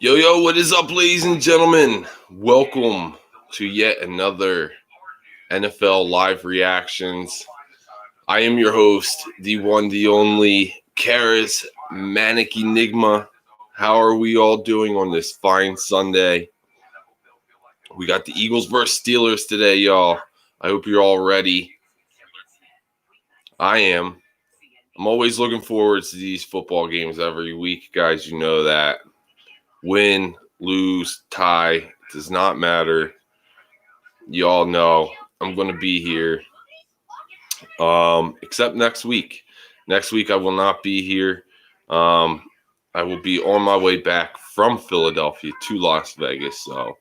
Yo, what is up, ladies and gentlemen? Welcome to yet another NFL Live Reactions. I am your host, the one, the only, Charismatic Enigma. How are we all doing on this fine Sunday? We got the Eagles versus Steelers today, y'all. I hope you're all ready. I am. I'm always looking forward to these football games every week, guys. You know that. Win, lose, tie, does not matter. Y'all know I'm going to be here, except next week. Next week I will not be here. I will be on my way back from Philadelphia to Las Vegas, so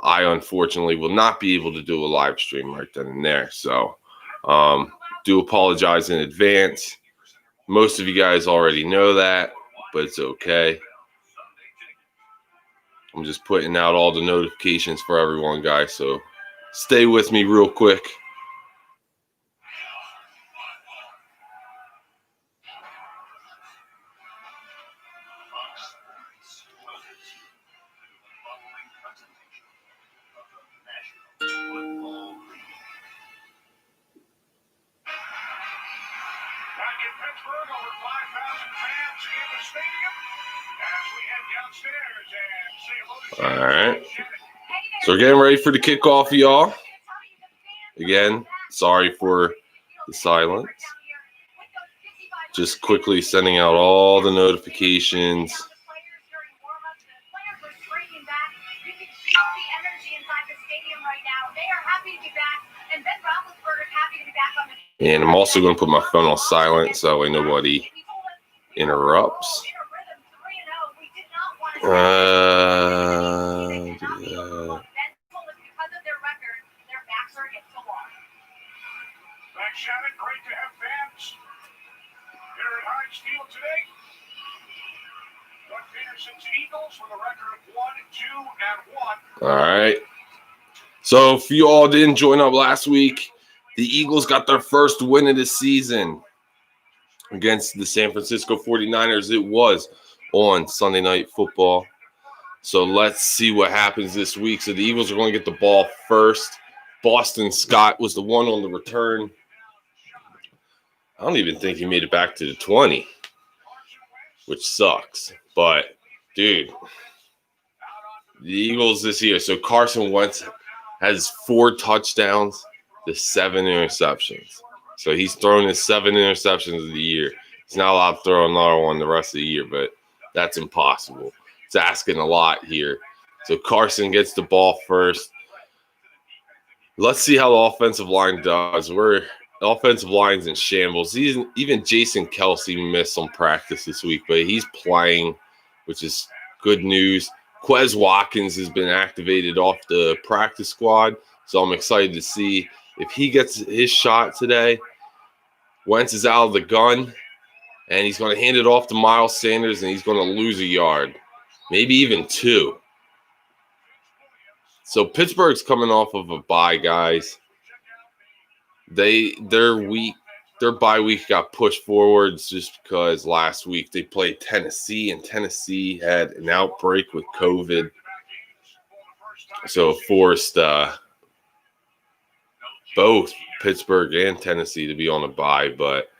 I unfortunately will not be able to do a live stream right then and there. So do apologize in advance. Most of you guys already know that, but it's okay. I'm just putting out all the notifications for everyone, guys, so stay with me real quick. Back in Pittsburgh, over 5,000 fans in the stadium as we head downstairs and say hello to All right. So we're getting ready for the kickoff, y'all. Again, sorry for the silence. Just quickly sending out all the notifications. And I'm also going to put my phone on silent so that way nobody interrupts. Great to have fans here at Heinz Field today. Doug Peterson's Eagles with a record of 1-2-1. All right. So if you all didn't join up last week, the Eagles got their first win of the season against the San Francisco 49ers. It was on Sunday Night Football. So let's see what happens this week. So the Eagles are going to get the ball first. Boston Scott was the one on the return. I don't even think he made it back to the 20, which sucks. But, dude, the Eagles this year. So Carson Wentz has 4 touchdowns to 7 interceptions. So he's thrown his 7 interceptions of the year. He's not allowed to throw another one the rest of the year, but that's impossible. It's asking a lot here. So Carson gets the ball first. Let's see how the offensive line does. The offensive line's in shambles. Even Jason Kelce missed some practice this week, but he's playing, which is good news. Quez Watkins has been activated off the practice squad, so I'm excited to see if he gets his shot today. Wentz is out of the gun, and he's going to hand it off to Miles Sanders, and he's going to lose a yard, maybe even 2. So Pittsburgh's coming off of a bye, guys. Their bye week got pushed forwards just because last week they played Tennessee, and Tennessee had an outbreak with COVID. So it forced both Pittsburgh and Tennessee to be on a bye, but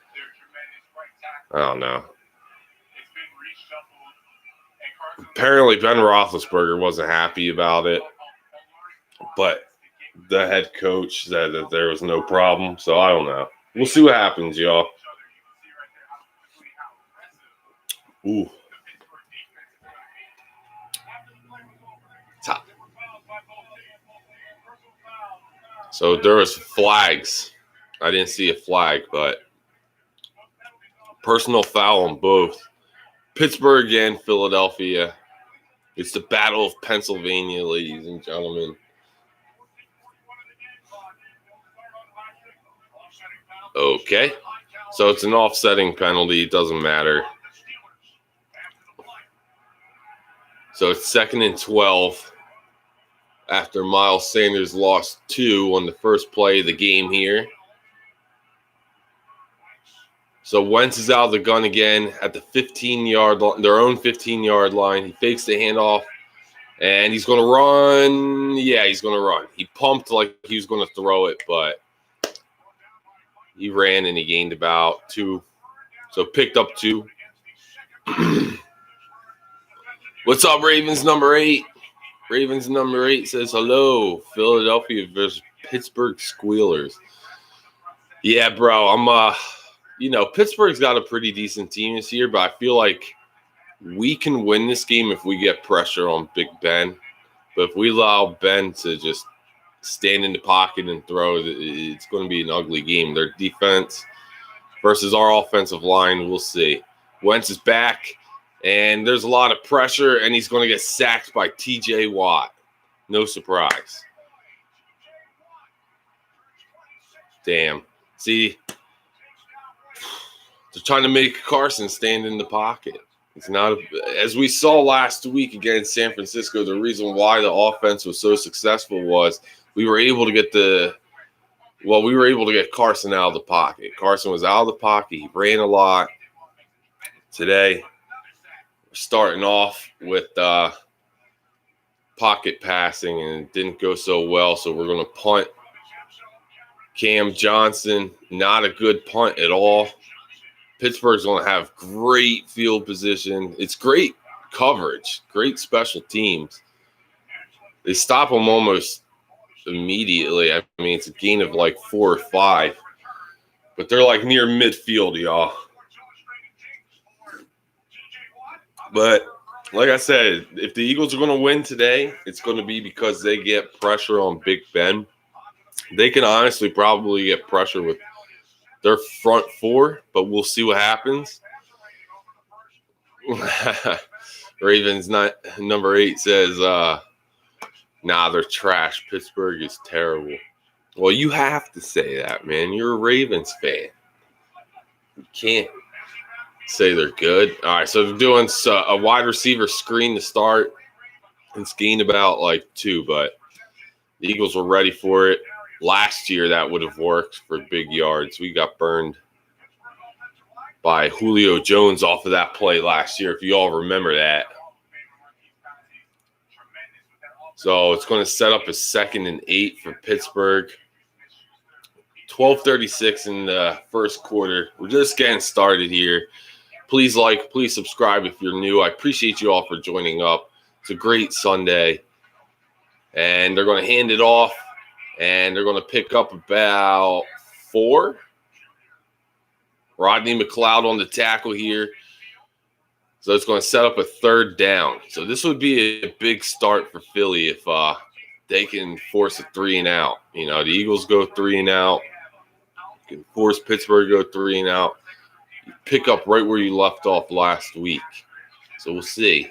I don't know. Apparently Ben Roethlisberger wasn't happy about it, but the head coach said that there was no problem, so I don't know. We'll see what happens, y'all. Ooh. Top. So there was flags. I didn't see a flag, but personal foul on both Pittsburgh and Philadelphia. It's the Battle of Pennsylvania, ladies and gentlemen. Okay. So it's an offsetting penalty. It doesn't matter. So it's 2nd and 12 after Miles Sanders lost 2 on the first play of the game here. So Wentz is out of the gun again at the 15-yard line, their own 15-yard line. He fakes the handoff, and he's going to run. Yeah, he's going to run. He pumped like he was going to throw it, but he ran and he gained about 2. So picked up 2. What's up, Ravens number 8? Ravens number 8 says, hello, Philadelphia versus Pittsburgh Squealers. Yeah, bro, I'm Pittsburgh's got a pretty decent team this year, but I feel like we can win this game if we get pressure on Big Ben. But if we allow Ben to just stand in the pocket and throw, it's going to be an ugly game. Their defense versus our offensive line, we'll see. Wentz is back, and there's a lot of pressure, and he's going to get sacked by T.J. Watt. No surprise. Damn. See, they're trying to make Carson stand in the pocket. It's not, as we saw last week against San Francisco, the reason why the offense was so successful was we were able to get Carson out of the pocket. Carson was out of the pocket. He ran a lot. Today, we're starting off with pocket passing, and it didn't go so well, so we're going to punt. Cam Johnson, not a good punt at all. Pittsburgh's going to have great field position. It's great coverage, great special teams. They stop them almost immediately. I mean, it's a gain of like 4 or 5, but they're like near midfield, y'all. But like I said, if the Eagles are going to win today, it's going to be because they get pressure on Big Ben. They can honestly probably get pressure with their front 4, but we'll see what happens. Ravens number 8 says, nah, they're trash. Pittsburgh is terrible. Well, you have to say that, man. You're a Ravens fan. You can't say they're good. All right, so they're doing a wide receiver screen to start. It's gained about like 2, but the Eagles were ready for it. Last year, that would have worked for big yards. We got burned by Julio Jones off of that play last year, if you all remember that. So it's going to set up a 2nd and 8 for Pittsburgh. 12:36 in the first quarter. We're just getting started here. Please please subscribe if you're new. I appreciate you all for joining up. It's a great Sunday. And they're going to hand it off, and they're going to pick up about 4. Rodney McLeod on the tackle here. So it's going to set up a 3rd down. So this would be a big start for Philly if they can force a 3 and out. You know, the Eagles go 3 and out. You can force Pittsburgh to go 3 and out. You pick up right where you left off last week. So we'll see.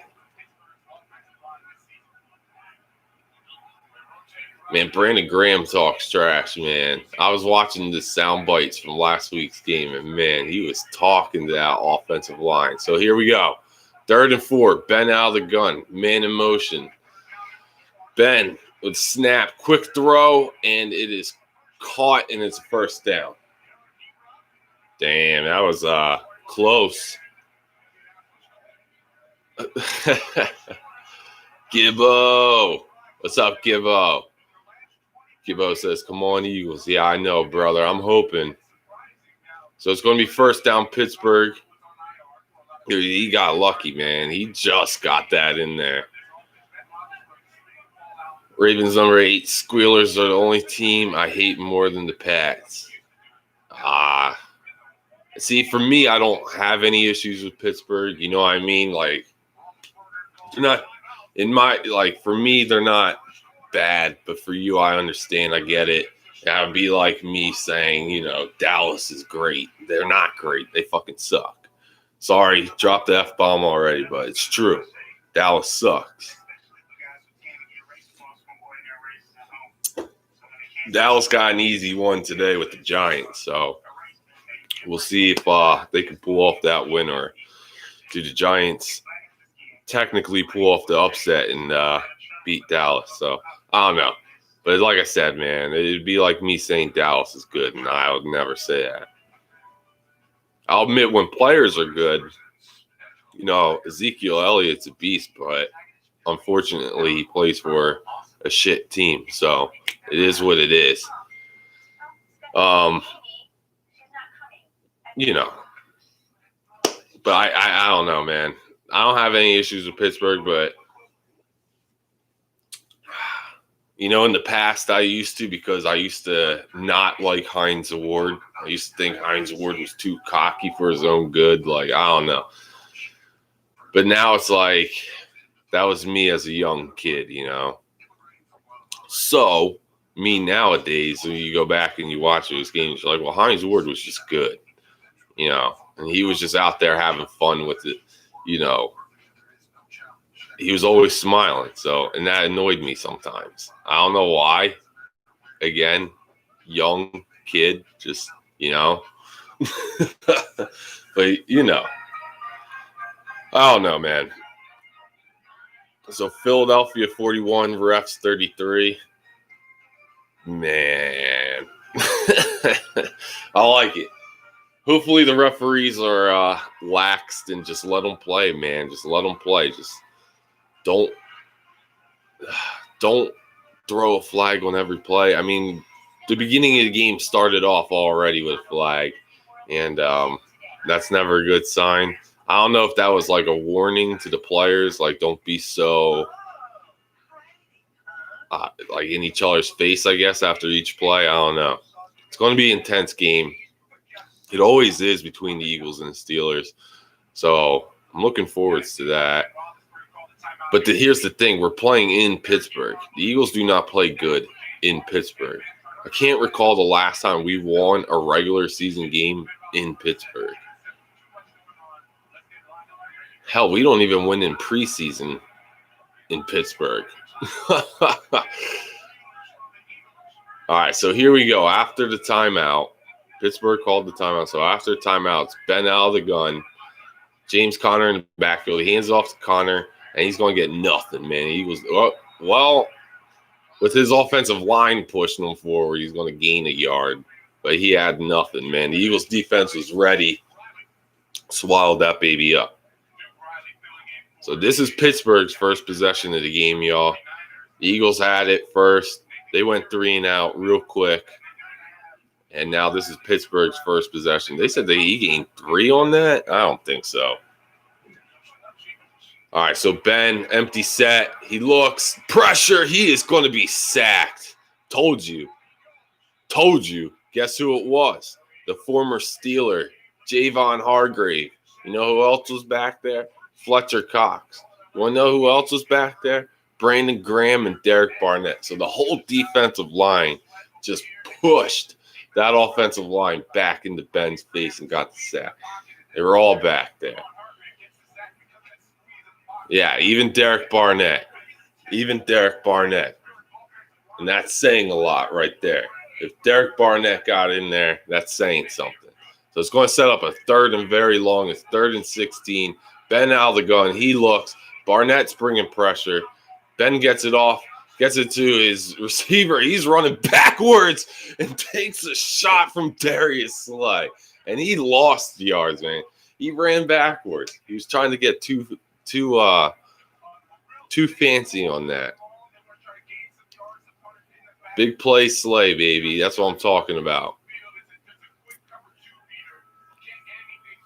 Man, Brandon Graham talks trash, man. I was watching the sound bites from last week's game, and, man, he was talking to that offensive line. So here we go. 3rd and 4. Ben out of the gun. Man in motion. Ben with snap. Quick throw, and it is caught, and it's a 1st down. Damn, that was close. Gibbo. What's up, Gibbo? Gibbo says, come on, Eagles. Yeah, I know, brother. I'm hoping. So it's going to be 1st down, Pittsburgh. He got lucky, man. He just got that in there. Ravens number 8. Squealers are the only team I hate more than the Pats. See, for me, I don't have any issues with Pittsburgh. You know what I mean? Like, they're not, for me, they're not bad, but for you, I understand. I get it. That would be like me saying, you know, Dallas is great. They're not great. They fucking suck. Sorry, dropped the F-bomb already, but it's true. Dallas sucks. Dallas got an easy one today with the Giants, so we'll see if they can pull off that win, or do the Giants technically pull off the upset and beat Dallas. So I don't know. But like I said, man, it'd be like me saying Dallas is good, and I would never say that. I'll admit when players are good, Ezekiel Elliott's a beast, but unfortunately he plays for a shit team. So it is what it is. But I don't know, man. I don't have any issues with Pittsburgh, but in the past I used to, because I used to not like Hines Ward. I used to think Hines Ward was too cocky for his own good. Like, I don't know. But now it's like, that was me as a young kid, So, me nowadays, when you go back and you watch those games, you're like, well, Hines Ward was just good, and he was just out there having fun with it, He was always smiling, and that annoyed me sometimes. I don't know why. Again, young kid, just, but, I don't know, man. So Philadelphia 41, refs 33. Man. I like it. Hopefully the referees are laxed and just let them play, man. Just let them play. Just don't throw a flag on every play. I mean, the beginning of the game started off already with a flag, and that's never a good sign. I don't know if that was like a warning to the players, like, don't be so like in each other's face, I guess, after each play. I don't know. It's going to be an intense game. It always is between the Eagles and the Steelers. So I'm looking forward to that. But here's the thing. We're playing in Pittsburgh. The Eagles do not play good in Pittsburgh. I can't recall the last time we won a regular season game in Pittsburgh. Hell, we don't even win in preseason in Pittsburgh. All right, so here we go. After the timeout, Pittsburgh called the timeout. So after timeouts, Ben out of the gun. James Conner in the backfield. He hands it off to Conner, and he's going to get nothing, man. He was, well, with his offensive line pushing him forward, he's going to gain a yard. But he had nothing, man. The Eagles' defense was ready. Swallowed that baby up. So this is Pittsburgh's first possession of the game, y'all. The Eagles had it first. They went 3 and out real quick. And now this is Pittsburgh's first possession. They said he gained 3 on that? I don't think so. All right, so Ben, empty set. He looks. Pressure. He is going to be sacked. Told you. Guess who it was? The former Steeler, Javon Hargrave. You know who else was back there? Fletcher Cox. You want to know who else was back there? Brandon Graham and Derek Barnett. So the whole defensive line just pushed that offensive line back into Ben's face and got the sack. They were all back there. Yeah, even Derek Barnett. And that's saying a lot right there. If Derek Barnett got in there, that's saying something. So it's going to set up a 3rd and very long. It's 3rd and 16. Ben out of the gun. He looks. Barnett's bringing pressure. Ben gets it off. Gets it to his receiver. He's running backwards and takes a shot from Darius Slay. And he lost the yards, man. He ran backwards. He was trying to get too fancy on that. Big play Slay, baby. That's what I'm talking about.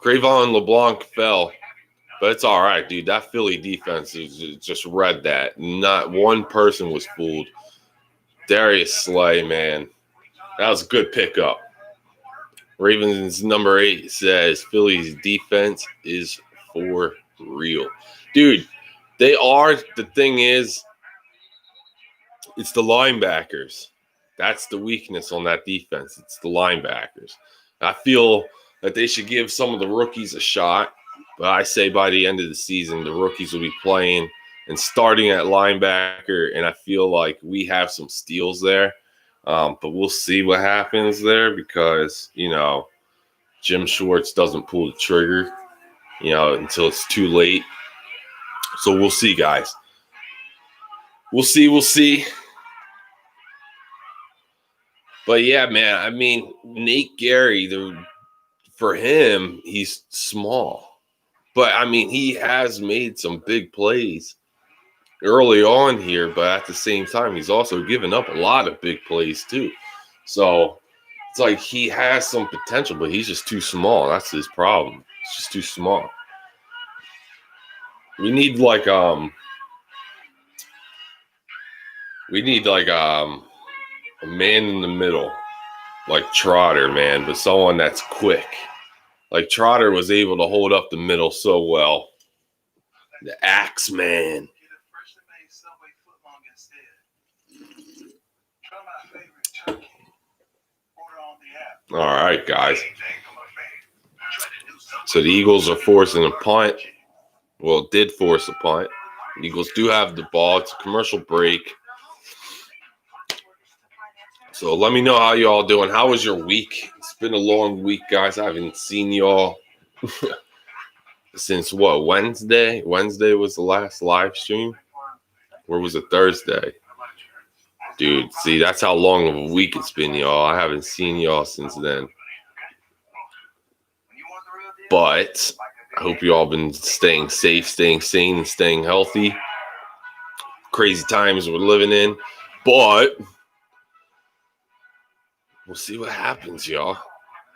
Crayvon LeBlanc fell. But it's all right, dude. That Philly defense just read that. Not one person was fooled. Darius Slay, man. That was a good pickup. Ravens number 8 says Philly's defense is for real. Dude, they are. The thing is, it's the linebackers. That's the weakness on that defense. It's the linebackers. I feel that they should give some of the rookies a shot. But I say by the end of the season, the rookies will be playing and starting at linebacker, and I feel like we have some steals there. But we'll see what happens there because, Jim Schwartz doesn't pull the trigger, until it's too late. So we'll see, guys. We'll see. But, yeah, man, I mean, Nate Gary, the for him, he's small. But, I mean, he has made some big plays early on here, but at the same time, he's also given up a lot of big plays too. So it's like he has some potential, but he's just too small. That's his problem. It's just too small. We need like a man in the middle, like Trotter, man, but someone that's quick. Like Trotter was able to hold up the middle so well. The Axe Man. All right, guys. So the Eagles are forcing a punt. Well, did force a punt. The Eagles do have the ball. It's a commercial break. So let me know how y'all doing. How was your week? It's been a long week, guys. I haven't seen y'all since what, Wednesday? Wednesday was the last live stream? Or was it Thursday? Dude, see, that's how long of a week it's been, y'all. I haven't seen y'all since then. But I hope you all been staying safe, staying sane, and staying healthy. Crazy times we're living in. But we'll see what happens, y'all.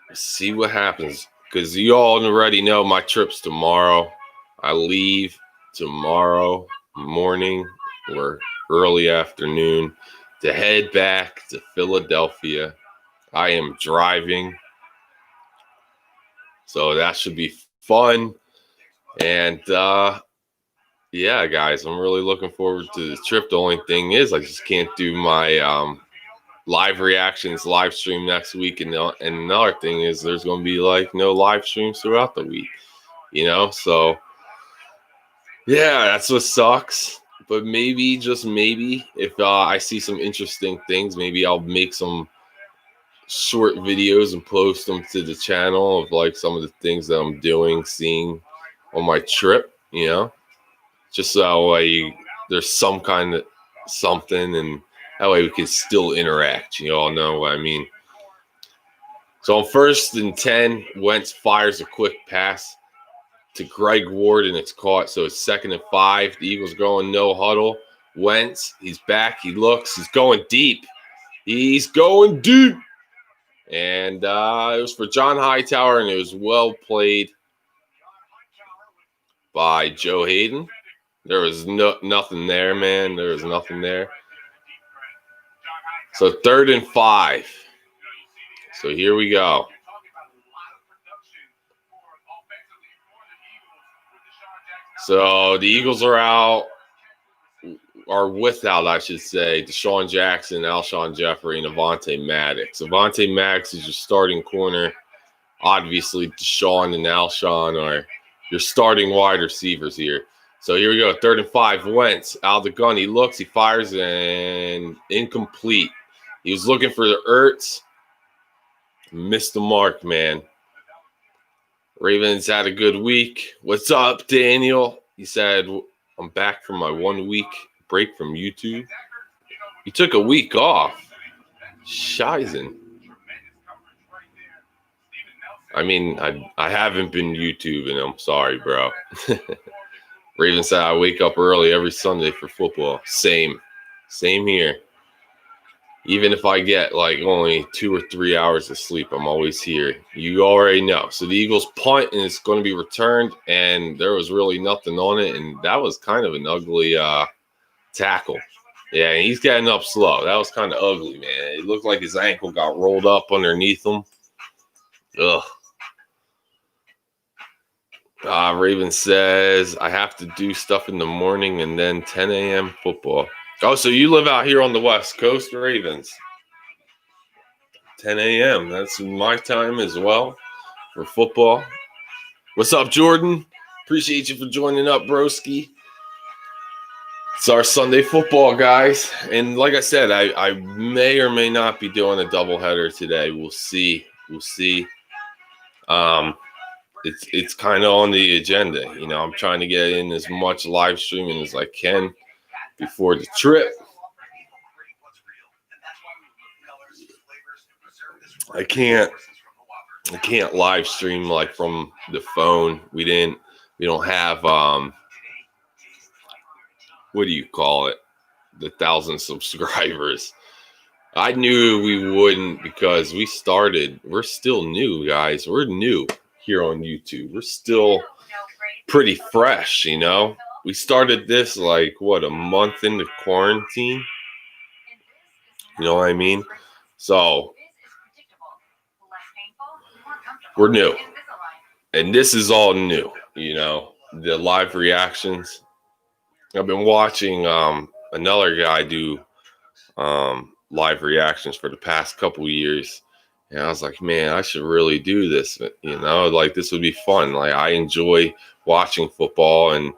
We'll see what happens. Because you all already know my trip's tomorrow. I leave tomorrow morning or early afternoon to head back to Philadelphia. I am driving. So that should be fun. And yeah, guys, I'm really looking forward to the trip. The only thing is I just can't do my live reactions live stream next week. And another thing is there's going to be like no live streams throughout the week, you know? So yeah, that's what sucks. But maybe, just maybe, if I see some interesting things, maybe I'll make some short videos and post them to the channel of like some of the things that I'm doing, seeing on my trip, you know, just so there's some kind of something, and that way we can still interact. You all know what I mean. So on 1st and 10, Wentz fires a quick pass to Greg Ward, and it's caught. So it's 2nd and 5. The Eagles going no huddle. Wentz, he's back. He looks. He's going deep. He's going deep. And it was for John Hightower, and it was well played by Joe Hayden. There was nothing there, man. There was nothing there. So 3rd and 5. So here we go. So the Eagles are without, I should say, Deshaun Jackson, Alshon Jeffrey, and Avonte Maddox. Avonte Maddox is your starting corner. Obviously, Deshaun and Alshon are your starting wide receivers here. So here we go, 3rd and 5. Wentz out of the gun. He looks, he fires, and incomplete. He was looking for the Ertz. Missed the mark, man. Ravens had a good week. What's up, Daniel? He said, I'm back from my 1 week break from YouTube. You took a week off. Shizen. I mean, I haven't been YouTubing. I'm sorry, bro. Raven said I wake up early every Sunday for football. Same here. Even if I get like only 2 or 3 hours of sleep, I'm always here. You already know. So the Eagles punt, and it's going to be returned, and there was really nothing on it, and that was kind of an ugly tackle. Yeah, and he's getting up slow. That was kind of ugly, man. It looked like his ankle got rolled up underneath him. Ugh. Raven says, I have to do stuff in the morning and then 10 a.m. football. Oh, so you live out here on the West Coast, Ravens. 10 a.m. That's my time as well for football. What's up, Jordan? Appreciate you for joining up, broski. It's our Sunday football, guys. And like I said, I may or may not be doing a doubleheader today. We'll see. It's kind of on the agenda. You know, I'm trying to get in as much live streaming as I can before the trip. I can't I can't live stream like from the phone. We don't have what do you call it? The 1,000 subscribers. I knew we wouldn't because we're still new, guys. We're new here on YouTube. We're still pretty fresh, you know. We started this like a month into quarantine. You know what I mean? So we're new. And this is all new, you know, the live reactions. I've been watching another guy do live reactions for the past couple years. And I was like, man, I should really do this. You know, like this would be fun. Like I enjoy watching football and,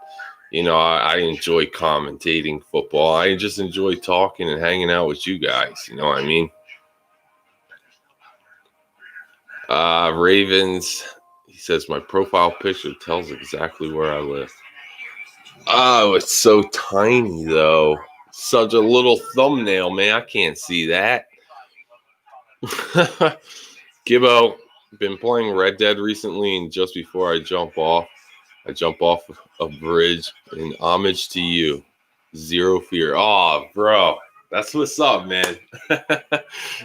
you know, I enjoy commentating football. I just enjoy talking and hanging out with you guys. You know what I mean? Ravens, he says, my profile picture tells exactly where I live. Oh, it's so tiny, though. Such a little thumbnail, man. I can't see that. Gibbo, been playing Red Dead recently, and just before I jump off a bridge in homage to you. Zero fear. Oh, bro. That's what's up, man.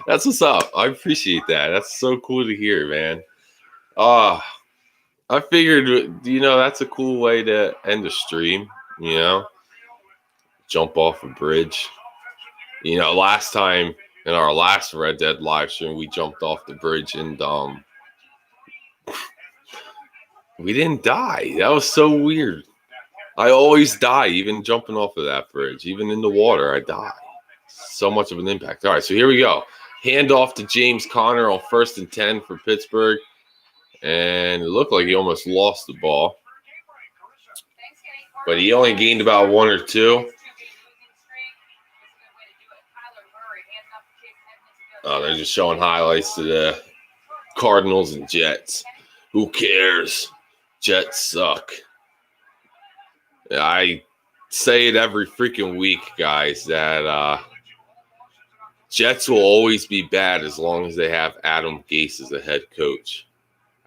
That's what's up. I appreciate that. That's so cool to hear, man. I figured, you know, that's a cool way to end a stream, you know, jump off a bridge. You know, last time in our last Red Dead live stream, we jumped off the bridge and we didn't die. That was so weird. I always die, even jumping off of that bridge. Even in the water, I die. So much of an impact. All right, so here we go. Hand off to James Conner on 1st and 10 for Pittsburgh. And it looked like he almost lost the ball. But he only gained about 1 or 2. Oh, they're just showing highlights to the Cardinals and Jets. Who cares? Jets suck. I say it every freaking week, guys, that Jets will always be bad as long as they have Adam Gase as the head coach.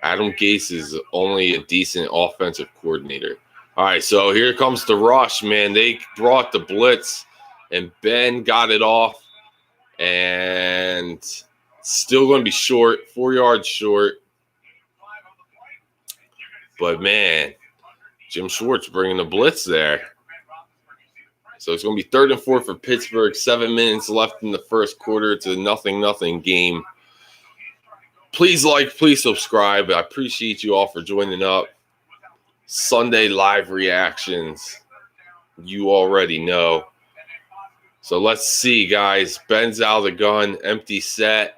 Adam Gase is only a decent offensive coordinator. All right, so here comes the rush, man. They brought the blitz, and Ben got it off, and still going to be short, 4 yards short. But, man, Jim Schwartz bringing the blitz there. So it's going to be 3rd and 4 for Pittsburgh. 7 minutes left in the first quarter. It's a 0-0 game. Please like, please subscribe. I appreciate you all for joining up. Sunday live reactions. You already know. So let's see, guys. Ben's out of the gun. Empty set.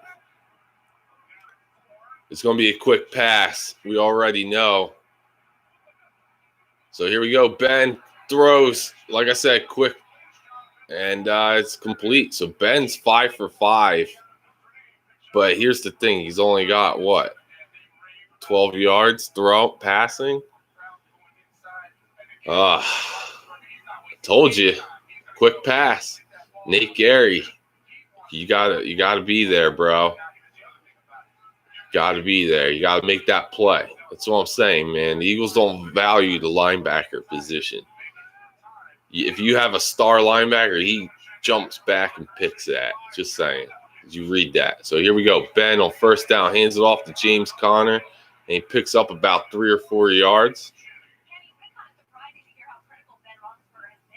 It's going to be a quick pass. We already know. So here we go. Ben throws, like I said, quick. And it's complete. So Ben's 5 for 5. But here's the thing. He's only got, 12 yards passing? Told you. Quick pass. Nate Gary. You gotta be there, bro. Gotta be there. You gotta make that play. That's what I'm saying, man. The Eagles don't value the linebacker position. If you have a star linebacker, he jumps back and picks that. Just saying. Did you read that? So here we go. Ben on 1st down hands it off to James Conner, and he picks up about 3 or 4 yards.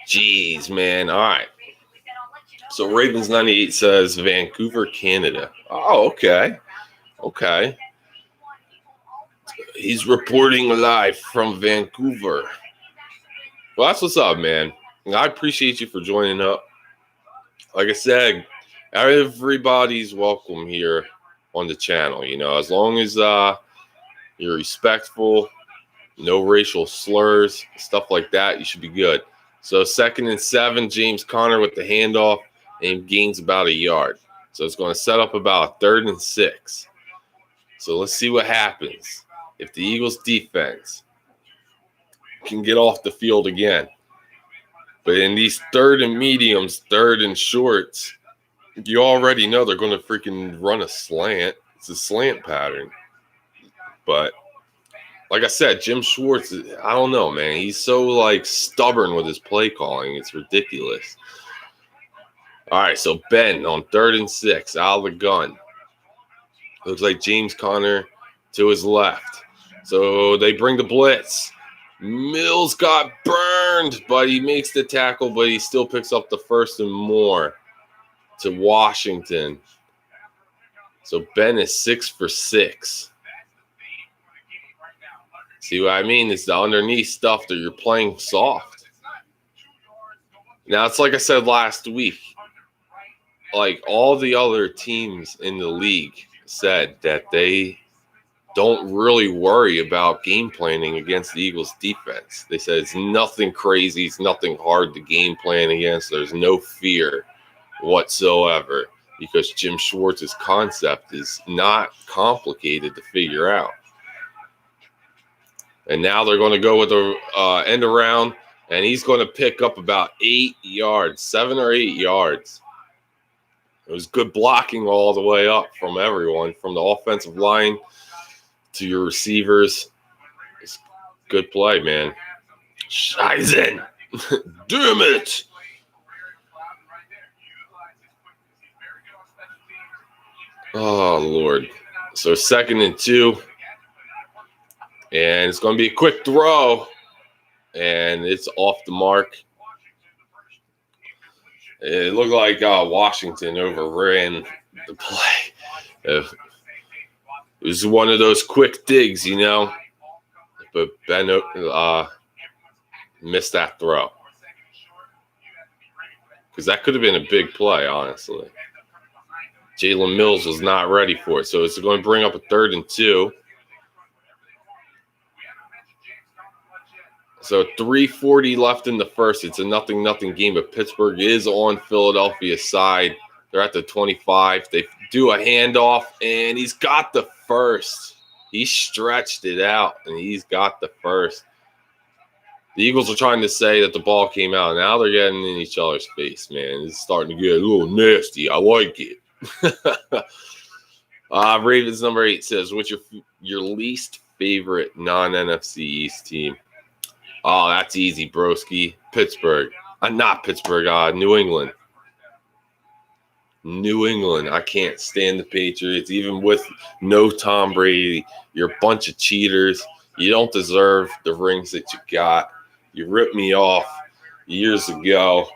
Jeez, man. All right. So Ravens 98 says Vancouver, Canada. Oh, okay. Okay. He's reporting live from Vancouver. Well, that's what's up, man. I appreciate you for joining up. Like I said, everybody's welcome here on the channel. You know, as long as you're respectful, no racial slurs, stuff like that, you should be good. So 2nd and 7, James Conner with the handoff, and he gains about 1 yard. So it's going to set up about 3rd and 6. So let's see what happens if the Eagles defense can get off the field again. But in these 3rd and mediums, 3rd and shorts, you already know they're going to freaking run a slant. It's a slant pattern. But like I said, Jim Schwartz, I don't know, man. He's so, like, stubborn with his play calling. It's ridiculous. All right, so Ben on 3rd and 6, out of the gun. Looks like James Conner to his left. So they bring the blitz. Mills got burned, but he makes the tackle, but he still picks up the 1st and more to Washington. So Ben is 6 for 6. See what I mean? It's the underneath stuff that you're playing soft. Now, it's like I said last week. Like, all the other teams in the league said that they don't really worry about game planning against the Eagles defense. They said it's nothing crazy. It's nothing hard to game plan against. There's no fear whatsoever because Jim Schwartz's concept is not complicated to figure out. And now they're going to go with the end around, and he's going to pick up about 8 yards, 7 or 8 yards. It was good blocking all the way up from everyone, from the offensive line to your receivers. It's good play, man. Scheißen. Damn it. Oh, Lord. So 2nd and 2. And it's going to be a quick throw. And it's off the mark. It looked like Washington overran the play. It was one of those quick digs, you know. But Ben missed that throw. Because that could have been a big play, honestly. Jalen Mills was not ready for it. So it's going to bring up a 3rd and 2. So 3:40 left in the first. It's a 0-0 game, but Pittsburgh is on Philadelphia's side. They're at the 25. They do a handoff, and he's got the first. He stretched it out, and he's got the first. The Eagles are trying to say that the ball came out. Now they're getting in each other's face, man. It's starting to get a little nasty. I like it. Ravens number 8 says, what's your least favorite non-NFC East team? Oh, that's easy, broski. Pittsburgh. Not Pittsburgh. New England. New England. I can't stand the Patriots. Even with no Tom Brady, you're a bunch of cheaters. You don't deserve the rings that you got. You ripped me off years ago.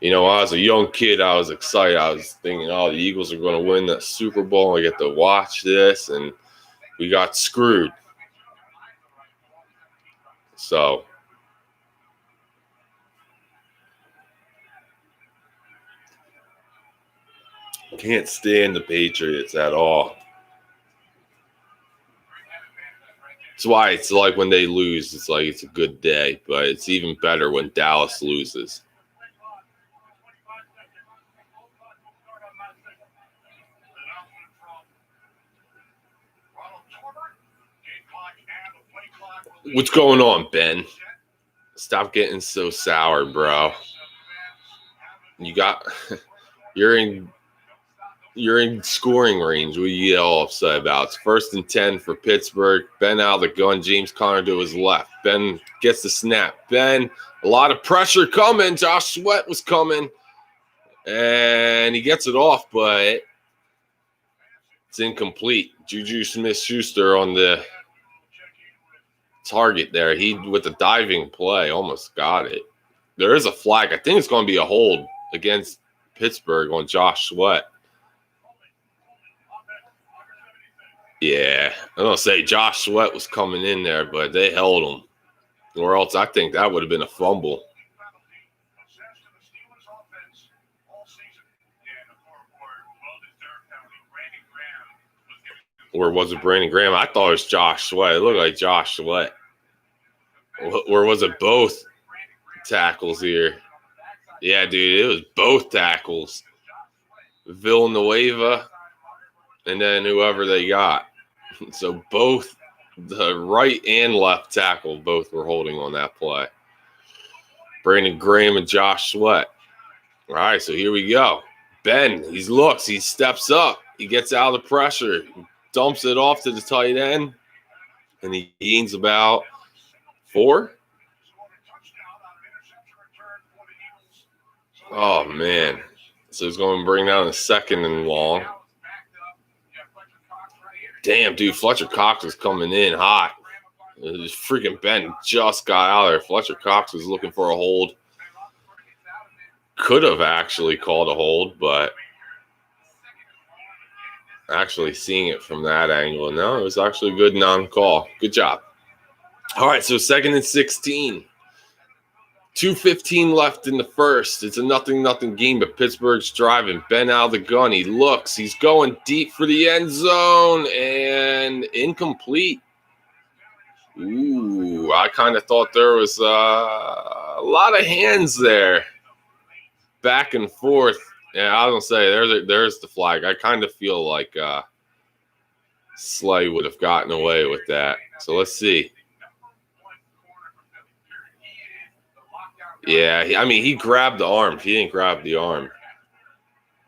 You know, I was a young kid. I was excited. I was thinking, oh, the Eagles are going to win the Super Bowl. I get to watch this, and we got screwed. So, can't stand the Patriots at all. That's why it's like when they lose, it's like it's a good day, but it's even better when Dallas loses. What's going on, Ben? Stop getting so sour, bro. You're in scoring range. What you get all upset about? It's 1st and 10 for Pittsburgh. Ben out of the gun. James Conner to his left. Ben gets the snap. Ben, a lot of pressure coming. Josh Sweat was coming. And he gets it off, but it's incomplete. Juju Smith-Schuster on the target there. He, with the diving play, almost got it. There is a flag. I think it's going to be a hold against Pittsburgh on Josh Sweat. Yeah, I'm going to say Josh Sweat was coming in there, but they held him. Or else I think that would have been a fumble. Or was it Brandon Graham? I thought it was Josh Sweat. It looked like Josh Sweat. Or was it both tackles here? Yeah, dude, it was both tackles. Villanueva and then whoever they got. So both the right and left tackle both were holding on that play. Brandon Graham and Josh Sweat. All right, so here we go. Ben, he steps up. He gets out of the pressure. dumps it off to the tight end, and he gains about 4. Oh, man. So he's going to bring down a 2nd and long. Damn, dude, Fletcher Cox was coming in hot. This freaking Ben just got out of there. Fletcher Cox was looking for a hold. Could have actually called a hold, but actually seeing it from that angle, no, it was actually a good non-call. Good job. All right, so 2nd and 16. 2:15 left in the first. It's a 0-0 game, but Pittsburgh's driving. Ben out of the gun. He looks. He's going deep for the end zone, and incomplete. Ooh, I kind of thought there was a lot of hands there. Back and forth. Yeah, I don't say there's the flag. I kind of feel like Slay would have gotten away with that. So let's see. Yeah, I mean, he grabbed the arm. He didn't grab the arm.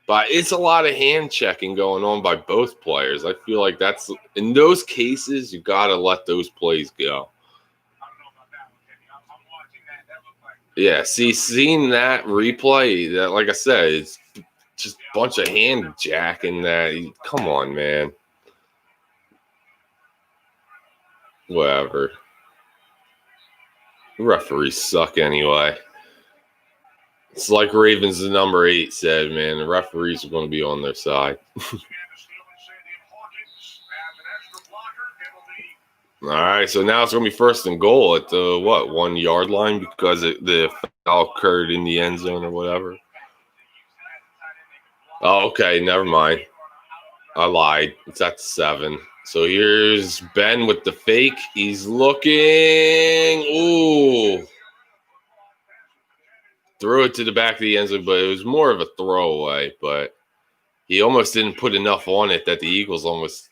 But it's a lot of hand checking going on by both players. I feel like that's in those cases, you got to let those plays go. Yeah, seeing that replay, that, like I said, it's just a bunch of hand jacking that. Come on, man. Whatever. Referees suck anyway. It's like Ravens, the number 8 said, man, the referees are going to be on their side. All right, so now it's going to be 1st and goal at the, 1 yard line because the foul occurred in the end zone or whatever. Oh, okay, never mind. I lied. It's at 7. So here's Ben with the fake. He's looking. Ooh. Threw it to the back of the end zone, but it was more of a throwaway. But he almost didn't put enough on it that the Eagles almost.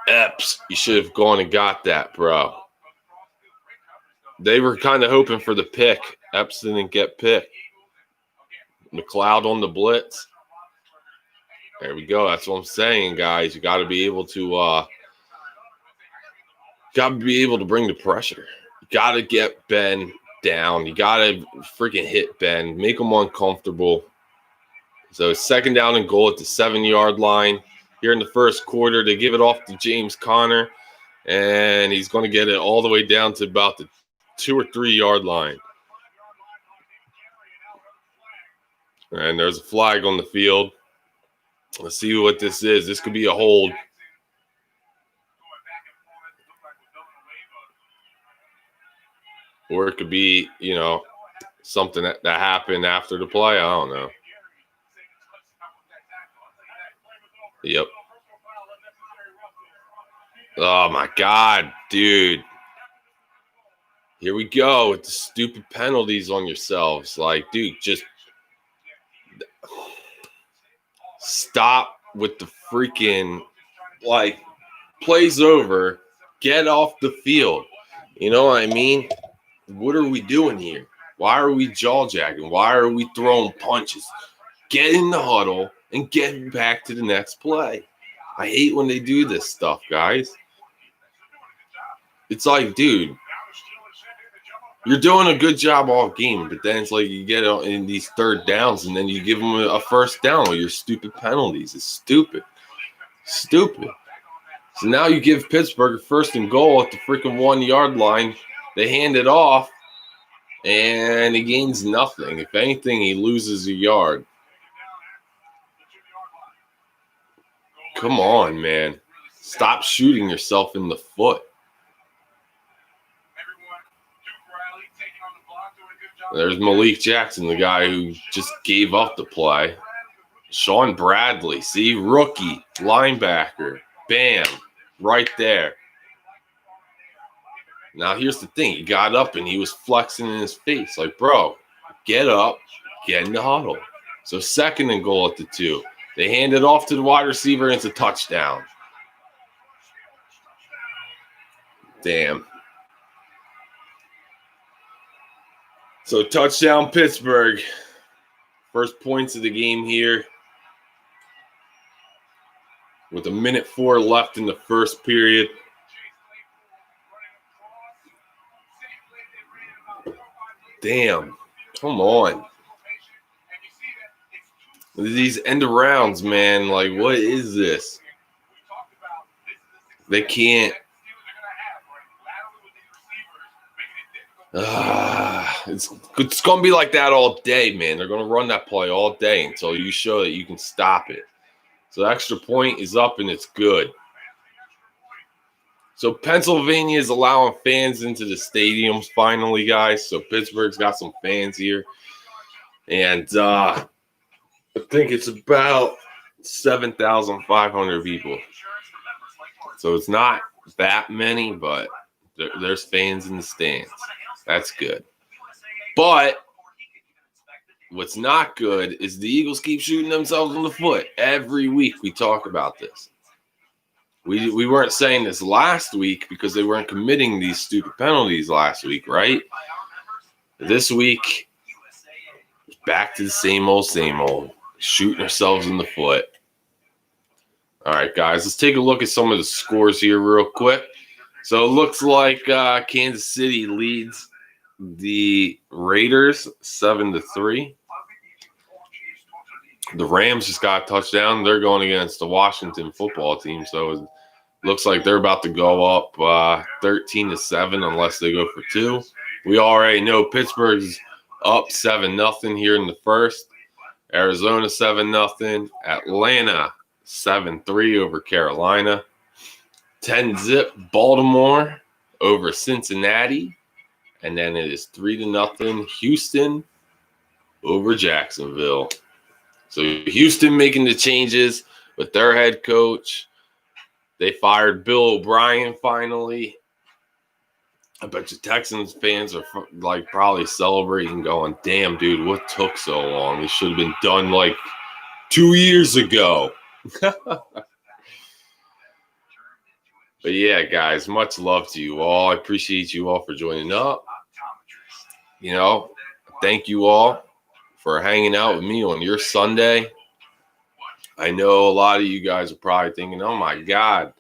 Epps, you should have gone and got that, bro. They were kind of hoping for the pick. Epps didn't get picked. McLeod on the blitz. There we go. That's what I'm saying, guys. You got to be able to bring the pressure. You got to get Ben down. You got to freaking hit Ben. Make him uncomfortable. So 2nd down and goal at the 7-yard line. Here in the first quarter, they give it off to James Conner, and he's going to get it all the way down to about the 2 or 3 yard line. And there's a flag on the field. Let's see what this is. This could be a hold. Or it could be, something that happened after the play. I don't know. Yep. Oh, my God, dude. Here we go with the stupid penalties on yourselves. Like, dude, just stop with the freaking, plays over. Get off the field. You know what I mean? What are we doing here? Why are we jaw-jacking? Why are we throwing punches? Get in the huddle and get back to the next play. I hate when they do this stuff, guys. It's like, dude, you're doing a good job all game, but then it's like you get in these 3rd downs and then you give them a 1st down with your stupid penalties. It's stupid. Stupid. So now you give Pittsburgh a 1st and goal at the freaking 1 yard line. They hand it off, and he gains nothing. If anything, he loses a yard. Come on, man. Stop shooting yourself in the foot. There's Malik Jackson, the guy who just gave up the play. Sean Bradley, see, rookie, linebacker. Bam, right there. Now, here's the thing. He got up and he was flexing in his face. Like, bro, get up, get in the huddle. So 2nd and goal at the 2. They hand it off to the wide receiver, and it's a touchdown. Damn. So touchdown Pittsburgh. First points of the game here. with 1:04 left in the first period. Damn. Come on. These end arounds, man. Like, what is this? They can't. It's going to be like that all day, man. They're going to run that play all day until you show that you can stop it. So the extra point is up and it's good. So Pennsylvania is allowing fans into the stadiums finally, guys. So Pittsburgh's got some fans here. And I think it's about 7,500 people. So it's not that many, but there's fans in the stands. That's good. But what's not good is the Eagles keep shooting themselves in the foot. Every week we talk about this. We weren't saying this last week because they weren't committing these stupid penalties last week, right? This week, back to the same old, shooting ourselves in the foot. All right, guys, let's take a look at some of the scores here real quick. So it looks like Kansas City leads the Raiders 7-3. The Rams just got a touchdown. They're going against the Washington football team, so it looks like they're about to go up 13-7 unless they go for 2. We already know Pittsburgh's up 7-0 here in the first. Arizona 7-0. Atlanta 7-3 over Carolina. 10-0 Baltimore over Cincinnati. And then it is 3-0 Houston over Jacksonville. So Houston making the changes with their head coach. They fired Bill O'Brien finally. I bet you Texans fans are like probably celebrating, going, "Damn, dude, what took so long? This should have been done like 2 years ago." But yeah, guys, much love to you all. I appreciate you all for joining up. You know, thank you all for hanging out with me on your Sunday. I know a lot of you guys are probably thinking, "Oh my God,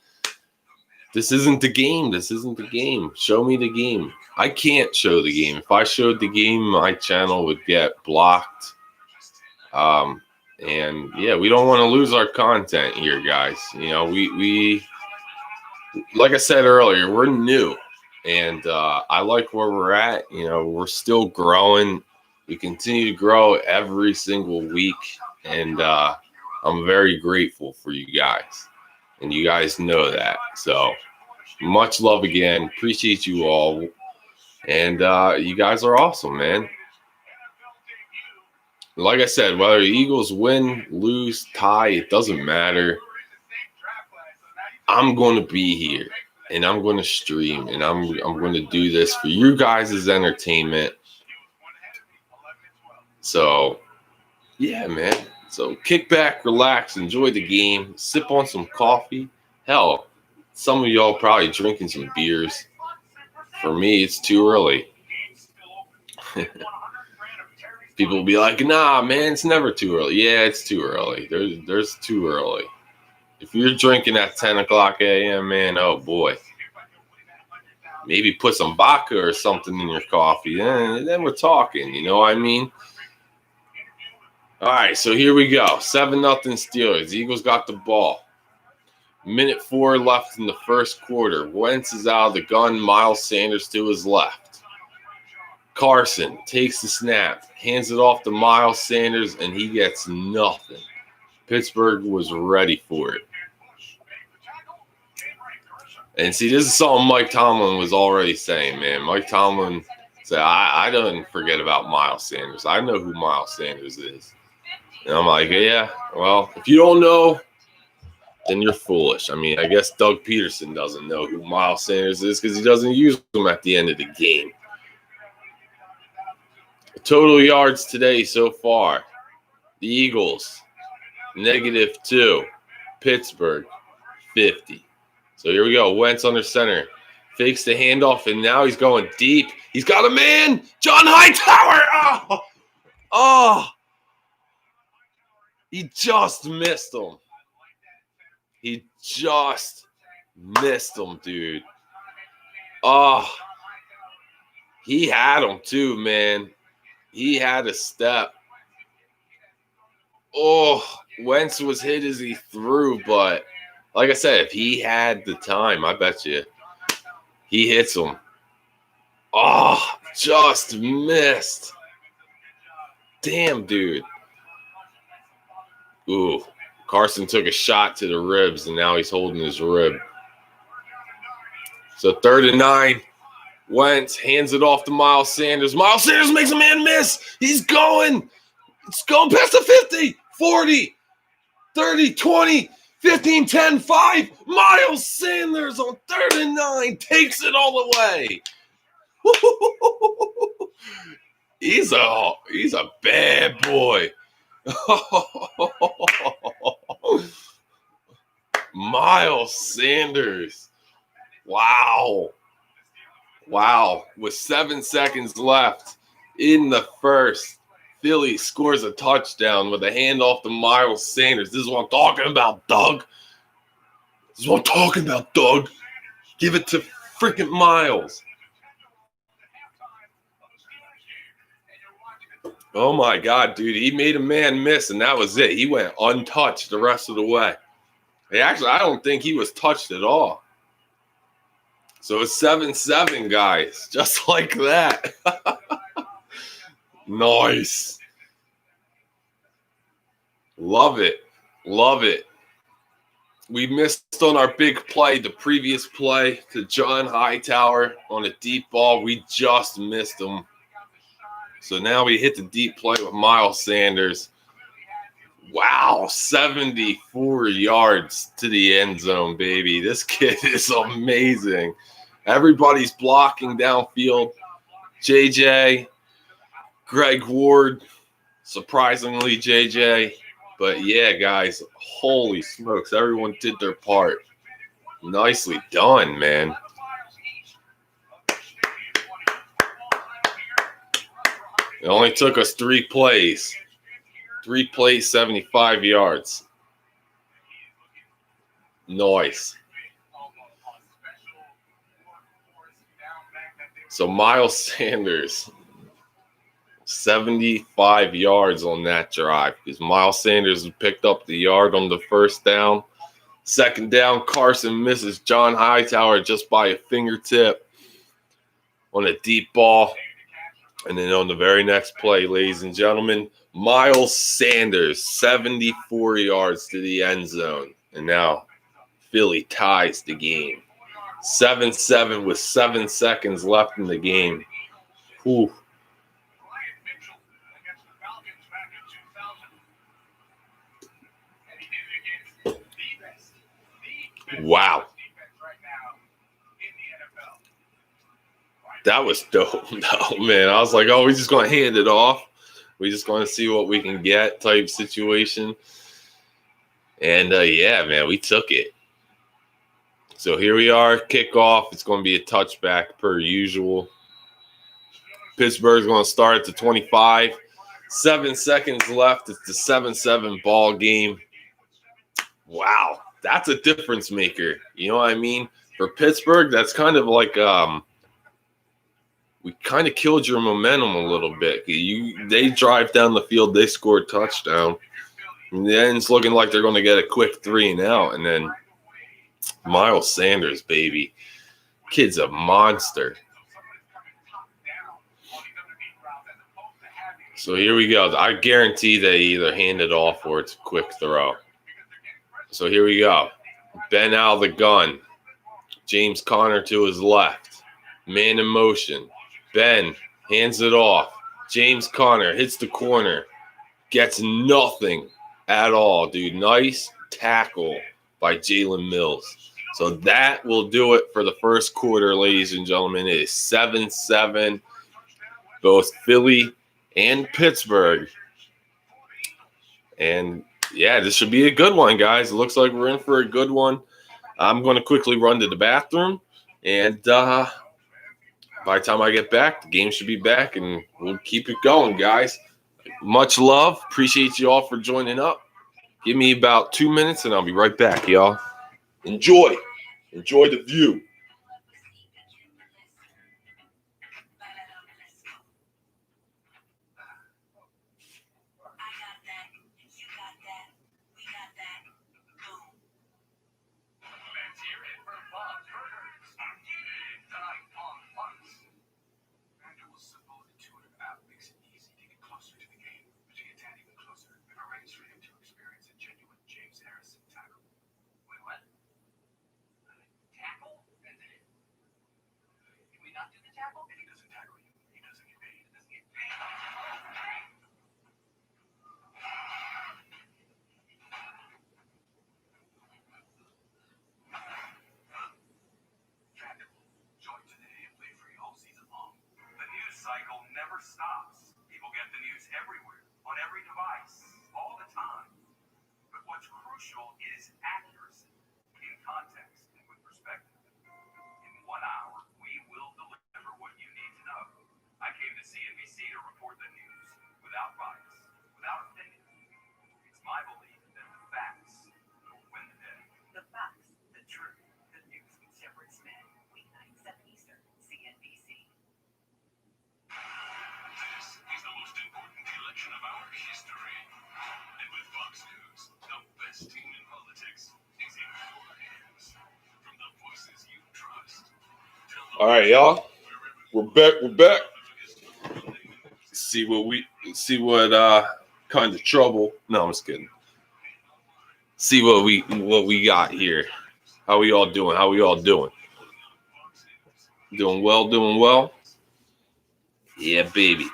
this isn't the game. This isn't the game. Show me the game." I can't show the game. If I showed the game, my channel would get blocked. And yeah, we don't want to lose our content here, guys. You know, we like I said earlier, we're new, and I like where we're at. You know, we're still growing. We continue to grow every single week, and I'm very grateful for you guys, and you guys know that. So much love again. Appreciate you all, and you guys are awesome, man. Like I said, whether the Eagles win, lose, tie, it doesn't matter. I'm going to be here, and I'm going to stream, and I'm going to do this for you guys' entertainment. So, yeah, man. So kick back, relax, enjoy the game, sip on some coffee. Hell, some of y'all probably drinking some beers. For me, it's too early. People will be like, "Nah, man, it's never too early." Yeah, it's too early. There's too early. If you're drinking at 10 o'clock a.m., man, oh boy. Maybe put some vodka or something in your coffee. Then we're talking, you know what I mean? All right, so here we go. 7-0 Steelers. Eagles got the ball. 1:04 left in the first quarter. Wentz is out of the gun. Miles Sanders to his left. Carson takes the snap, hands it off to Miles Sanders, and he gets nothing. Pittsburgh was ready for it. And see, this is something Mike Tomlin was already saying, man. Mike Tomlin said, I don't forget about Miles Sanders. I know who Miles Sanders is. And I'm like, yeah, well, if you don't know, then you're foolish. I mean, I guess Doug Peterson doesn't know who Miles Sanders is because he doesn't use him at the end of the game. Total yards today so far. The Eagles, -2. Pittsburgh, 50. So here we go. Wentz under center. Fakes the handoff, and now he's going deep. He's got a man. John Hightower. Oh. He just missed him. He just missed him, dude. Oh, he had him too, man. He had a step. Oh, Wentz was hit as he threw, but like I said, if he had the time, I bet you he hits him. Oh, just missed. Damn, dude. Ooh, Carson took a shot to the ribs, and now he's holding his rib. So 3rd and 9. Wentz hands it off to Miles Sanders. Miles Sanders makes a man miss. He's going. It's going past the 50, 40, 30, 20, 15, 10, 5. Miles Sanders on 3rd and 9 takes it all the way. He's a bad boy. Miles Sanders. Wow. With 7 seconds left in the first, Philly scores a touchdown with a handoff to Miles Sanders. This is what I'm talking about, Doug. Give it to freaking Miles. Oh, my God, dude. He made a man miss, and that was it. He went untouched the rest of the way. Actually, I don't think he was touched at all. So it's 7-7, guys. Just like that. Nice. Love it. We missed on our big play, the previous play to John Hightower on a deep ball. We just missed him. So now we hit the deep play with Miles Sanders. Wow, 74 yards to the end zone, baby. This kid is amazing. Everybody's blocking downfield. JJ, Greg Ward, surprisingly JJ. But yeah, guys, holy smokes, everyone did their part. Nicely done, man. It only took us 3 plays. 3 plays, 75 yards. Nice. So Miles Sanders, 75 yards on that drive because Miles Sanders picked up the yard on the first down. 2nd down, Carson misses John Hightower just by a fingertip on a deep ball. And then on the very next play, ladies and gentlemen, Miles Sanders, 74 yards to the end zone. And now Philly ties the game. 7-7 with 7 seconds left in the game. Whew. Wow. That was dope. No, man. I was like, oh, we're just going to hand it off. We're just going to see what we can get type situation. And, yeah, man, we took it. So here we are, kickoff. It's going to be a touchback per usual. Pittsburgh's going to start at the 25. 7 seconds left. It's the 7-7 ball game. Wow, that's a difference maker. You know what I mean? For Pittsburgh, that's kind of like we kind of killed your momentum a little bit. They drive down the field, they score a touchdown. And then it's looking like they're going to get a quick 3 and out. And then Miles Sanders, baby. Kid's a monster. So here we go. I guarantee they either hand it off or it's a quick throw. So here we go. Ben out of the gun. James Conner to his left. Man in motion. Ben hands it off. James Conner hits the corner. Gets nothing at all, dude. Nice tackle by Jalen Mills. So that will do it for the first quarter, ladies and gentlemen. It is 7-7, both Philly and Pittsburgh. And, yeah, this should be a good one, guys. It looks like we're in for a good one. I'm going to quickly run to the bathroom. And by the time I get back, the game should be back, and we'll keep it going, guys. Much love. Appreciate you all for joining up. Give me about 2 minutes, and I'll be right back, y'all. Enjoy. Enjoy the view. Cycle never stops. People get the news everywhere, on every device, all the time. But what's crucial is accuracy, in context and with perspective. In 1 hour, we will deliver what you need to know. I came to CNBC to report the news without bias, without opinion. It's my belief that the facts will win the day. The facts, the truth, the news with Shepard Smith, weeknight 7 Eastern, CNBC. This is the most important election of our history. And with Fox News, the best team in politics is in your hands. From the voices you trust. All right, y'all. We're back. See what kind of trouble. No, I'm just kidding. See what we got here. How we all doing? Doing well? Yeah, baby.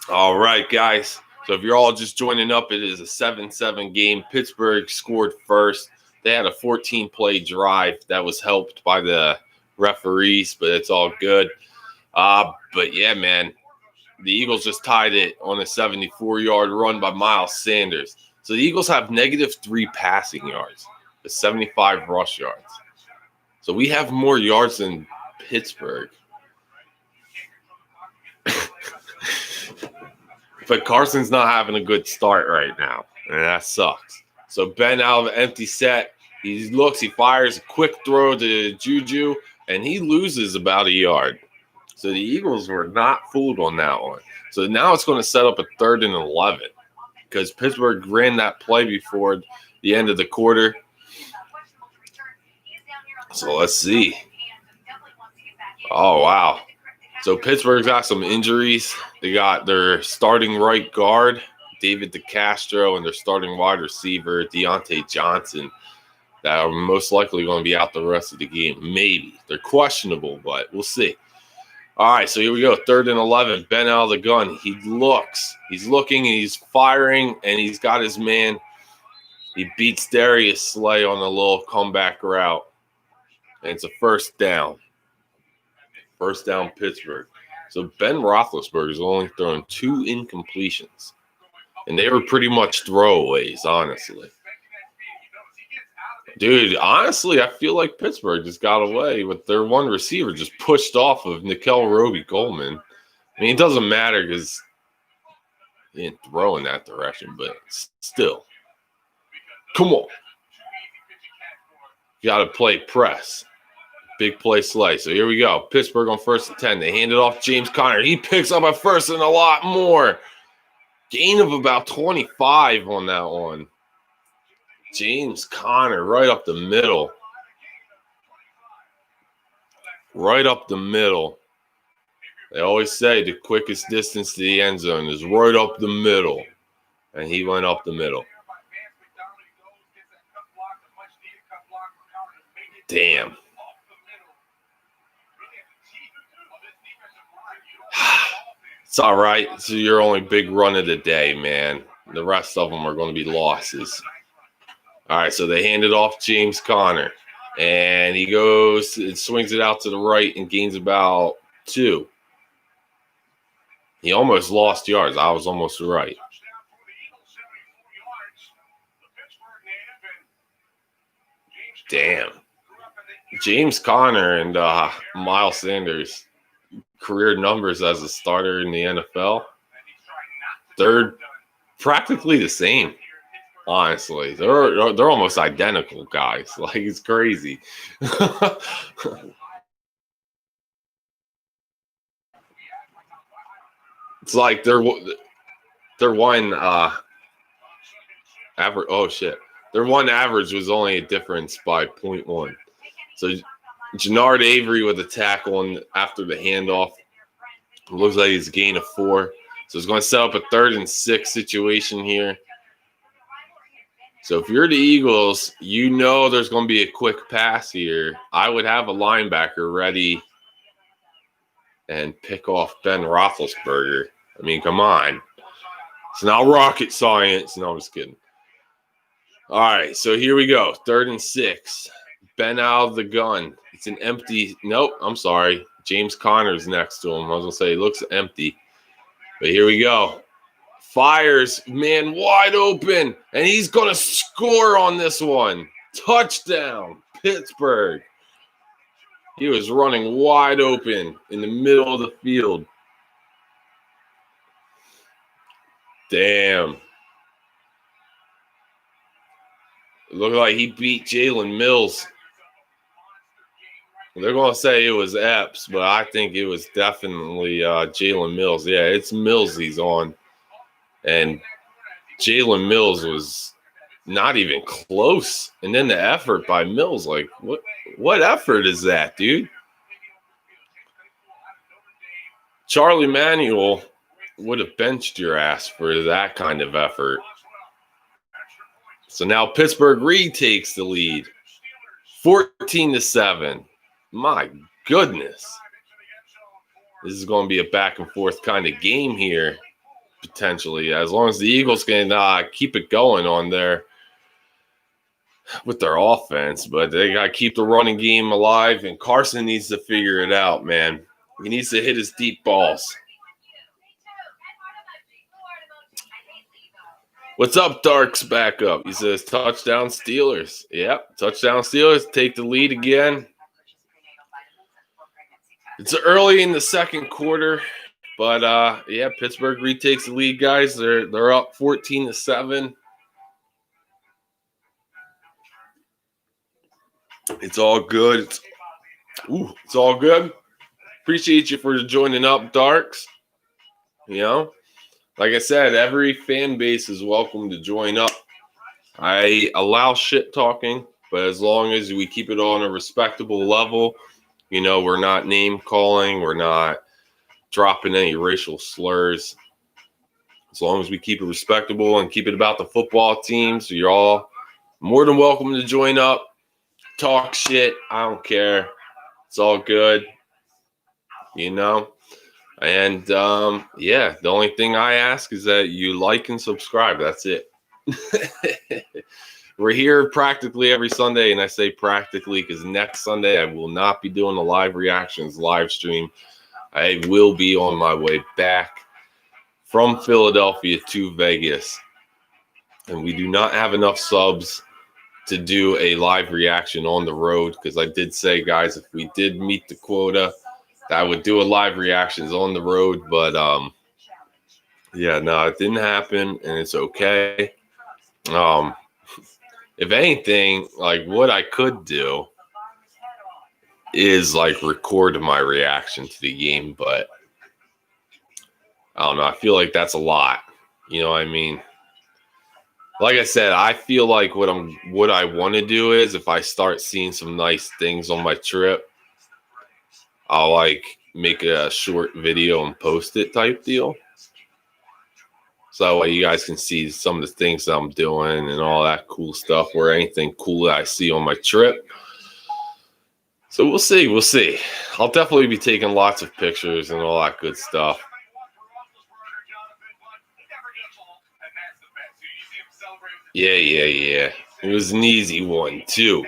All right, guys. So if you're all just joining up, it is a 7-7 game. Pittsburgh scored first. They had a 14-play drive that was helped by the referees, but it's all good. But yeah, man, the Eagles just tied it on a 74-yard run by Miles Sanders. So the Eagles have -3 passing yards, but 75 rush yards. So we have more yards than Pittsburgh. But Carson's not having a good start right now, and that sucks. So Ben out of an empty set. He fires a quick throw to Juju, and he loses about a yard. So the Eagles were not fooled on that one. So now it's going to set up a 3rd and 11 because Pittsburgh ran that play before the end of the quarter. So let's see. Oh, wow. So Pittsburgh's got some injuries. They got their starting right guard, David DeCastro, and their starting wide receiver, Deontay Johnson, that are most likely going to be out the rest of the game. Maybe. They're questionable, but we'll see. All right, so here we go. 3rd and 11. Ben out of the gun. He's looking, and he's firing, and he's got his man. He beats Darius Slay on a little comeback route, and it's a 1st down. 1st down, Pittsburgh. So Ben Roethlisberger has only thrown 2 incompletions, and they were pretty much throwaways, honestly. Dude, honestly, I feel like Pittsburgh just got away with their one receiver just pushed off of Nickel Roby-Coleman. I mean, it doesn't matter because he didn't throw in that direction, but still. Come on. You got to play press. Big play Slay. So here we go. Pittsburgh on 1st and 10. They hand it off James Conner. He picks up a 1st and a lot more. Gain of about 25 on that one. James Conner right up the middle. Right up the middle. They always say the quickest distance to the end zone is right up the middle. And he went up the middle. Damn. It's all right. It's your only big run of the day, man. The rest of them are going to be losses. All right, so they hand it off James Conner. And he goes and swings it out to the right and gains about 2. He almost lost yards. I was almost right. Damn. James Conner and Miles Sanders, career numbers as a starter in the NFL. They're practically the same. Honestly, they're almost identical guys. Like, it's crazy. It's like they're one average. Oh shit, their one average was only a difference by 0.1. So Jannard Avery with a tackle after the handoff. It looks like he's a gain of 4. So it's going to set up a 3rd and 6 situation here. So if you're the Eagles, you know there's going to be a quick pass here. I would have a linebacker ready and pick off Ben Roethlisberger. I mean, come on. It's not rocket science. No, I'm just kidding. All right, so here we go. 3rd and 6. Ben out of the gun. It's an empty. Nope, I'm sorry. James Conner's next to him. I was going to say, it looks empty. But here we go. Fires, man, wide open. And he's going to score on this one. Touchdown, Pittsburgh. He was running wide open in the middle of the field. Damn. It looked like he beat Jalen Mills. They're going to say it was Epps, but I think it was definitely Jalen Mills. Yeah, it's Mills he's on. And Jalen Mills was not even close. And then the effort by Mills, like, what effort is that, dude? Charlie Manuel would have benched your ass for that kind of effort. So now Pittsburgh retakes the lead. 14-7. My goodness. This is going to be a back and forth kind of game here, potentially, as long as the Eagles can keep it going on there with their offense. But they got to keep the running game alive, and Carson needs to figure it out, man. He needs to hit his deep balls. What's up, Dark's back up? He says, touchdown Steelers. Yep, touchdown Steelers. Take the lead again. It's early in the second quarter, but yeah, Pittsburgh retakes the lead, guys. They're up 14-7. It's all good. It's all good. Appreciate you for joining up, Darks. You know, like I said, every fan base is welcome to join up. I allow shit talking, but as long as we keep it on a respectable level, you know, we're not name calling, we're not dropping any racial slurs. As long as we keep it respectable and keep it about the football team, so you're all more than welcome to join up, talk shit. I don't care. It's all good, you know. And yeah, the only thing I ask is that you like and subscribe. That's it. We're here practically every Sunday, and I say practically because next Sunday I will not be doing a live reactions live stream. I will be on my way back from Philadelphia to Vegas, and we do not have enough subs to do a live reaction on the road, because I did say, guys, if we did meet the quota, I would do a live reactions on the road. But yeah, no, it didn't happen, and it's okay. If anything, like, what I could do is like record my reaction to the game, but I don't know. I feel like that's a lot. You know what I mean? Like I said, I feel like what I want to do is, if I start seeing some nice things on my trip, I'll like make a short video and post it type deal. So that way you guys can see some of the things that I'm doing and all that cool stuff, or anything cool that I see on my trip. So we'll see. We'll see. I'll definitely be taking lots of pictures and all that good stuff. Yeah. It was an easy one, too.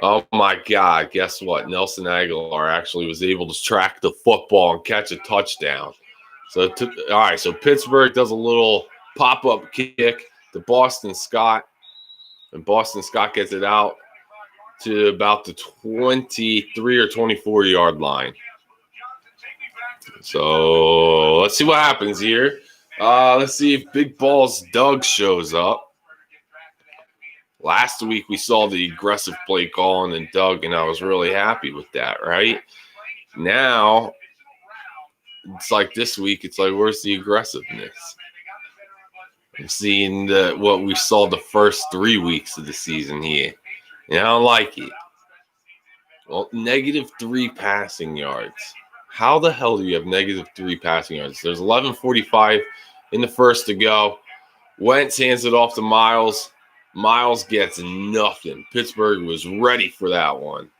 Oh, my God. Guess what? Nelson Aguilar actually was able to track the football and catch a touchdown. So, all right, so Pittsburgh does a little pop-up kick to Boston Scott, and Boston Scott gets it out to about the 23 or 24-yard line. So let's see what happens here. Let's see if Big Balls Doug shows up. Last week we saw the aggressive play calling and Doug, and I was really happy with that, right? Now, it's like this week, it's like, where's the aggressiveness? I'm seeing what we saw the first 3 weeks of the season here. And I don't like it. Well, -3 passing yards. How the hell do you have -3 passing yards? There's 11:45 in the first to go. Wentz hands it off to Miles. Miles gets nothing. Pittsburgh was ready for that one.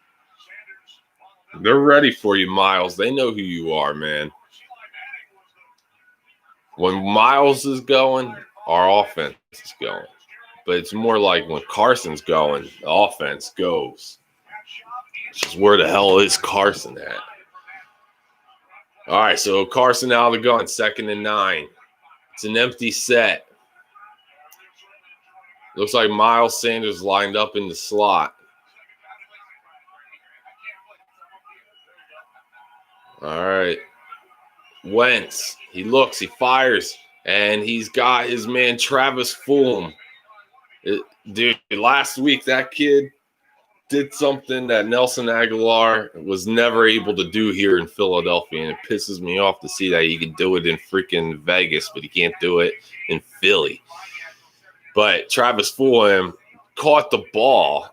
They're ready for you, Miles. They know who you are, man. When Miles is going, our offense is going. But it's more like when Carson's going, the offense goes. It's just where the hell is Carson at? All right, so Carson out of the gun, 2nd and 9. It's an empty set. Looks like Miles Sanders lined up in the slot. All right. Wentz, he looks, he fires, and he's got his man Travis Fulham. Dude, last week that kid did something that Nelson Aguilar was never able to do here in Philadelphia, and it pisses me off to see that he can do it in freaking Vegas, but he can't do it in Philly. But Travis Fulham caught the ball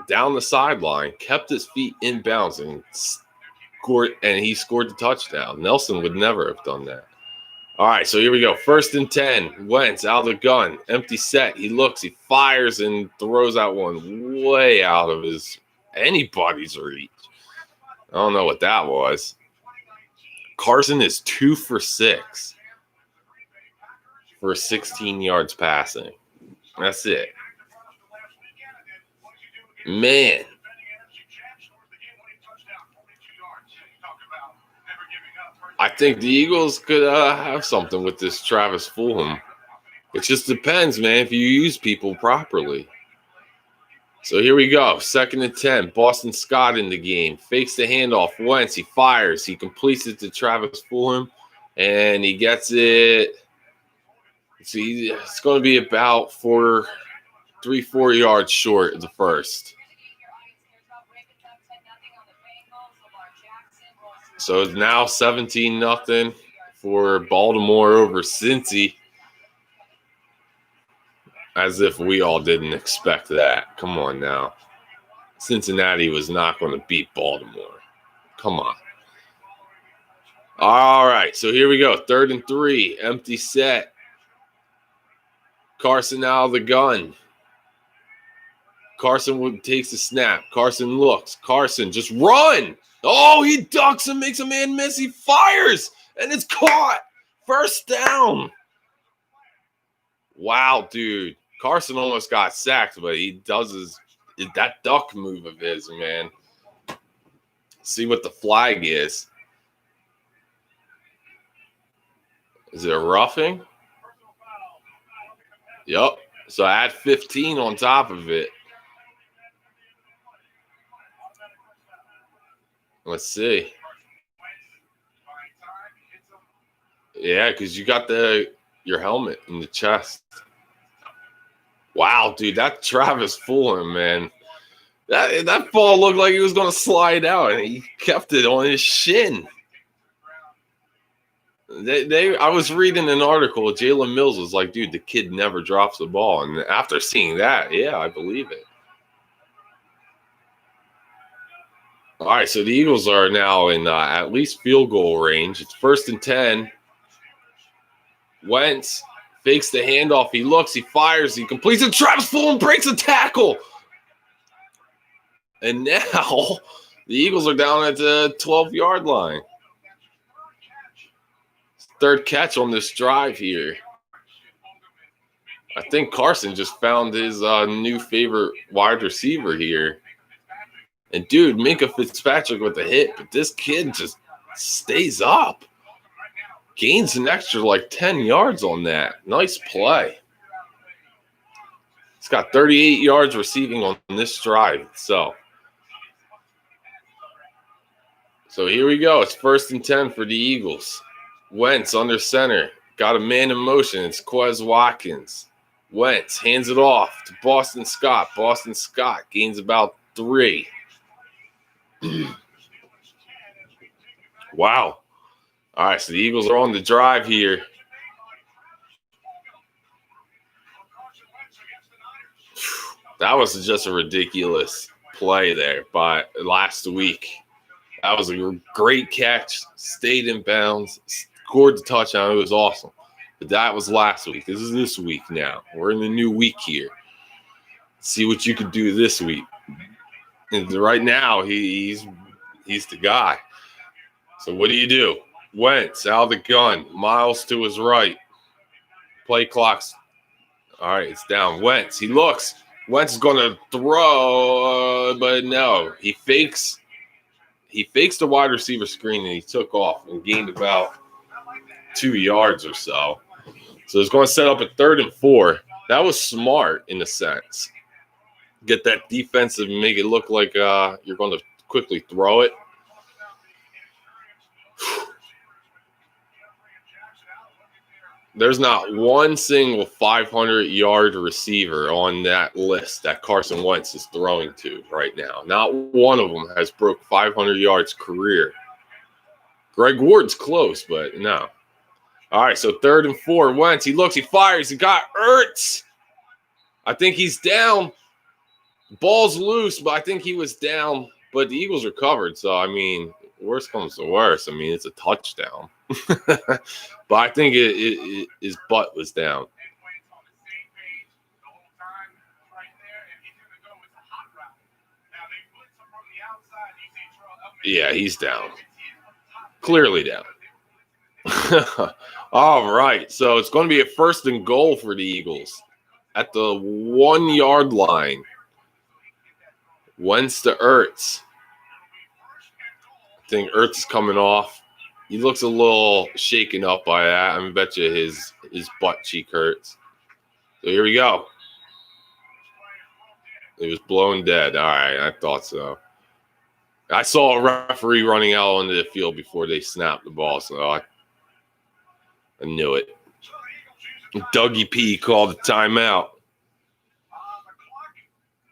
down the sideline, kept his feet in bounds, and he scored the touchdown. Nelson would never have done that. All right, so here we go. 1st and 10. Wentz out of the gun. Empty set. He looks, he fires, and throws out one way out of anybody's reach. I don't know what that was. Carson is 2 for 6 for 16 yards passing. That's it. Man. I think the Eagles could have something with this Travis Fulham. It just depends, man, if you use people properly. So here we go. 2nd and 10. Boston Scott in the game. Fakes the handoff. Wentz, he fires. He completes it to Travis Fulham, and he gets it. See, it's going to be about 4 yards short of the first. So it's now 17-0 for Baltimore over Cincy. As if we all didn't expect that. Come on now. Cincinnati was not going to beat Baltimore. Come on. All right, so here we go. 3rd and 3. Empty set. Carson out of the gun. Carson takes the snap. Carson looks. Carson, just run. Oh, he ducks and makes a man miss. He fires, and it's caught. 1st down. Wow, dude. Carson almost got sacked, but he does that duck move of his, man. See what the flag is. Is it a roughing? Yep. So add 15 on top of it. Let's see. Yeah, because you got your helmet in the chest. Wow, dude, that Travis Fulham, man. That ball looked like he was going to slide out, and he kept it on his shin. I was reading an article. Jalen Mills was like, dude, the kid never drops the ball. And after seeing that, yeah, I believe it. All right, so the Eagles are now in at least field goal range. It's 1st and 10. Wentz fakes the handoff. He looks, he fires, he completes it. Travis Fulham breaks a tackle. And now the Eagles are down at the 12-yard line. 3rd catch on this drive here. I think Carson just found his new favorite wide receiver here. And, dude, Minka Fitzpatrick with the hit, but this kid just stays up. Gains an extra, 10 yards on that. Nice play. He's got 38 yards receiving on this drive. So here we go. It's 1st and 10 for the Eagles. Wentz under center. got a man in motion. It's Quez Watkins. Wentz hands it off to Boston Scott. Boston Scott gains about 3. Wow. All right, so the Eagles are on the drive here. That was just a ridiculous play there by last week. That was a great catch, stayed in bounds, scored the touchdown. It was awesome. But that was last week. This is this week now. We're in the new week here. See what you can do this week. And right now, he's the guy. So what do? Wentz out of the gun. Miles to his right. Play clock's. All right, it's down. Wentz. He looks. Wentz is going to throw, but no. He fakes the wide receiver screen, and he took off and gained about 2 yards or so. So it's going to set up a 3rd and 4. That was smart in a sense. Get that defensive and make it look like you're going to quickly throw it. There's not one single 500-yard receiver on that list that Carson Wentz is throwing to right now. Not one of them has broke 500 yards career. Greg Ward's close, but no. All right, so 3rd and 4. Wentz, he looks, he fires, he got Ertz. I think he's down. Ball's loose, but I think he was down. But the Eagles recovered, so, I mean, worst comes to worst. I mean, it's a touchdown. But I think his butt was down. Yeah, he's down. Clearly down. All right, so it's going to be a 1st and goal for the Eagles at the 1-yard line. Wentz to Ertz. I think Ertz is coming off. He looks a little shaken up by that. I bet you his butt cheek hurts. So here we go. It was blown dead. All right, I thought so. I saw a referee running out onto the field before they snapped the ball, so I knew it. Dougie P called the timeout.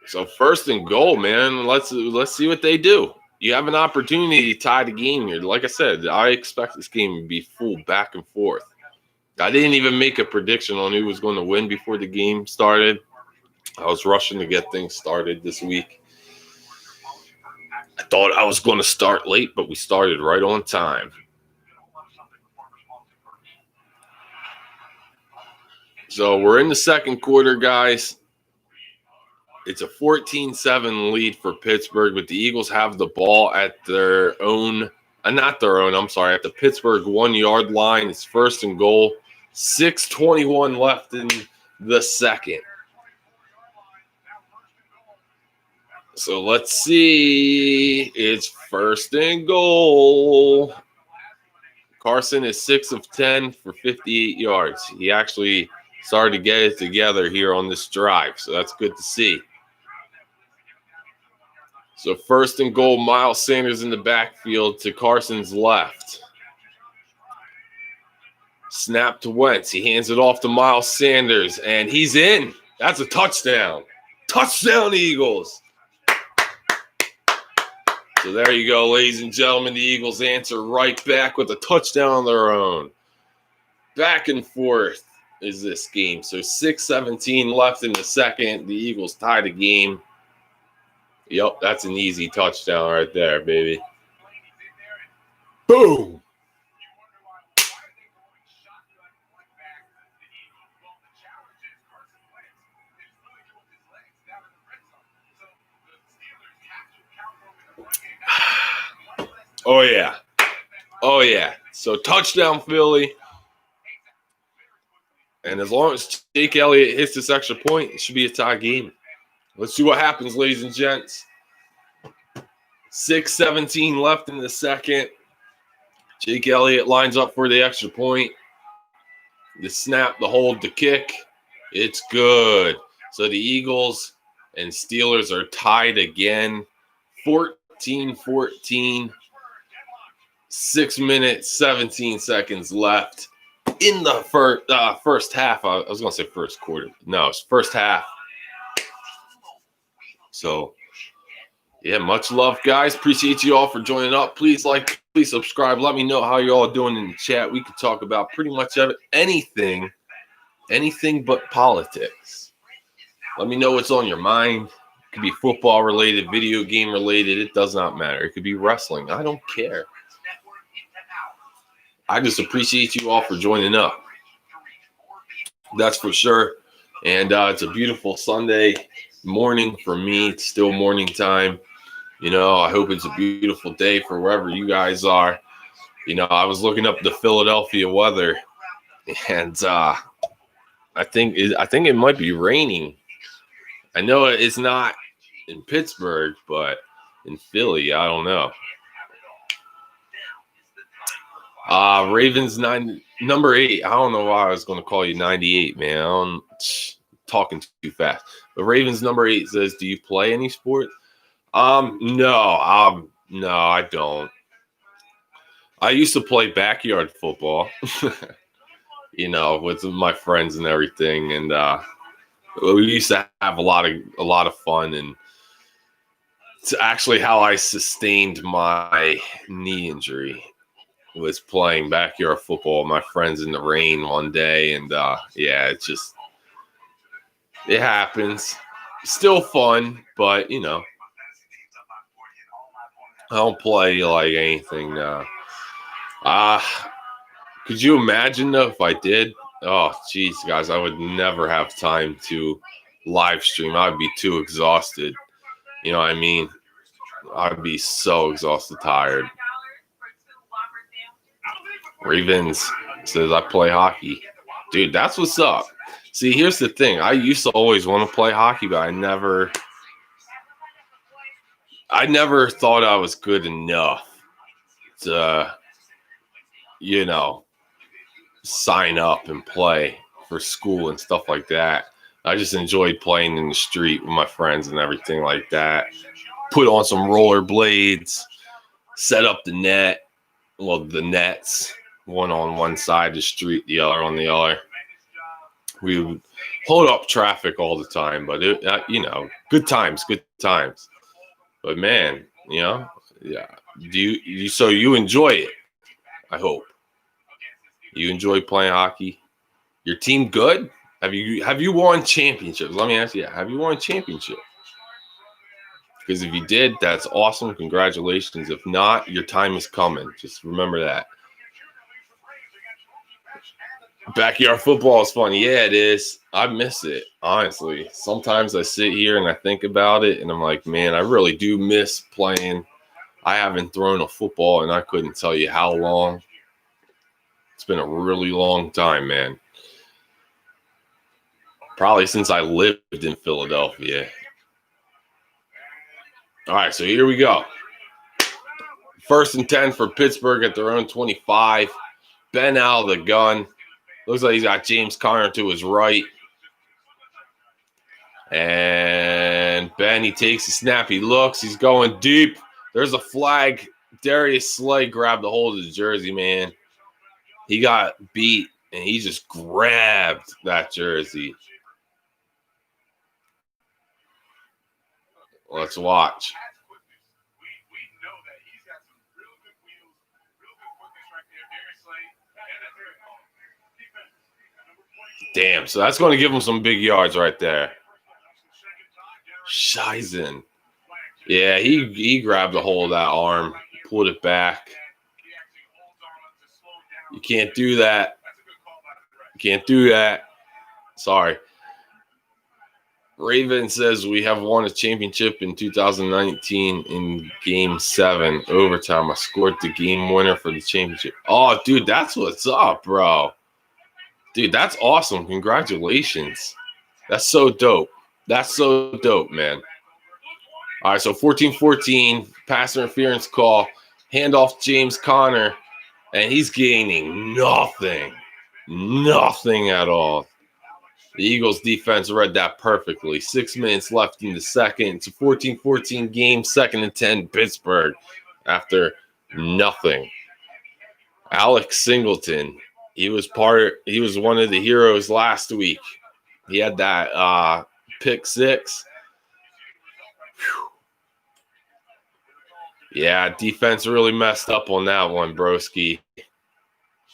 So 1st and goal, man. Let's see what they do. You have an opportunity to tie the game here. Like I said, I expect this game to be full back and forth. I didn't even make a prediction on who was going to win before the game started. I was rushing to get things started this week. I thought I was going to start late, but we started right on time. So we're in the 2nd quarter, guys. It's a 14-7 lead for Pittsburgh, but the Eagles have the ball at their own, at the Pittsburgh 1-yard line. It's 1st and goal. 6:21 left in the 2nd. So let's see. It's 1st and goal. Carson is 6 of 10 for 58 yards. He actually started to get it together here on this drive, so that's good to see. So 1st and goal, Miles Sanders in the backfield to Carson's left. Snap to Wentz. He hands it off to Miles Sanders, and he's in. That's a touchdown. Touchdown, Eagles. So there you go, ladies and gentlemen. The Eagles answer right back with a touchdown on their own. Back and forth is this game. So 6:17 left in the 2nd. The Eagles tie the game. Yep, that's an easy touchdown right there, baby. Boom. Oh, yeah. Oh, yeah. So touchdown, Philly. And as long as Jake Elliott hits this extra point, it should be a tie game. Let's see what happens, ladies and gents. 6:17 left in the 2nd. Jake Elliott lines up for the extra point. The snap, the hold, the kick. It's good. So the Eagles and Steelers are tied again. 14-14. 6 minutes, 17 seconds left in the first half. I was going to say first quarter. No, it's first half. So, yeah, much love, guys. Appreciate you all for joining up. Please like, please subscribe. Let me know how you all doing in the chat. We could talk about pretty much anything but politics. Let me know what's on your mind. It could be football related, video game related. It does not matter. It could be wrestling. I don't care. I just appreciate you all for joining up. That's for sure. And it's a beautiful Sunday morning for me. It's still morning time. You know, I hope it's a beautiful day for wherever you guys are. You know, I was looking up the Philadelphia weather, and I think it might be raining. I know it's not in Pittsburgh, but in Philly, I don't know. Ravens number 8. I don't know why I was going to call you 98, man. I'm talking too fast. But Ravens number 8 says, "Do you play any sport?" No, I don't. I used to play backyard football, you know, with my friends and everything, and we used to have a lot of fun, and it's actually how I sustained my knee injury. Was playing backyard football with my friends in the rain one day, and yeah, it happens. Still fun, but you know, I don't play like anything now. Could you imagine though if I did? Oh, geez, guys, I would never have time to live stream. I'd be too exhausted. You know what I mean? I'd be so exhausted, tired. Ravens says I play hockey. Dude, that's what's up. See, here's the thing. I used to always want to play hockey, but I never thought I was good enough to, you know, sign up and play for school and stuff like that. I just enjoyed playing in the street with my friends and everything like that. Put on some rollerblades, set up the net. Well, the nets. One on one side of the street, the other on the other. We would hold up traffic all the time, but you know, good times. But man, you know, yeah. So you enjoy it? I hope you enjoy playing hockey. Your team good? Have you won championships? Let me ask you, have you won a championship? Because if you did, that's awesome. Congratulations. If not, your time is coming. Just remember that. Backyard football is fun. Yeah, it is. I miss it, honestly. Sometimes I sit here and I think about it, and I'm like, man, I really do miss playing. I haven't thrown a football, and I couldn't tell you how long. It's been a really long time, man. Probably since I lived in Philadelphia. All right, so here we go. 1st and 10 for Pittsburgh at their own 25. Ben out of the gun. Looks like he's got James Conner to his right. And Ben, he takes a snap. He looks. He's going deep. There's a flag. Darius Slay grabbed a hold of the jersey, man. He got beat, and he just grabbed that jersey. Let's watch. Damn, so that's going to give him some big yards right there. Shizen. Yeah, he grabbed a hold of that arm, pulled it back. You can't do that. You can't do that. Sorry. Raven says we have won a championship in 2019 in Game 7 overtime. I scored the game winner for the championship. Oh, dude, that's what's up, bro. Dude, that's awesome. Congratulations. That's so dope. That's so dope, man. All right, so 14-14, pass interference call, handoff James Conner, and he's gaining nothing. Nothing at all. The Eagles defense read that perfectly. 6 minutes left in the second. It's a 14-14 game, 2nd and 10, Pittsburgh, after nothing. Alex Singleton He was one of the heroes last week. He had that pick six. Whew. Yeah, defense really messed up on that one, broski.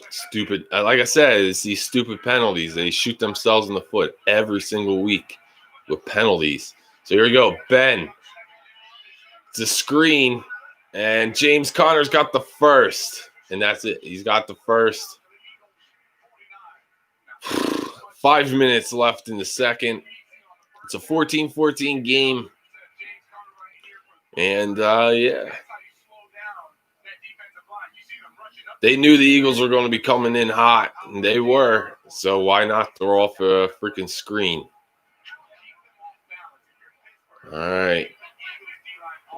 Stupid. Like I said, it's these stupid penalties. They shoot themselves in the foot every single week with penalties. So here we go. Ben. It's a screen. And James Conner's got the first. And that's it. He's got the first. 5 minutes left in the second. It's a 14-14 game. And, yeah. They knew the Eagles were going to be coming in hot, and they were. So why not throw off a freaking screen? All right.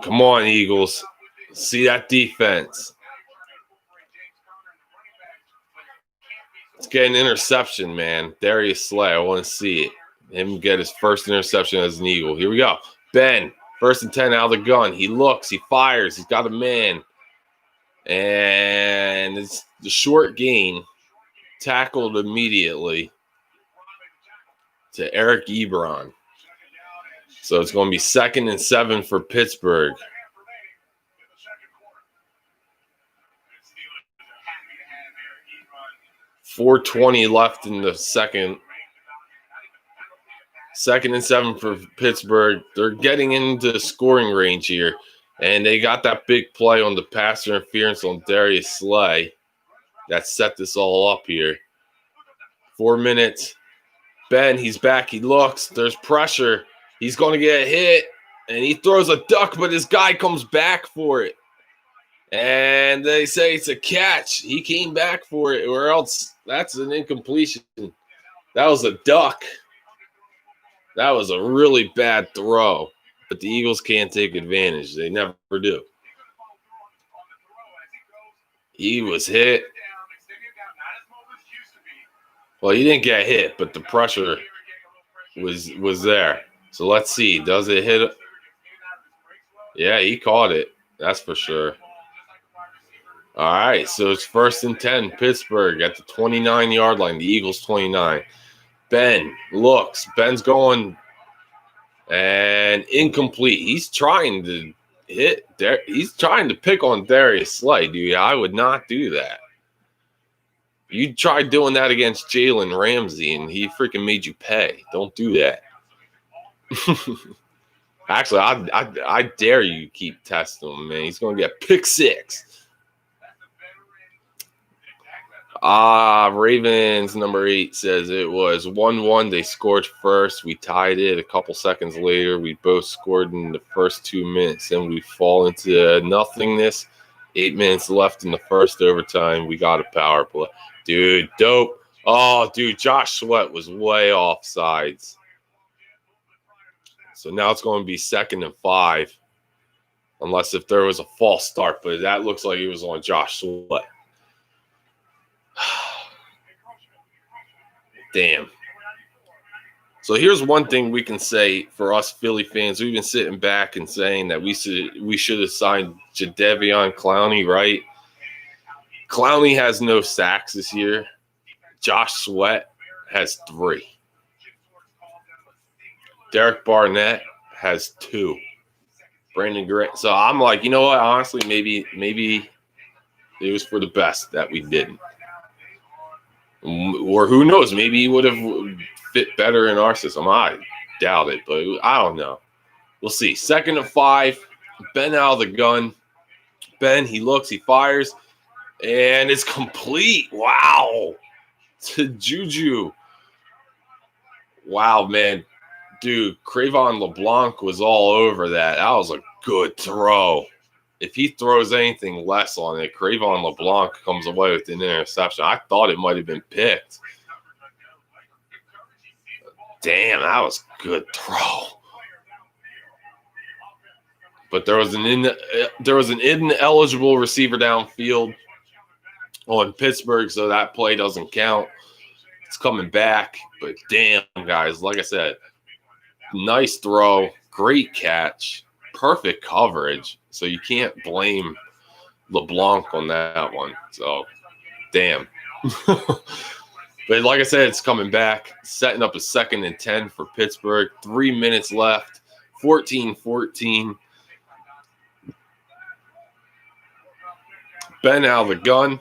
Come on, Eagles. See that defense. Let's get an interception, man. Darius Slay, I want to see it. Him get his first interception as an Eagle. Here we go. Ben, 1st and 10 out of the gun. He looks. He fires. He's got a man. And it's the short gain, tackled immediately to Eric Ebron. So it's going to be 2nd and 7 for Pittsburgh. 4:20 left in the second. 2nd and 7 for Pittsburgh. They're getting into scoring range here. And they got that big play on the pass interference on Darius Slay that set this all up here. 4 minutes. Ben, he's back. He looks. There's pressure. He's going to get hit. And he throws a duck, but his guy comes back for it. And they say it's a catch. He came back for it, or else that's an incompletion. That was a duck. That was a really bad throw. But the Eagles can't take advantage. They never do. He was hit. Well, he didn't get hit, but the pressure was there. So let's see. Does it hit? Yeah, he caught it. That's for sure. All right, so it's 1st and 10. Pittsburgh at the 29-yard line. The Eagles 29. Ben looks. Ben's going. And incomplete. He's trying to hit there. He's trying to pick on Darius Slay, dude. I would not do that. You tried doing that against Jalen Ramsey, and he freaking made you pay. Don't do that. Actually, I dare you keep testing him, man. He's going to get pick six. Ravens number 8 says it was 1-1. They scored first. We tied it a couple seconds later. We both scored in the first 2 minutes, and we fall into nothingness. 8 minutes left in the first overtime. We got a power play. Dude, dope. Oh, dude, Josh Sweat was way off sides. So now it's going to be 2nd and 5. Unless if there was a false start, but that looks like it was on Josh Sweat. Damn. So here's one thing we can say for us Philly fans. We've been sitting back and saying that we should have signed Jadeveon Clowney, right? Clowney has no sacks this year. Josh Sweat has 3. Derek Barnett has 2. Brandon Grant. So I'm like, you know what? Honestly, maybe it was for the best that we didn't. Or who knows? Maybe he would have fit better in our system. I doubt it, but I don't know. We'll see. 2nd and 5. Ben out of the gun. Ben, he looks, he fires, and it's complete. Wow. To Juju. Wow, man. Dude, Crayvon LeBlanc was all over that. That was a good throw. If he throws anything less on it, Crayvon LeBlanc comes away with an interception. I thought it might have been picked. Damn, that was a good throw. But there was an ineligible receiver downfield on Pittsburgh, so that play doesn't count. It's coming back, but damn, guys, like I said, nice throw, great catch, perfect coverage. So you can't blame LeBlanc on that one. So, damn. But like I said, it's coming back, setting up a 2nd and 10 for Pittsburgh. 3 minutes left, 14-14. Ben out of the gun,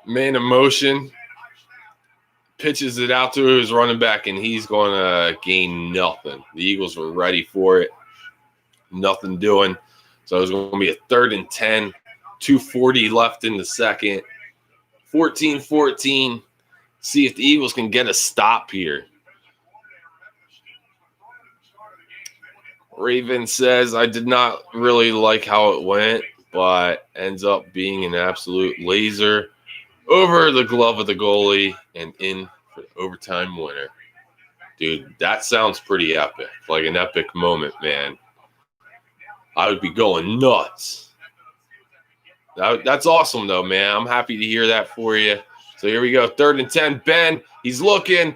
man in motion, pitches it out to his running back, and he's going to gain nothing. The Eagles were ready for it. Nothing doing. So it's going to be a 3rd and 10, 2:40 left in the second. 14-14. See if the Eagles can get a stop here. Raven says, I did not really like how it went, but ends up being an absolute laser over the glove of the goalie and in for the overtime winner. Dude, that sounds pretty epic. Like an epic moment, man. I would be going nuts. That's awesome, though, man. I'm happy to hear that for you. So here we go. 3rd and 10. Ben, he's looking.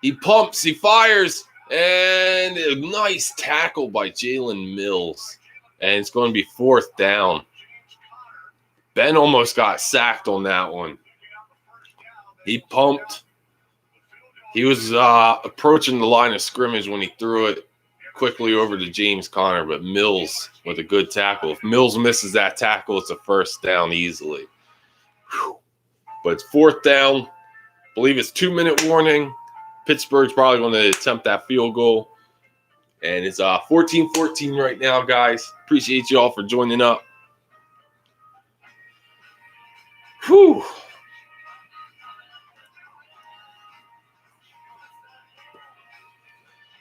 He pumps. He fires. And a nice tackle by Jalen Mills. And it's going to be 4th down. Ben almost got sacked on that one. He pumped. He was approaching the line of scrimmage when he threw it quickly over to James Conner, but Mills with a good tackle. If Mills misses that tackle, it's a 1st down easily. Whew. But it's 4th down. I believe it's 2-minute warning. Pittsburgh's probably going to attempt that field goal. And it's 14-14 right now, guys. Appreciate you all for joining up. Whew.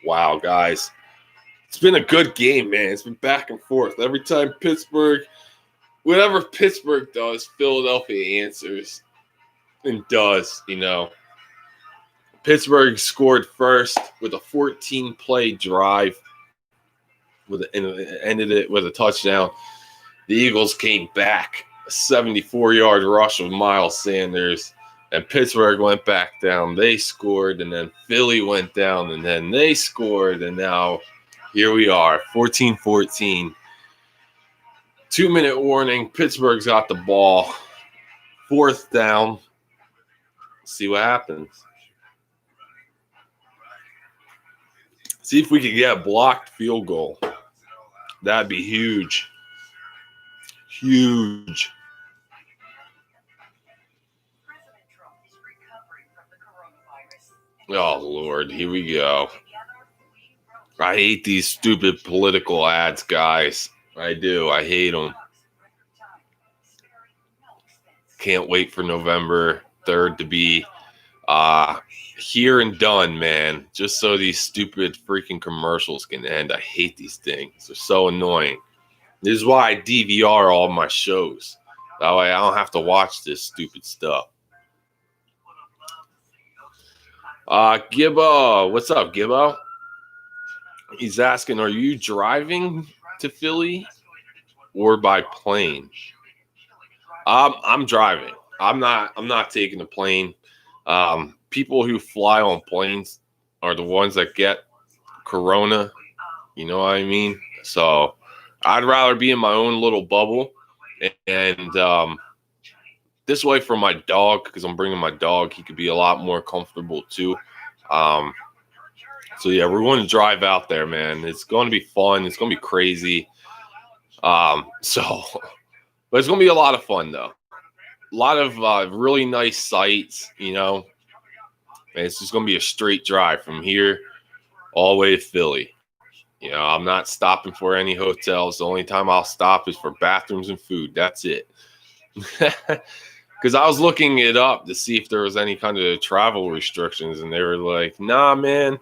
Wow, guys. It's been a good game, man. It's been back and forth. Every time whatever Pittsburgh does, Philadelphia answers and does, Pittsburgh scored first with a 14-play drive and ended it with a touchdown. The Eagles came back, a 74-yard rush of Miles Sanders, and Pittsburgh went back down. They scored, and then Philly went down, and then they scored, and now here we are, 14-14. 2-minute warning. Pittsburgh's got the ball. 4th down. See what happens. See if we can get a blocked field goal. That'd be huge. Huge. Oh, Lord. Here we go. I hate these stupid political ads, guys. I do. I hate them. Can't wait for November 3rd to be here and done, man. Just so these stupid freaking commercials can end. I hate these things. They're so annoying. This is why I DVR all my shows. That way I don't have to watch this stupid stuff. Gibbo. What's up, Gibbo? He's asking, are you driving to Philly or by plane? I'm driving. I'm not taking a plane. People who fly on planes are the ones that get corona. You know what I mean? So I'd rather be in my own little bubble. And this way for my dog, because I'm bringing my dog, he could be a lot more comfortable too. So yeah, we're going to drive out there, man. It's going to be fun. It's going to be crazy. But it's going to be a lot of fun though. A lot of really nice sights, And it's just going to be a straight drive from here all the way to Philly. I'm not stopping for any hotels. The only time I'll stop is for bathrooms and food. That's it. Because I was looking it up to see if there was any kind of travel restrictions, and they were like, nah, man.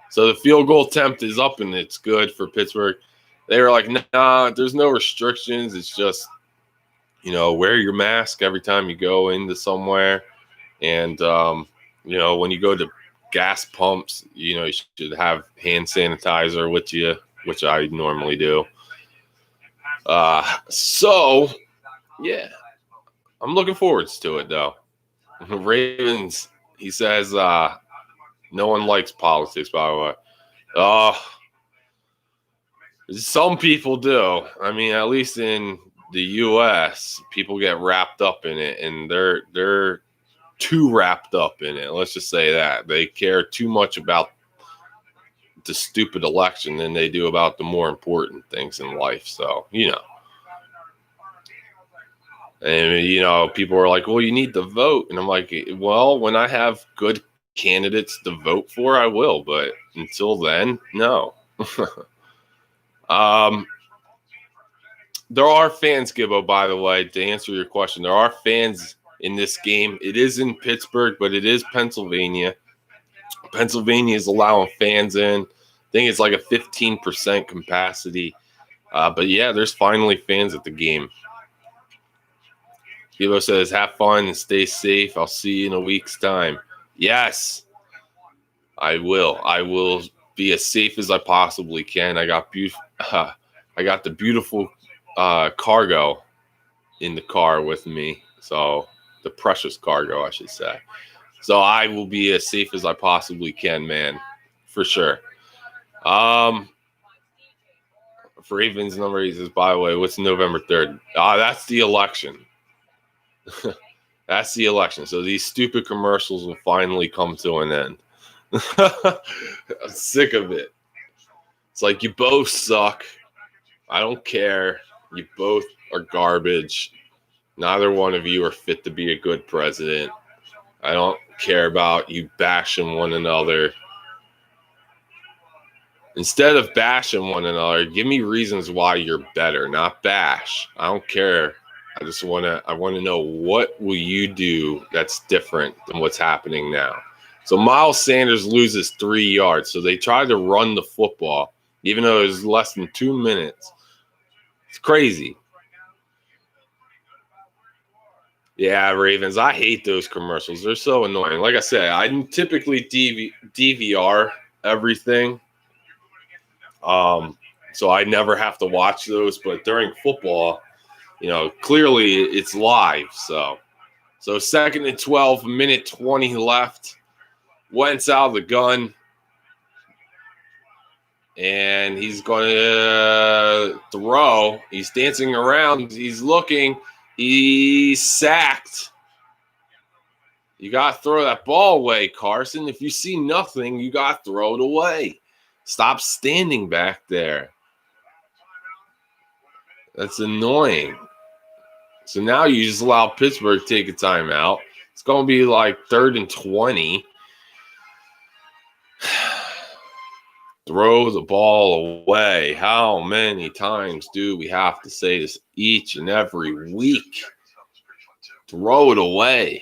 So the field goal attempt is up, and it's good for Pittsburgh. They were like, nah, there's no restrictions. It's just, wear your mask every time you go into somewhere. And, when you go to gas pumps, you should have hand sanitizer with you, which I normally do. Yeah, I'm looking forward to it, though. Ravens, he says, no one likes politics, by the way. Some people do. I mean, at least in the U.S., people get wrapped up in it, and they're too wrapped up in it. Let's just say that. They care too much about the stupid election than they do about the more important things in life. So, and, people are like, well, you need to vote. And I'm like, well, when I have good candidates to vote for, I will. But until then, no. There are fans, Gibbo, by the way, to answer your question. There are fans in this game. It is in Pittsburgh, but it is Pennsylvania. Pennsylvania is allowing fans in. I think it's like a 15% capacity. But yeah, there's finally fans at the game. Gibbo says, have fun and stay safe. I'll see you in a week's time. Yes, I will. I will be as safe as I possibly can. I got the beautiful cargo in the car with me. So the precious cargo, I should say. So I will be as safe as I possibly can, man, for sure. For Ravens number, he says, by the way, what's November 3rd? That's the election. That's the election. So these stupid commercials will finally come to an end. I'm sick of it. It's like, you both suck. I don't care. You both are garbage. Neither one of you are fit to be a good president. I don't care about you bashing one another. Instead of bashing one another, give me reasons why you're better, not bash. I don't care. I want to know, what will you do that's different than what's happening now? So Miles Sanders loses 3 yards. So they tried to run the football, even though it was less than 2 minutes. It's crazy. Yeah, Ravens, I hate those commercials. They're so annoying. Like I said, I typically DVR everything. So I never have to watch those. But during football, clearly it's live. So 2nd and 12, minute 20 left. Wentz out of the gun. And he's going to throw. He's dancing around. He's looking. He's sacked. You got to throw that ball away, Carson. If you see nothing, you got to throw it away. Stop standing back there. That's annoying. So now you just allow Pittsburgh to take a timeout. It's going to be like 3rd and 20. Throw the ball away. How many times do we have to say this each and every week? Throw it away.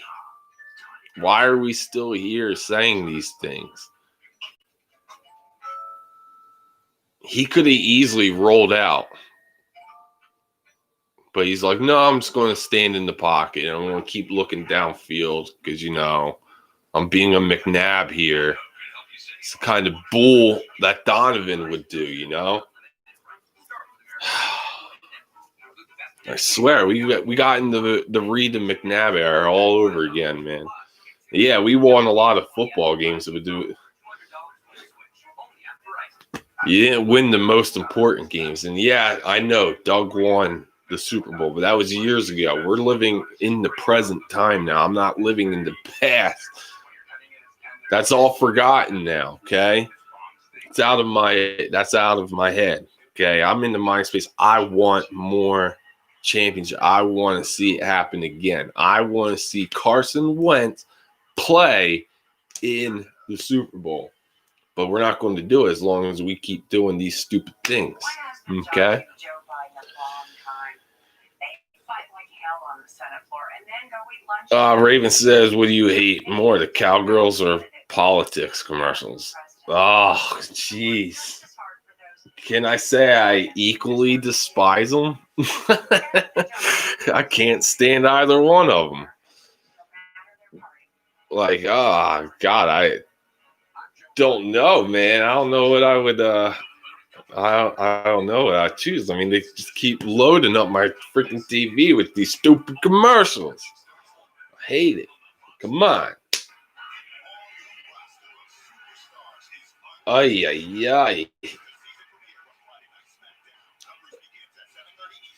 Why are we still here saying these things? He could have easily rolled out. But he's like, no, I'm just going to stand in the pocket. I'm going to keep looking downfield because, I'm being a McNabb here. It's the kind of bull that Donovan would do, I swear, we got into the Reed and McNabb era all over again, man. Yeah, we won a lot of football games. You didn't win the most important games. And yeah, I know Doug won the Super Bowl, but that was years ago. We're living in the present time now. I'm not living in the past. That's all forgotten now, okay? That's out of my head, okay? I'm in the mind space. I want more championship. I want to see it happen again. I want to see Carson Wentz play in the Super Bowl. But we're not going to do it as long as we keep doing these stupid things, okay? Raven says, what do you hate more, the Cowgirls or politics commercials? Oh, jeez. Can I say I equally despise them? I can't stand either one of them. Like, oh, God, I don't know, man. I don't know what I would I don't know what I choose. I mean, they just keep loading up my freaking TV with these stupid commercials. I hate it. Come on. Ay, ay, ay.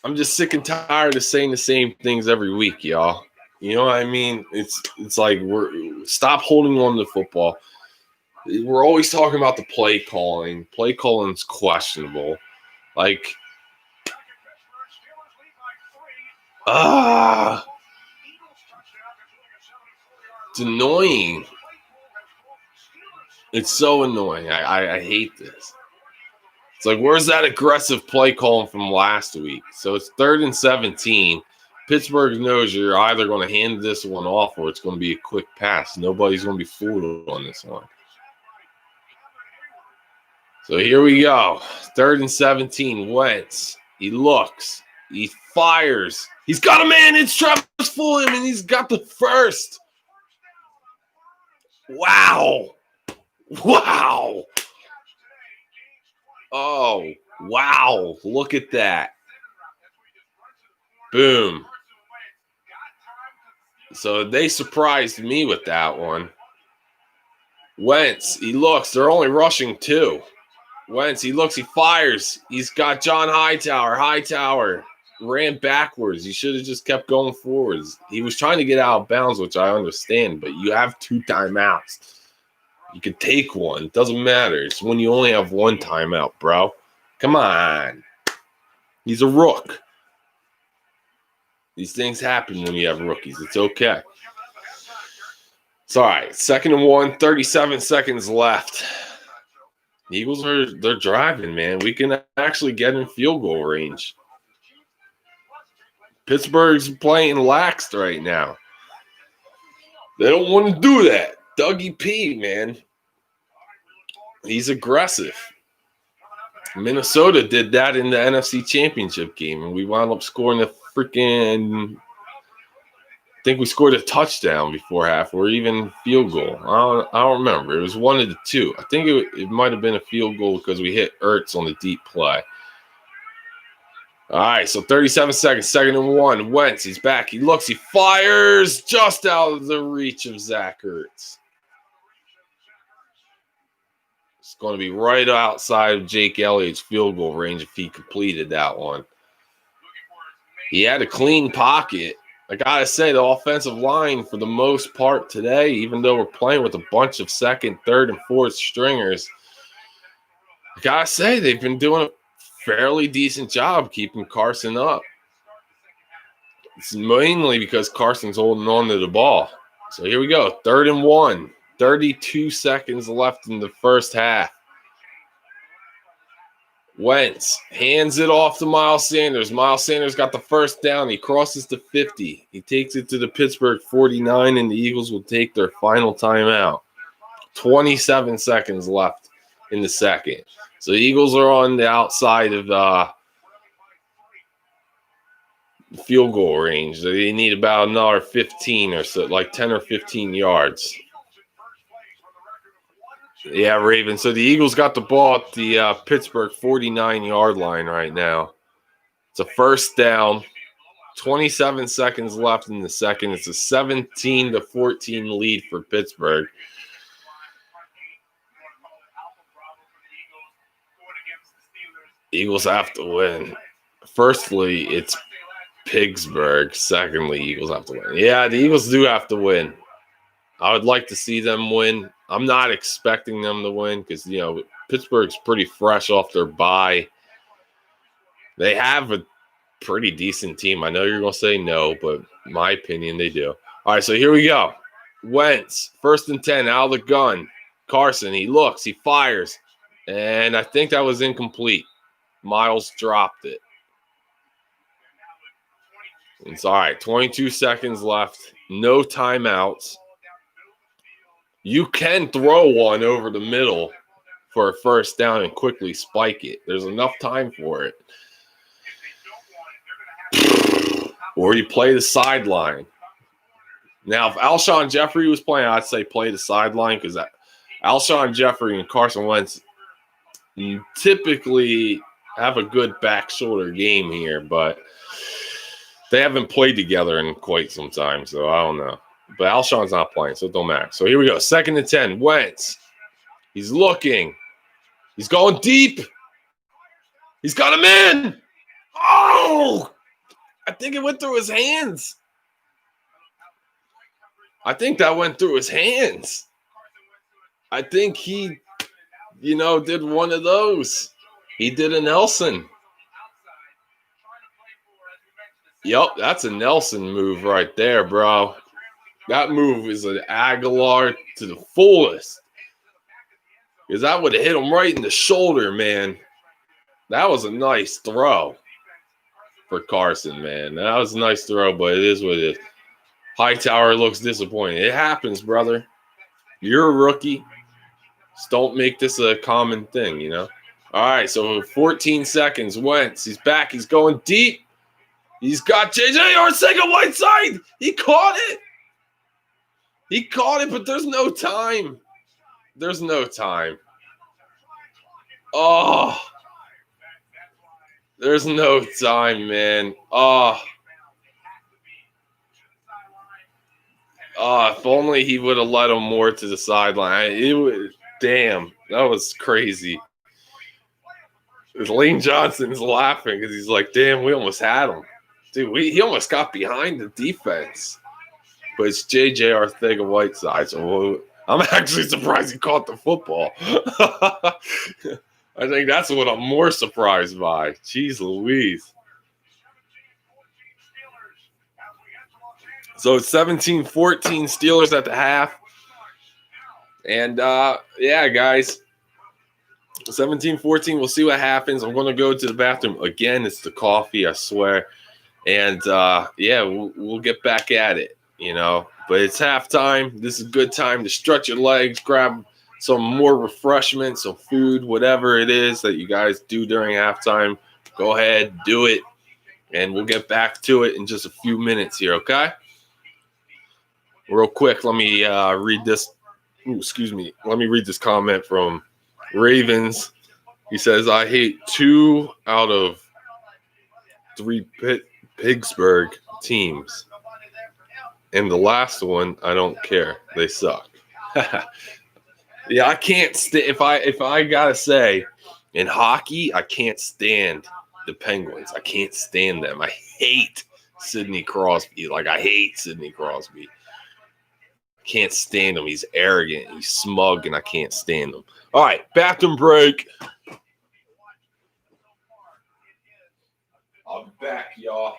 I'm just sick and tired of saying the same things every week, y'all. You know what I mean? It's like stop holding on to football. We're always talking about the play calling. Play calling's questionable. Like, it's annoying. It's so annoying. I hate this. It's like, where's that aggressive play calling from last week? So it's 3rd and 17. Pittsburgh knows you're either going to hand this one off or it's going to be a quick pass. Nobody's going to be fooled on this one. So here we go. 3rd and 17. Wentz. He looks. He fires. He's got a man. It's Travis Fulham, and he's got the first. Wow. Wow. Oh, wow. Look at that. Boom. So they surprised me with that one. Wentz, he looks. They're only rushing 2. Wentz, he looks. He fires. He's got John Hightower. Hightower ran backwards. He should have just kept going forwards. He was trying to get out of bounds, which I understand, but you have 2 timeouts. You could take one. It doesn't matter. It's when you only have 1 timeout, bro. Come on. He's a rook. These things happen when you have rookies. It's okay. It's all right. 2nd and 1, 37 seconds left. The Eagles they're driving, man. We can actually get in field goal range. Pittsburgh's playing laxed right now. They don't want to do that. Dougie P, man. He's aggressive. Minnesota did that in the NFC Championship game, and we wound up scoring a freaking – I think we scored a touchdown before half or even field goal. I don't remember. It was one of the two. I think it might have been a field goal because we hit Ertz on the deep play. All right, so 37 seconds, 2nd and 1. Wentz, he's back. He looks. He fires just out of the reach of Zach Ertz. It's going to be right outside of Jake Elliott's field goal range if he completed that one. He had a clean pocket. I got to say, the offensive line, for the most part today, even though we're playing with a bunch of 2nd, 3rd, and 4th stringers, I got to say, they've been doing a fairly decent job keeping Carson up. It's mainly because Carson's holding on to the ball. So here we go, 3rd and 1. 32 seconds left in the first half. Wentz hands it off to Miles Sanders. Miles Sanders got the first down. He crosses the 50. He takes it to the Pittsburgh 49, and the Eagles will take their final timeout. 27 seconds left in the second. So the Eagles are on the outside of field goal range. They need about another 15 or so, like 10 or 15 yards. Yeah, Raven. So the Eagles got the ball at the Pittsburgh 49-yard line right now. It's a first down. 27 seconds left in the second. It's a 17-14 lead for Pittsburgh. Eagles have to win. Firstly, it's Pittsburgh. Secondly, Eagles have to win. Yeah, the Eagles do have to win. I would like to see them win. I'm not expecting them to win because, you know, Pittsburgh's pretty fresh off their bye. They have a pretty decent team. I know you're going to say no, but in my opinion, they do. All right, so here we go. Wentz, 1st and 10, out of the gun. Carson, he looks, he fires, and I think that was incomplete. Miles dropped it. It's all right, 22 seconds left. No timeouts. You can throw one over the middle for a first down and quickly spike it. There's enough time for it. Or you play the sideline. Now, if Alshon Jeffrey was playing, I'd say play the sideline because Alshon Jeffrey and Carson Wentz typically have a good back shoulder game here, but they haven't played together in quite some time, so I don't know. But Alshon's not playing, so it don't matter. So here we go. 2nd and 10. Wentz. He's looking. He's going deep. He's got a man. Oh! I think it went through his hands. I think that went through his hands. I think he, did one of those. He did a Nelson. Yep, that's a Nelson move right there, bro. That move is an Aguilar to the fullest. Because that would have hit him right in the shoulder, man. That was a nice throw for Carson, man. That was a nice throw, but it is what it is. Hightower looks disappointed. It happens, brother. You're a rookie. Just don't make this a common thing, All right, so 14 seconds. Wentz, he's back. He's going deep. He's got J.J. Arcega-Whiteside. He caught it. But there's no time. Oh, there's no time, man. Oh, if only he would have let him more to the sideline. Damn, that was crazy. Lane Johnson's laughing because he's like, damn, we almost had him. Dude, he almost got behind the defense. But it's J.J. Arcega-Whiteside, so I'm actually surprised he caught the football. I think that's what I'm more surprised by. Jeez Louise. So it's 17-14 Steelers at the half. And, yeah, guys. 17-14, we'll see what happens. I'm going to go to the bathroom. Again, it's the coffee, I swear. And, yeah, we'll get back at it, But it's halftime. This is a good time to stretch your legs, grab some more refreshment, some food, whatever it is that you guys do during halftime. Go ahead, do it. And we'll get back to it in just a few minutes here, okay? Real quick, let me read this. Let me read this comment from Ravens. He says, I hate 2 out of 3 Pittsburgh teams. And the last one, I don't care. They suck. Yeah, I can't if I gotta say, in hockey, I can't stand the Penguins. I can't stand them. I hate Sidney Crosby. I hate Sidney Crosby. I can't stand him. He's arrogant. He's smug, and I can't stand him. All right, bathroom break. I'll be back, y'all.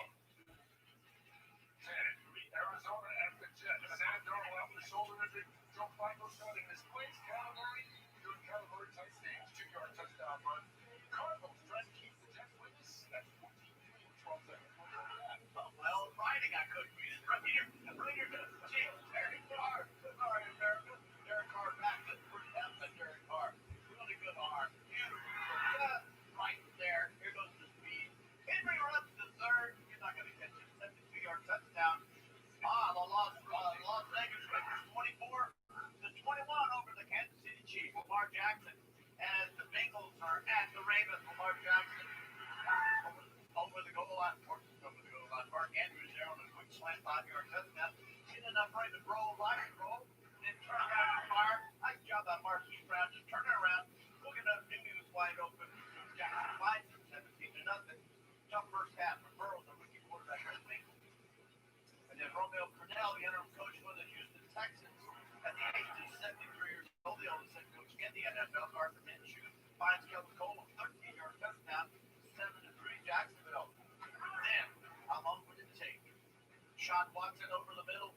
Shot Watson over the middle.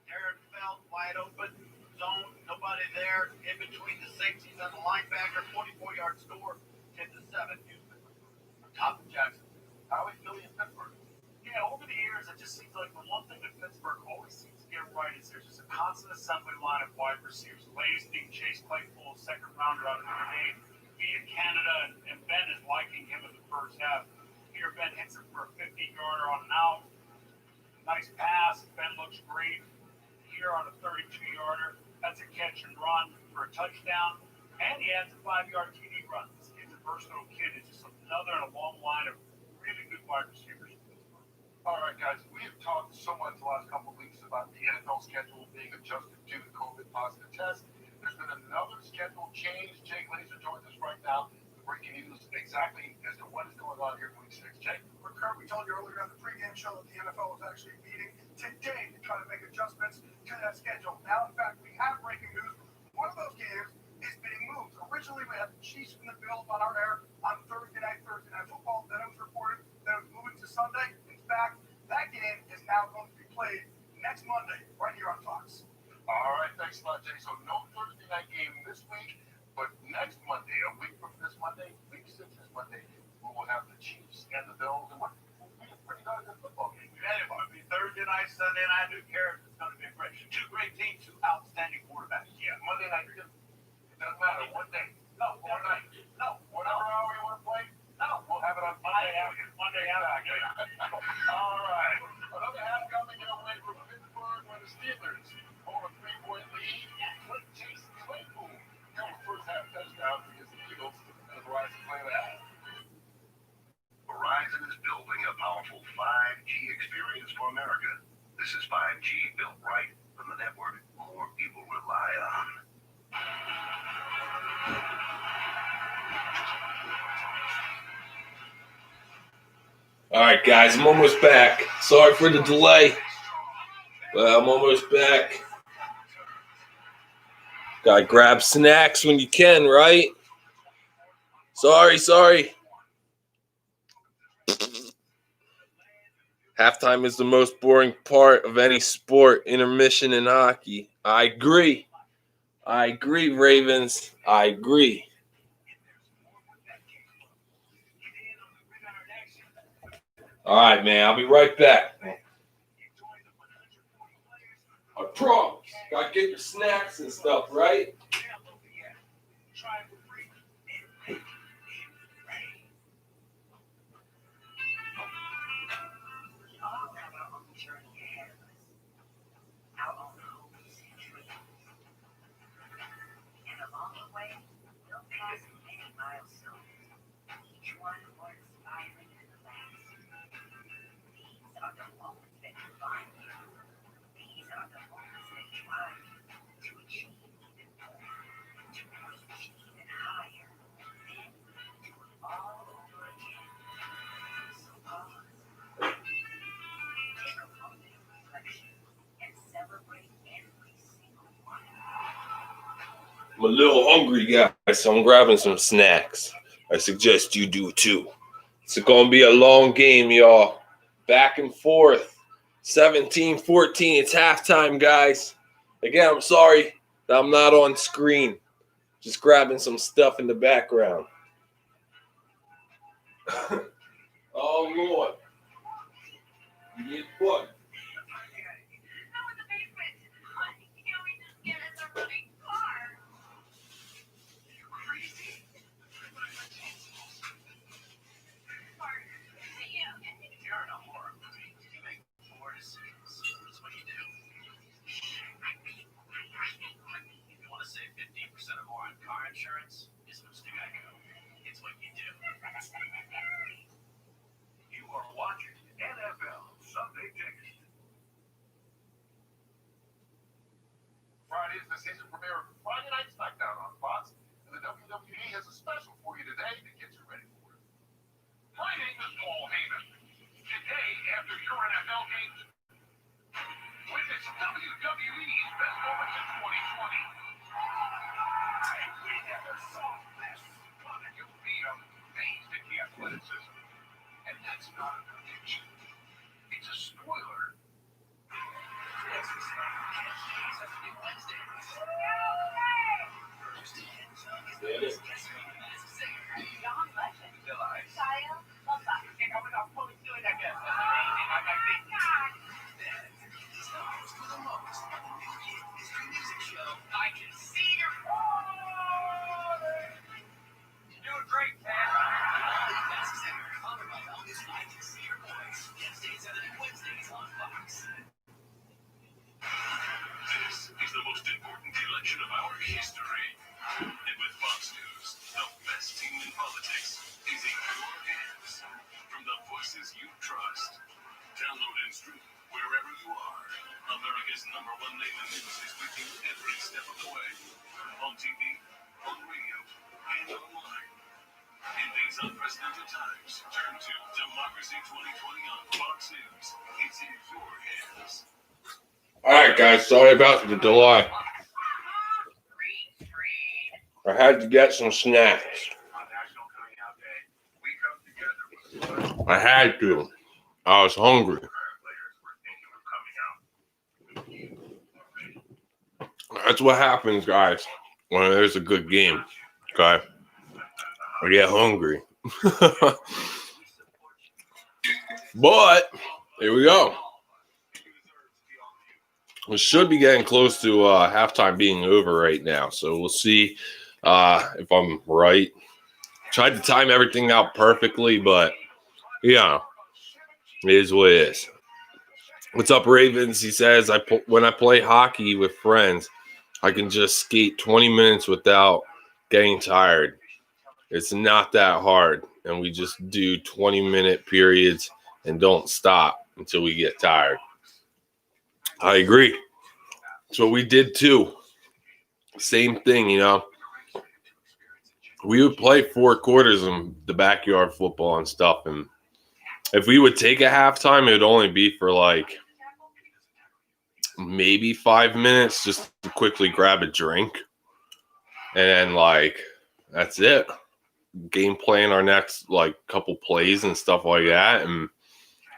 Aaron fell wide open. Zone. Nobody there. In between the safeties and the linebacker. 44-yard score. 10-7. Houston. Top of Jackson. How are we feeling in Pittsburgh? Yeah, over the years, it just seems like the one thing that Pittsburgh always seems to get right is there's just a constant assembly line of wide receivers. Lay's being chased Claypool, second rounder out of Notre Dame, via Canada, and Ben is liking him in the first half. Here, Ben hits him for a 50-yarder on an out. Nice pass. Ben looks great. Here on a 32-yarder. That's a catch and run for a touchdown. And he adds a 5-yard TD run. This kid's a versatile kid. It's just another in a long line of really good wide receivers. All right, guys. We have talked so much the last couple of weeks about the NFL schedule being adjusted to the COVID positive test. There's been another schedule change. Jake Laser joins us right now. Breaking news exactly as to what is going on here in week 6. Jake? Kurt, we told you earlier on the pregame show that the NFL was actually meeting today to try to make adjustments to that schedule. Now, in fact, we have breaking news. One of those games is being moved. Originally, we had the Chiefs and the Bills on our air on Thursday night football. Then it was reported that it was moving to Sunday. In fact, that game is now going to be played next Monday right here on Fox. All right, thanks a lot, Jay. So no Thursday night game this week, but next Monday, a week from this Monday, week 6 is Monday, we will have the Chiefs and the Bills, and what will be a pretty darn good football game. It's going to be Thursday night, Sunday night. Who cares? It's going to be great. Two great teams, two outstanding quarterbacks. Yeah, Monday night, it doesn't matter what day. No, Or night. no, Whatever hour you want to play, no. we'll have it on Monday after. Monday after. All right. Another half coming your way from Pittsburgh where the Steelers hold a 3-point lead. Jason Claypool got the first half touchdown against the Eagles. Otherwise, play that. Verizon is building a powerful 5G experience for America. This is 5G built right from the network more people rely on. All right, guys, I'm almost back. Sorry for the delay, but I'm almost back. Gotta grab snacks when you can, right? Sorry. Halftime is the most boring part of any sport, intermission in hockey. I agree, Ravens. I agree. All right, man. I'll be right back. I promise. Gotta get your snacks and stuff, right? I'm a little hungry, guys, so I'm grabbing some snacks. I suggest you do too. It's going to be a long game, y'all. Back and forth. 17-14. It's halftime, guys. Again, I'm sorry that I'm not on screen. Just grabbing some stuff in the background. Oh, Lord. You need what? Insurance is what's the guy go. It's what you do. You are watching NFL Sunday Ticket. Friday is the season premiere of Friday Night SmackDown on Fox, and the WWE has a special for you today to get you ready for it. My name is Paul Heyman. Today, after your NFL games, witness WWE's best moments in 2020. We never saw this, but you'll be amazed at the athleticism. And that's not a prediction. It's a spoiler. I can see your doing great, man. This is the most important election of our history. And with Fox News, the best team in politics is in your hands. From the voices you trust. Download and stream wherever you are. America's #1 name in news is with you every step of the way. On TV, on radio, and online. In these unprecedented times, turn to Democracy 2020 on Fox News. It's in your hands. All right, guys. Sorry about the delay. I had to get some snacks. I had to. I was hungry. That's what happens, guys, when there's a good game. Okay? I get hungry. But here we go. We should be getting close to halftime being over right now. So we'll see if I'm right. Tried to time everything out perfectly, but yeah, it is what it is. What's up, Ravens? He says, when I play hockey with friends, I can just skate 20 minutes without getting tired. It's not that hard, and we just do 20-minute periods and don't stop until we get tired. I agree. That's what we did too. Same thing, you know. We would play 4 quarters in the backyard football and stuff, and if we would take a halftime, it would only be for like maybe 5 minutes just to quickly grab a drink. And like, that's it. Game plan our next like couple plays and stuff like that and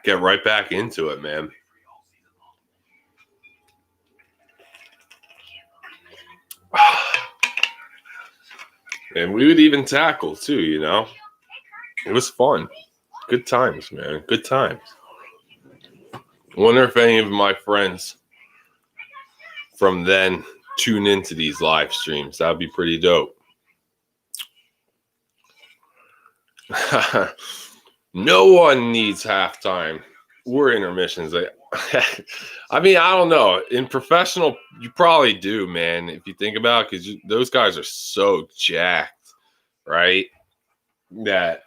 get right back into it, man. And we would even tackle too, you know. It was fun. Good times, man. Good times. Wonder if any of my friends from then tune into these live streams. That'd be pretty dope. No one needs halftime or intermissions. I mean, I don't know. In professional, you probably do, man, if you think about it, because those guys are so jacked, right? That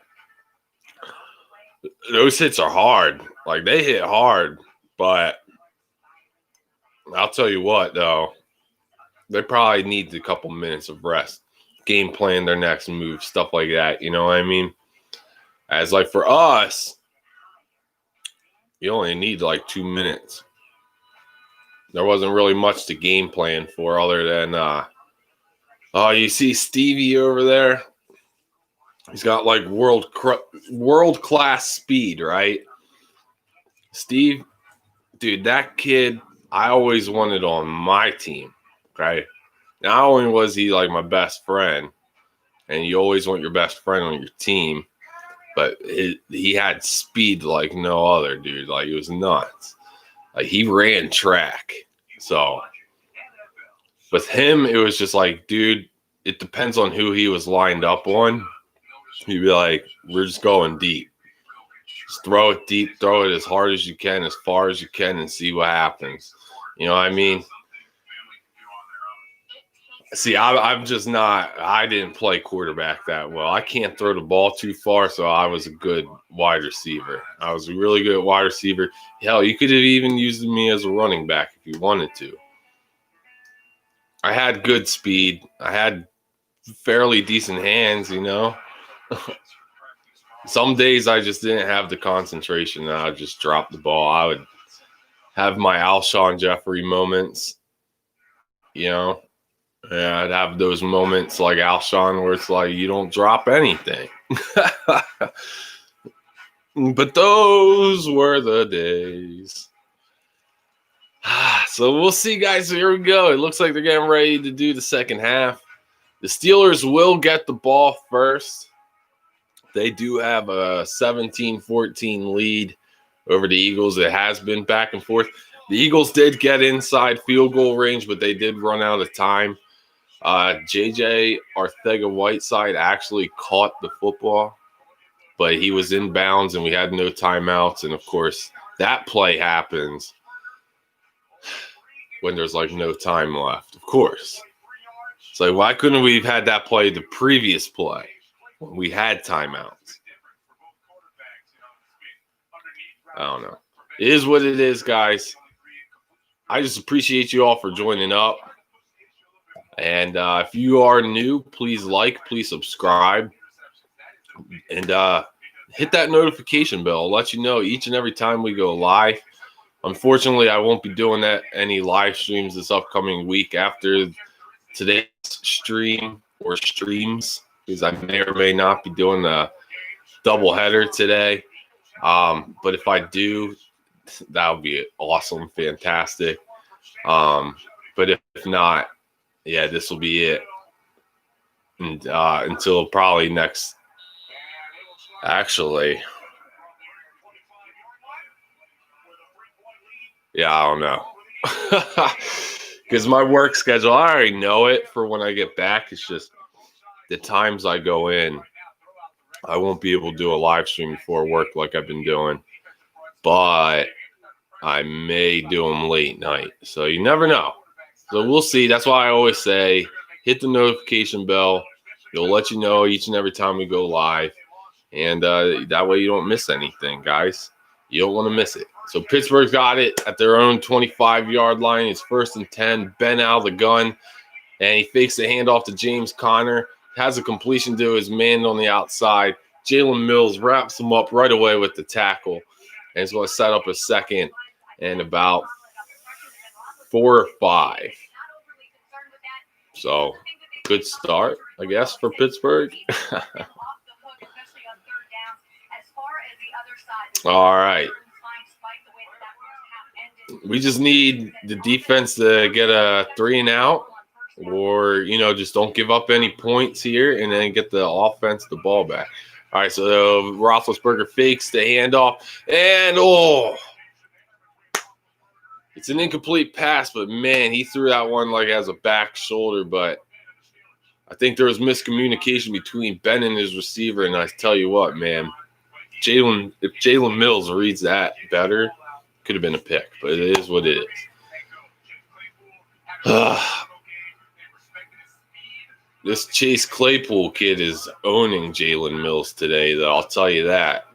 those hits are hard. Like, they hit hard, but I'll tell you what, though. They probably need a couple minutes of rest, game plan their next move, stuff like that. You know what I mean? As like for us, you only need like 2 minutes. There wasn't really much to game plan for other than, you see Stevie over there? He's got like world class speed, right? Steve, dude, that kid, I always wanted on my team, okay? Not only was he like my best friend, and you always want your best friend on your team, but he had speed like no other, dude. Like, it was nuts. Like, he ran track. So with him, it was just like, dude, it depends on who he was lined up on. He'd be like, we're just going deep. Just throw it deep, throw it as hard as you can, as far as you can, and see what happens. You know what I mean? See, I'm just not – I didn't play quarterback that well. I can't throw the ball too far, so I was a good wide receiver. I was a really good wide receiver. Hell, you could have even used me as a running back if you wanted to. I had good speed. I had fairly decent hands, you know. Some days I just didn't have the concentration, and I would just drop the ball. I would have my Alshon Jeffrey moments, you know. Yeah, I'd have those moments like Alshon where it's like you don't drop anything. But those were the days. So we'll see, guys. Here we go. It looks like they're getting ready to do the second half. The Steelers will get the ball first. They do have a 17-14 lead over the Eagles. It has been back and forth. The Eagles did get inside field goal range, but they did run out of time. JJ Arcega-Whiteside actually caught the football, but he was in bounds and we had no timeouts. And of course, that play happens when there's like no time left. Of course, it's like, why couldn't we have had that play the previous play when we had timeouts? I don't know. It is what it is, guys. I just appreciate you all for joining up. And if you are new, please like, please subscribe, and hit that notification bell. I'll let you know each and every time we go live. Unfortunately, I won't be doing any live streams this upcoming week after today's stream or streams, because I may or may not be doing a doubleheader today. But if I do, that would be awesome, fantastic. But if not, yeah, this will be it. And until probably next. Actually, yeah, I don't know. Because my work schedule, I already know it for when I get back. It's just the times I go in, I won't be able to do a live stream before work like I've been doing. But I may do them late night. So you never know. So we'll see. That's why I always say hit the notification bell. It'll let you know each and every time we go live. And that way you don't miss anything, guys. You don't want to miss it. So Pittsburgh's got it at their own 25-yard line. It's 1st and 10. Ben out of the gun. And he fakes the handoff to James Conner. Has a completion to his man on the outside. Jalen Mills wraps him up right away with the tackle. And he's going to set up a second and about 4 or 5. So good start, I guess, for Pittsburgh. All right. We just need the defense to get a 3 and out, or, just don't give up any points here and then get the offense the ball back. All right, so Roethlisberger fakes the handoff, and it's an incomplete pass, but man, he threw that one like as a back shoulder, but I think there was miscommunication between Ben and his receiver, and I tell you what, man, if Jalen Mills reads that better, could have been a pick, but it is what it is. This Chase Claypool kid is owning Jalen Mills today, though. I'll tell you that.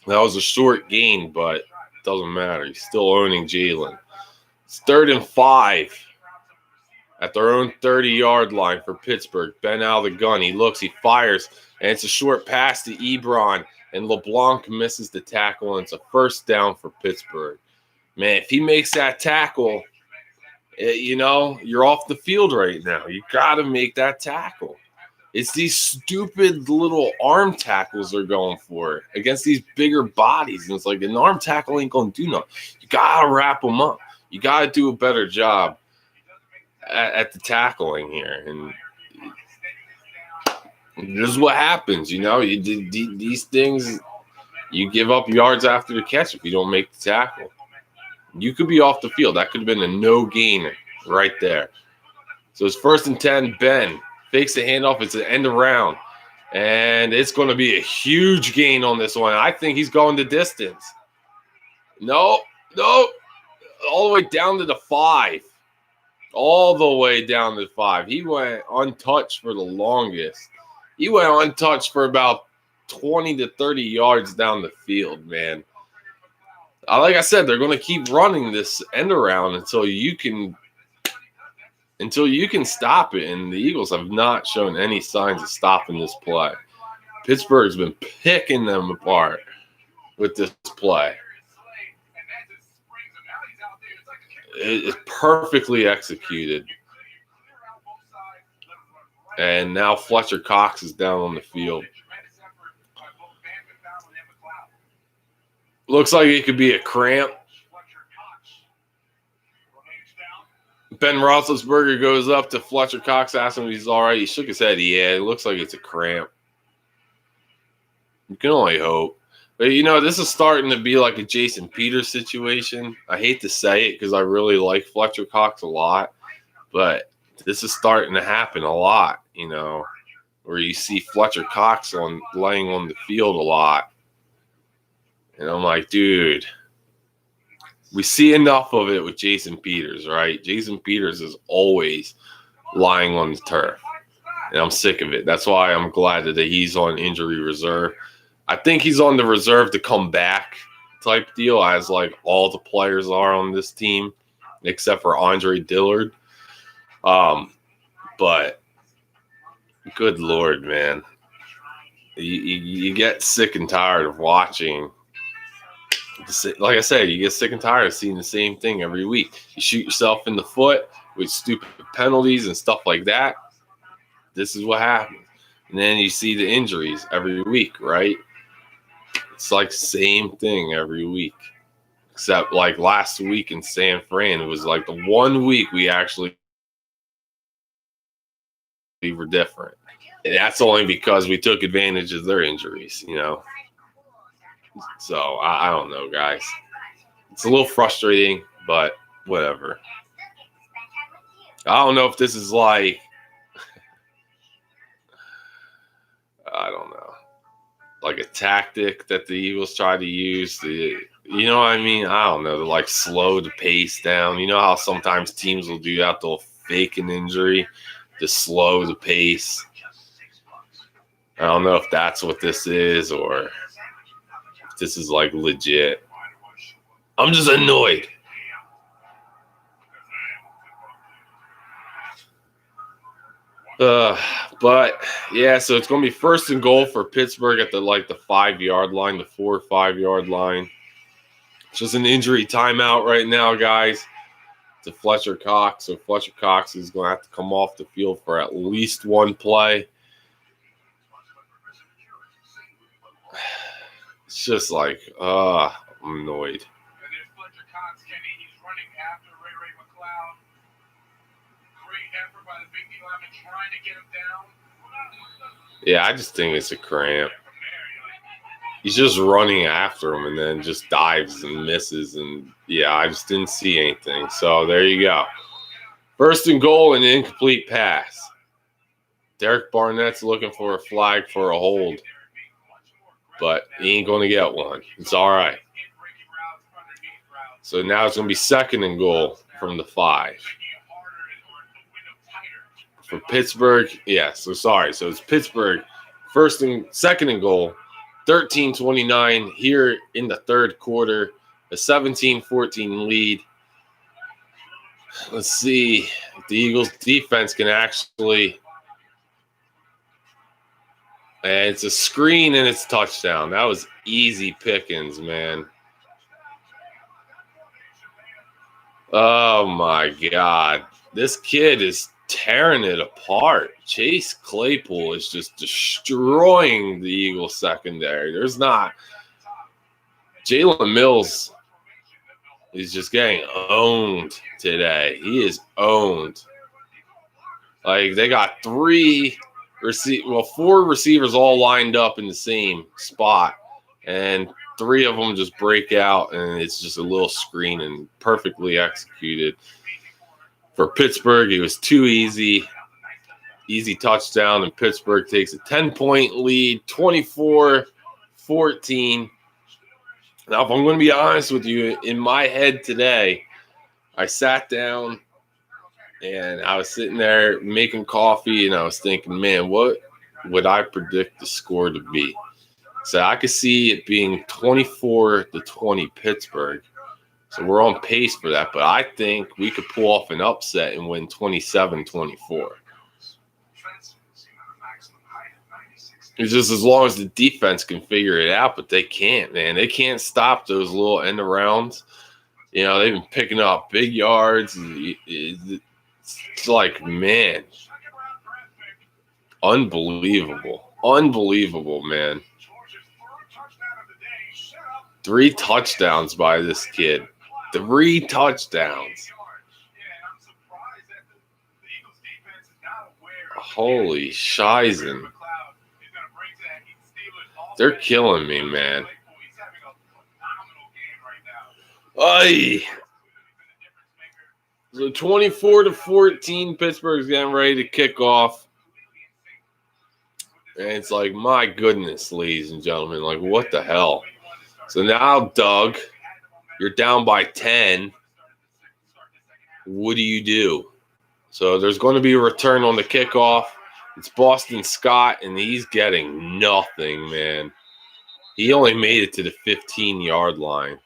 That was a short gain, but it doesn't matter. He's still owning Jalen. It's 3rd and 5 at their own 30-yard line for Pittsburgh. Ben out of the gun. He looks, he fires, and it's a short pass to Ebron. And LeBlanc misses the tackle, and it's a 1st down for Pittsburgh. Man, if he makes that tackle, you're off the field right now. You got to make that tackle. It's these stupid little arm tackles they're going for against these bigger bodies. And it's like an arm tackle ain't going to do nothing. You got to wrap them up. You got to do a better job at the tackling here. And this is what happens, these things, you give up yards after the catch if you don't make the tackle. You could be off the field. That could have been a no-gainer right there. So it's 1st and 10. Ben fakes the handoff. It's an end around. And it's going to be a huge gain on this one. I think he's going the distance. No. All the way down to the 5. All the way down to the 5. He went untouched for the longest. He went untouched for about 20 to 30 yards down the field, man. Like I said, they're going to keep running this end around until you can stop it. And the Eagles have not shown any signs of stopping this play. Pittsburgh's been picking them apart with this play. It's perfectly executed. And now Fletcher Cox is down on the field. Looks like it could be a cramp. Ben Roethlisberger goes up to Fletcher Cox, asks him if he's all right. He shook his head. Yeah, it looks like it's a cramp. You can only hope. But, this is starting to be like a Jason Peters situation. I hate to say it because I really like Fletcher Cox a lot. But this is starting to happen a lot, where you see Fletcher Cox laying on the field a lot. And I'm like, dude, we see enough of it with Jason Peters, right? Jason Peters is always lying on the turf. And I'm sick of it. That's why I'm glad that he's on injury reserve. I think he's on the reserve to come back type deal, as like all the players are on this team, except for Andre Dillard. But good Lord, man. You get sick and tired of watching Like I said, you get sick and tired of seeing the same thing every week. You shoot yourself in the foot with stupid penalties and stuff like that. This is what happens. And then you see the injuries every week, right? It's like same thing every week. Except like last week in San Fran, it was like the one week we actually were different. And that's only because we took advantage of their injuries, you know. So I don't know, guys. It's a little frustrating, but whatever. I don't know if this is like, I don't know, like a tactic that the Eagles try to use to, you know what I mean? I don't know, to like slow the pace down. You know how sometimes teams will do that? They'll fake an injury to slow the pace. I don't know if that's what this is or if this is like legit. I'm just annoyed. But yeah, so it's gonna be 1st and goal for Pittsburgh at the 5-yard line, the 4 or 5-yard line. It's just an injury timeout right now, guys, to Fletcher Cox. So Fletcher Cox is gonna have to come off the field for at least one play. It's just like, I'm annoyed. And there's Fletcher Cox, Kenny. He's running after Ray McLeod. Great effort by the big D lineman trying to get him down. Yeah, I just think it's a cramp. He's just running after him and then just dives and misses. And yeah, I just didn't see anything. So there you go. 1st and goal and incomplete pass. Derek Barnett's looking for a flag for a hold, but he ain't going to get one. It's all right. So now it's going to be 2nd and goal from the 5. For Pittsburgh, yeah, so sorry. So it's Pittsburgh, 2nd and goal, 13-29 here in the 3rd quarter, a 17-14 lead. Let's see if the Eagles defense can actually, and it's a screen and it's touchdown. That was easy pickings, man. Oh my God. This kid is tearing it apart. Chase Claypool is just destroying the Eagles secondary. There's not. Jalen Mills is just getting owned today. He is owned. Like they got 4 receivers all lined up in the same spot, and 3 of them just break out, and it's just a little screen and perfectly executed. For Pittsburgh, it was too easy. Easy touchdown, and Pittsburgh takes a 10-point lead, 24-14. Now, if I'm going to be honest with you, in my head today, I sat down and I was sitting there making coffee, and I was thinking, man, what would I predict the score to be? So I could see it being 24-20 Pittsburgh. So we're on pace for that, but I think we could pull off an upset and win 27-24. It's just as long as the defense can figure it out, but they can't, man. They can't stop those little end arounds. You know, they've been picking up big yards. It's like, man, unbelievable. Unbelievable, man. 3 touchdowns by this kid. 3 touchdowns. Holy shizen. They're killing me, man. Ay. So 24-14, Pittsburgh's getting ready to kick off. And it's like, my goodness, ladies and gentlemen, like, what the hell? So now, Doug, you're down by 10. What do you do? So there's going to be a return on the kickoff. It's Boston Scott, and he's getting nothing, man. He only made it to the 15-yard line.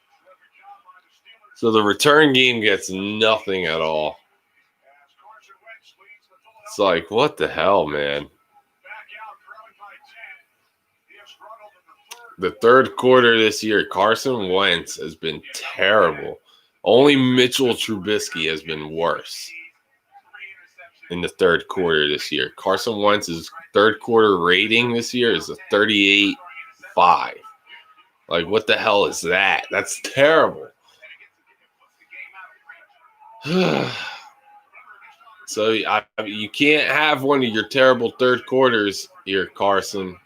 So the return game gets nothing at all. It's like, what the hell, man? the third quarter this year, Carson Wentz has been terrible. Only Mitchell Trubisky has been worse in the third quarter this year. Carson Wentz's third quarter rating this year is a 38.5. Like, what the hell is that? That's terrible. So you can't have one of your terrible third quarters here, Carson.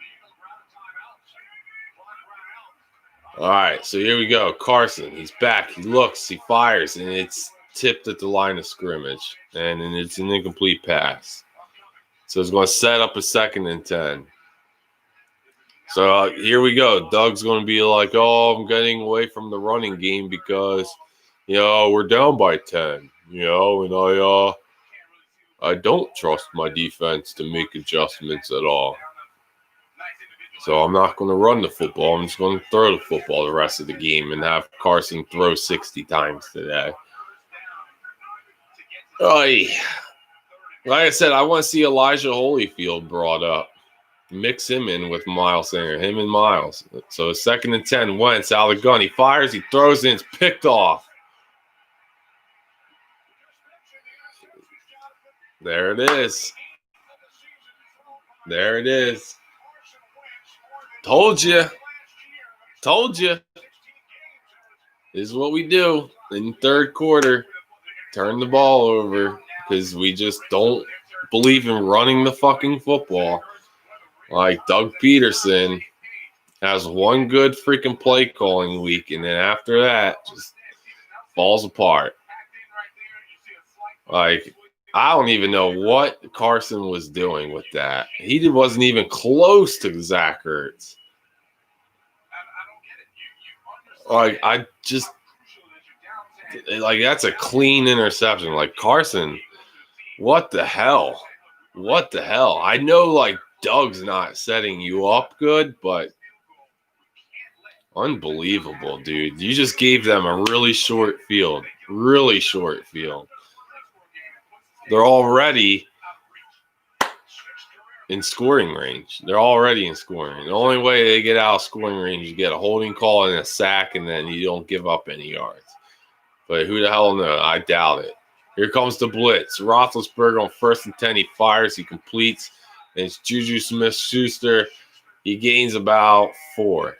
All right, so here we go. Carson, he's back. He looks, he fires, and it's tipped at the line of scrimmage. And it's an incomplete pass. So it's going to set up a 2nd and 10. So here we go. Doug's going to be like, oh, I'm getting away from the running game because, we're down by 10. And I don't trust my defense to make adjustments at all. So I'm not going to run the football. I'm just going to throw the football the rest of the game and have Carson throw 60 times today. Like I said, I want to see Elijah Holyfield brought up. Mix him in with Miles Sanders, him and Miles. So 2nd and 10, Wentz out of the gun. He fires, he throws in, it's picked off. There it is. There it is. Told you. This is what we do in third quarter. Turn the ball over because we just don't believe in running the fucking football. Like Doug Peterson has one good freaking play calling week, and then after that, just falls apart. Like, I don't even know what Carson was doing with that. He wasn't even close to Zach Ertz. Like, that's a clean interception. Like, Carson, what the hell? What the hell? I know, like, Doug's not setting you up good, but unbelievable, dude. You just gave them a really short field. Really short field. They're already in scoring range. The only way they get out of scoring range, you get a holding call and a sack, and then you don't give up any yards. But who the hell knows? I doubt it. Here comes the blitz. Roethlisberger on 1st and 10. He fires. He completes. And it's Juju Smith-Schuster. He gains about 4.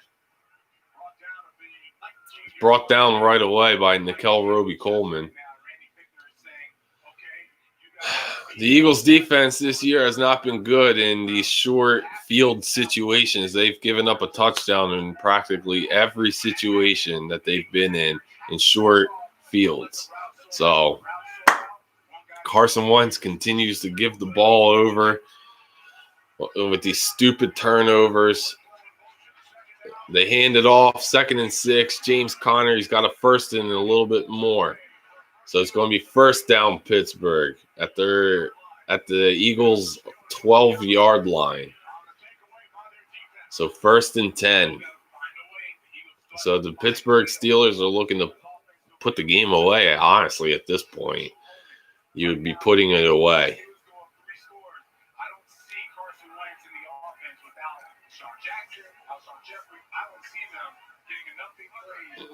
Brought down right away by Nickel Roby-Coleman. The Eagles' defense this year has not been good in these short field situations. They've given up a touchdown in practically every situation that they've been in short fields. So Carson Wentz continues to give the ball over with these stupid turnovers. They hand it off, 2nd and 6. James Conner, he's got a 1st and a little bit more. So it's going to be 1st down Pittsburgh at the Eagles' 12-yard line. So 1st and 10. So the Pittsburgh Steelers are looking to put the game away, honestly, at this point. You would be putting it away.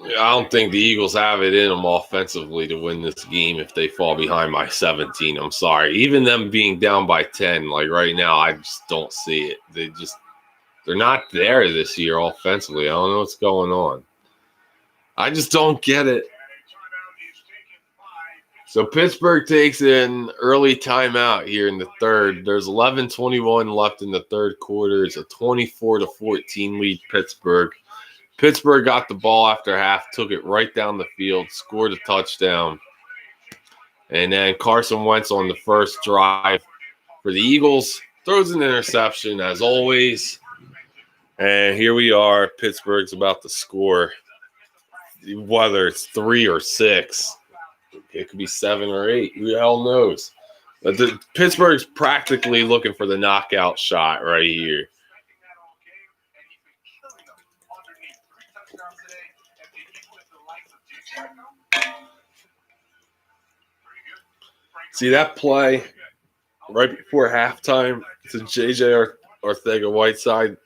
I don't think the Eagles have it in them offensively to win this game if they fall behind by 17. I'm sorry. Even them being down by 10, like right now, I just don't see it. They're not there this year offensively. I don't know what's going on. I just don't get it. So Pittsburgh takes an early timeout here in the third. There's 11:21 left in the third quarter. It's a 24-14 lead Pittsburgh. Pittsburgh got the ball after half, took it right down the field, scored a touchdown. And then Carson Wentz on the first drive for the Eagles throws an interception as always. And here we are. Pittsburgh's about to score. Whether it's 3 or 6, it could be 7 or 8. Who the hell knows? But Pittsburgh's practically looking for the knockout shot right here. See that play right before halftime to J.J. Arcega-Whiteside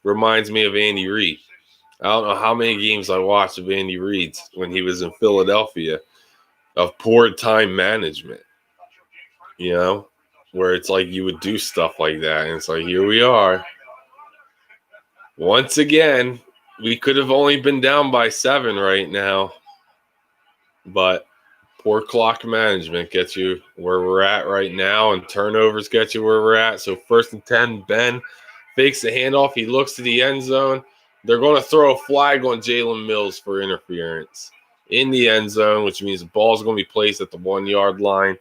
reminds me of Andy Reid. I don't know how many games I watched of Andy Reid's when he was in Philadelphia of poor time management, where it's like you would do stuff like that. And it's like, here we are. Once again, we could have only been down by 7 right now. But poor clock management gets you where we're at right now, and turnovers get you where we're at. So 1st and 10, Ben fakes the handoff. He looks to the end zone. They're going to throw a flag on Jalen Mills for interference in the end zone, which means the ball's going to be placed at the 1-yard line.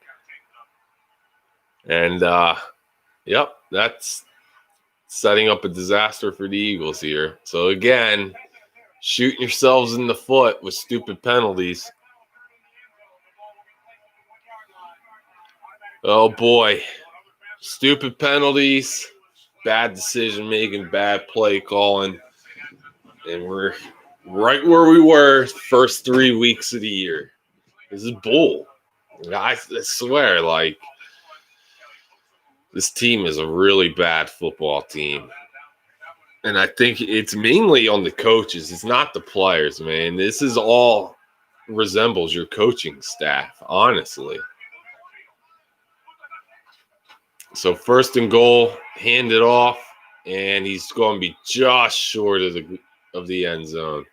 And, yep, that's setting up a disaster for the Eagles here. So, again, shooting yourselves in the foot with stupid penalties. Oh, boy. Stupid penalties, bad decision-making, bad play calling. And we're right where we were first 3 weeks of the year. This is bull. I swear, like, this team is a really bad football team. And I think it's mainly on the coaches. It's not the players, man. This is all resembles your coaching staff, honestly. So 1st and goal, hand it off, and he's going to be just short of the end zone.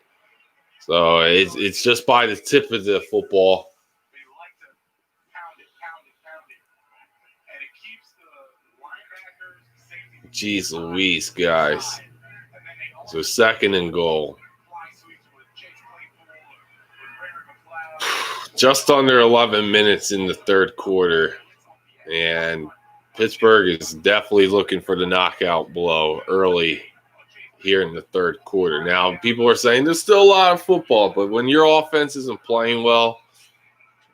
So it's just by the tip of the football. Jeez Louise, guys. So 2nd and goal. Just under 11 minutes in the 3rd quarter. And Pittsburgh is definitely looking for the knockout blow early here in the 3rd quarter. Now, people are saying there's still a lot of football, but when your offense isn't playing well,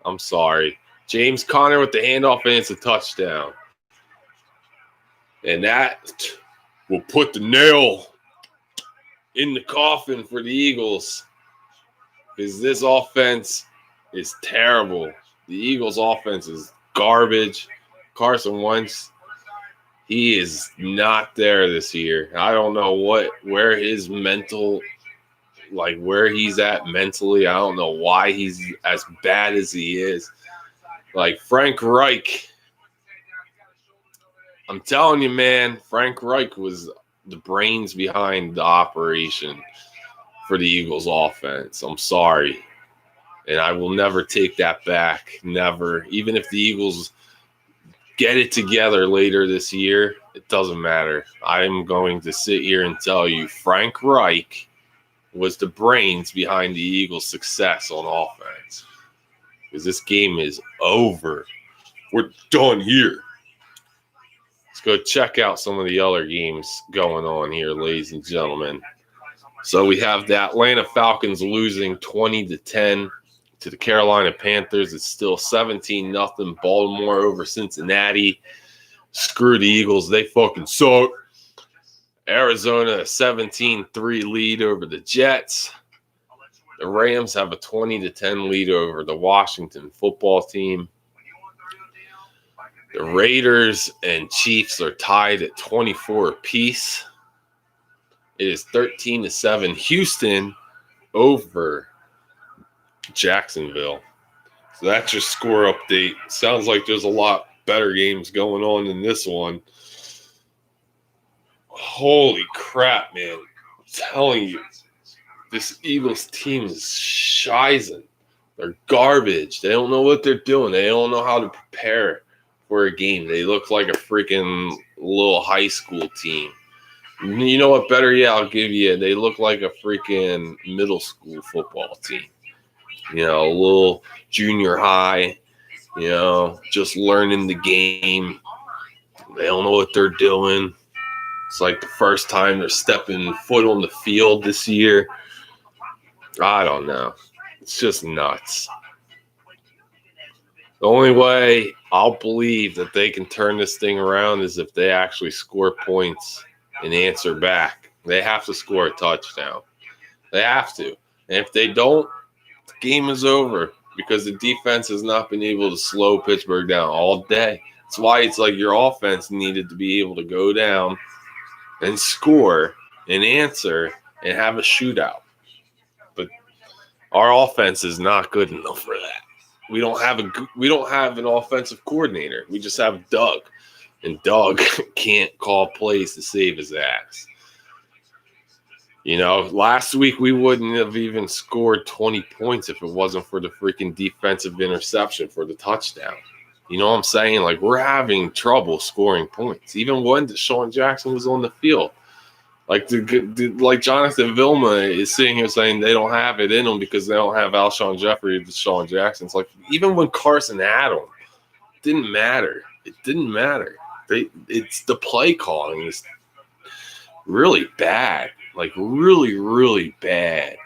I'm sorry. James Conner with the handoff, and it's a touchdown. And that will put the nail in the coffin for the Eagles, because this offense is terrible. The Eagles' offense is garbage. Carson Wentz, he is not there this year. I don't know where his mental, like where he's at mentally. I don't know why he's as bad as he is. Like Frank Reich, I'm telling you, man, Frank Reich was the brains behind the operation for the Eagles offense. I'm sorry. And I will never take that back. Never. Even if the Eagles get it together later this year, it doesn't matter. I'm going to sit here and tell you Frank Reich was the brains behind the Eagles' success on offense. Because this game is over. We're done here. Let's go check out some of the other games going on here, ladies and gentlemen. So we have the Atlanta Falcons losing 20-10 to the Carolina Panthers. It's still 17-0. Baltimore over Cincinnati. Screw the Eagles. They fucking suck. Arizona, a 17-3 lead over the Jets. The Rams have a 20-10 lead over the Washington football team. The Raiders and Chiefs are tied at 24 apiece. It is 13-7 Houston over Jacksonville. So that's your score update. Sounds like there's a lot better games going on than this one. Holy crap, man. I'm telling you, this Eagles team is shizen. They're garbage. They don't know what they're doing. They don't know how to prepare for a game. They look like a freaking little high school team. You know what? Better yet, I'll give you. They look like a freaking middle school football team. A little junior high, just learning the game. They don't know what they're doing. It's like the first time they're stepping foot on the field this year. I don't know. It's just nuts. The only way I'll believe that they can turn this thing around is if they actually score points and answer back. They have to score a touchdown. They have to. And if they don't, the game is over, because the defense has not been able to slow Pittsburgh down all day. That's why it's like your offense needed to be able to go down and score and answer and have a shootout. But our offense is not good enough for that. We don't have an offensive coordinator. We just have Doug, and Doug can't call plays to save his ass. You know, last week we wouldn't have even scored 20 points if it wasn't for the freaking defensive interception for the touchdown. You know what I'm saying? Like, we're having trouble scoring points, even when Deshaun Jackson was on the field. Like, like Jonathan Vilma is sitting here saying they don't have it in them because they don't have Alshon Jeffrey or Deshaun Jackson. It's like, even when Carson had him, it didn't matter. It didn't matter. It's the play calling is really bad. Like, really, really bad.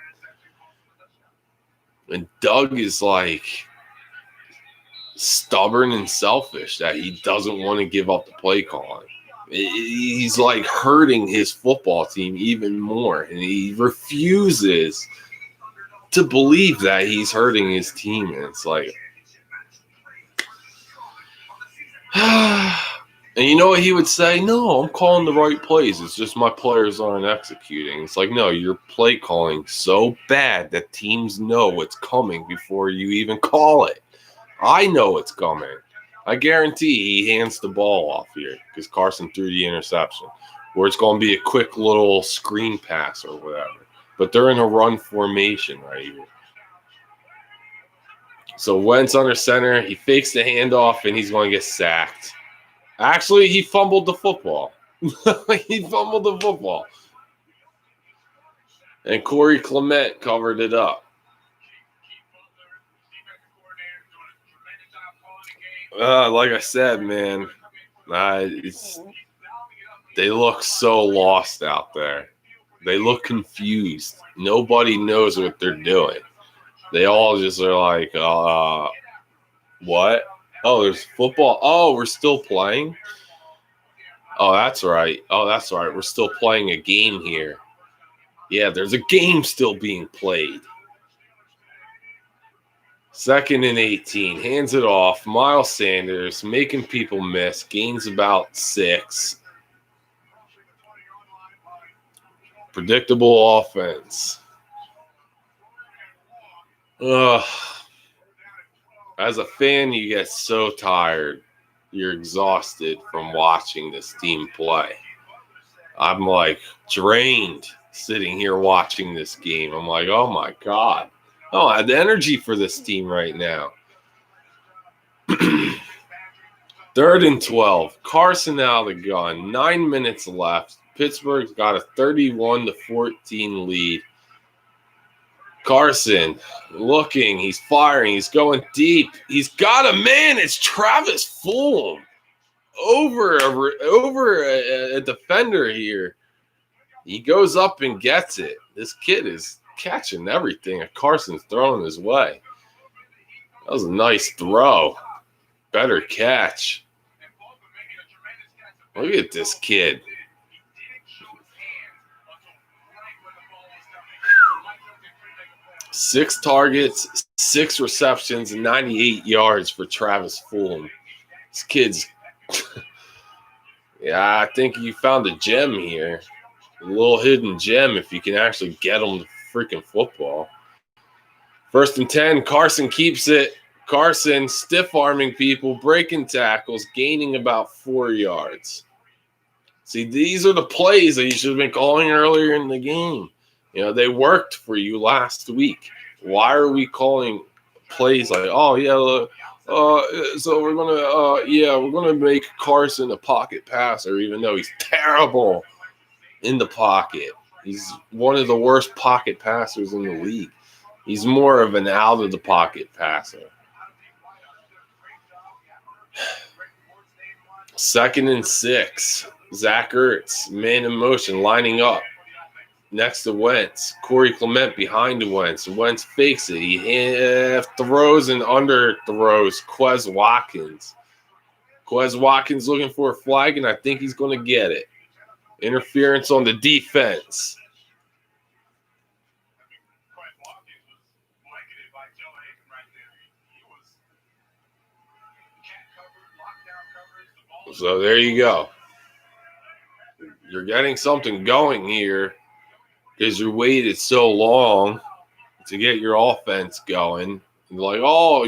And Doug is like stubborn and selfish that he doesn't want to give up the play calling. He's like hurting his football team even more. And he refuses to believe that he's hurting his team. And it's like, and you know what he would say? No, I'm calling the right plays. It's just my players aren't executing. It's like, no, you're play calling so bad that teams know it's coming before you even call it. I know it's coming. I guarantee he hands the ball off here because Carson threw the interception. Or it's going to be a quick little screen pass or whatever. But they're in a run formation right here. So Wentz under center. He fakes the handoff, and he's going to get sacked. Actually, he fumbled the football. He fumbled the football. And Corey Clement covered it up. Like I said, man, they look so lost out there. They look confused. Nobody knows what they're doing. They all just are like, what? Oh, there's football. Oh, we're still playing? Oh, that's right. We're still playing a game here. Yeah, there's a game still being played. 2nd and 18. Hands it off. Miles Sanders making people miss. Gains about 6. Predictable offense. Ugh. As a fan, you get so tired. You're exhausted from watching this team play. I'm like drained sitting here watching this game. I'm like, oh my God. Oh, I have the energy for this team right now. 3rd and 12. Carson out of the gun. 9 minutes left. Pittsburgh's got a 31-14 lead. Carson looking. He's firing. He's going deep. He's got a man. It's Travis Fulgham over a defender here. He goes up and gets it. This kid is catching everything that Carson's throwing his way. That was a nice throw. Better catch. Look at this kid. Six targets, 6 receptions, and 98 yards for Travis Fulgham. This kid's yeah, I think you found a gem here. A little hidden gem if you can actually get him the freaking football. 1st and 10, Carson keeps it. Carson stiff-arming people, breaking tackles, gaining about 4 yards. See, these are the plays that you should have been calling earlier in the game. You know, they worked for you last week. Why are we calling plays like, oh, yeah, so we're going to make Carson a pocket passer, even though he's terrible in the pocket. He's one of the worst pocket passers in the league. He's more of an out-of-the-pocket passer. 2nd and 6. Zach Ertz, man in motion, lining up next to Wentz. Corey Clement behind Wentz. Wentz fakes it. He throws and underthrows Quez Watkins. Quez Watkins looking for a flag, and I think he's going to get it. Interference on the defense. So there you go. You're getting something going here because you waited so long to get your offense going. And like, oh,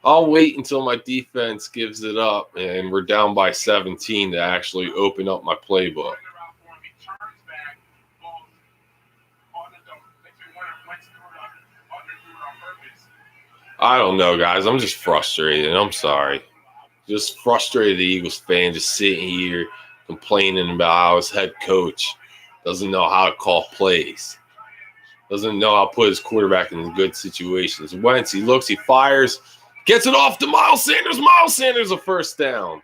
I'll wait until my defense gives it up and we're down by 17 to actually open up my playbook. I don't know, guys. I'm just frustrated. I'm sorry. Just frustrated the Eagles fan just sitting here complaining about how his head coach doesn't know how to call plays. Doesn't know how to put his quarterback in good situations. Wentz, he looks, he fires, gets it off to Miles Sanders. Miles Sanders a first down.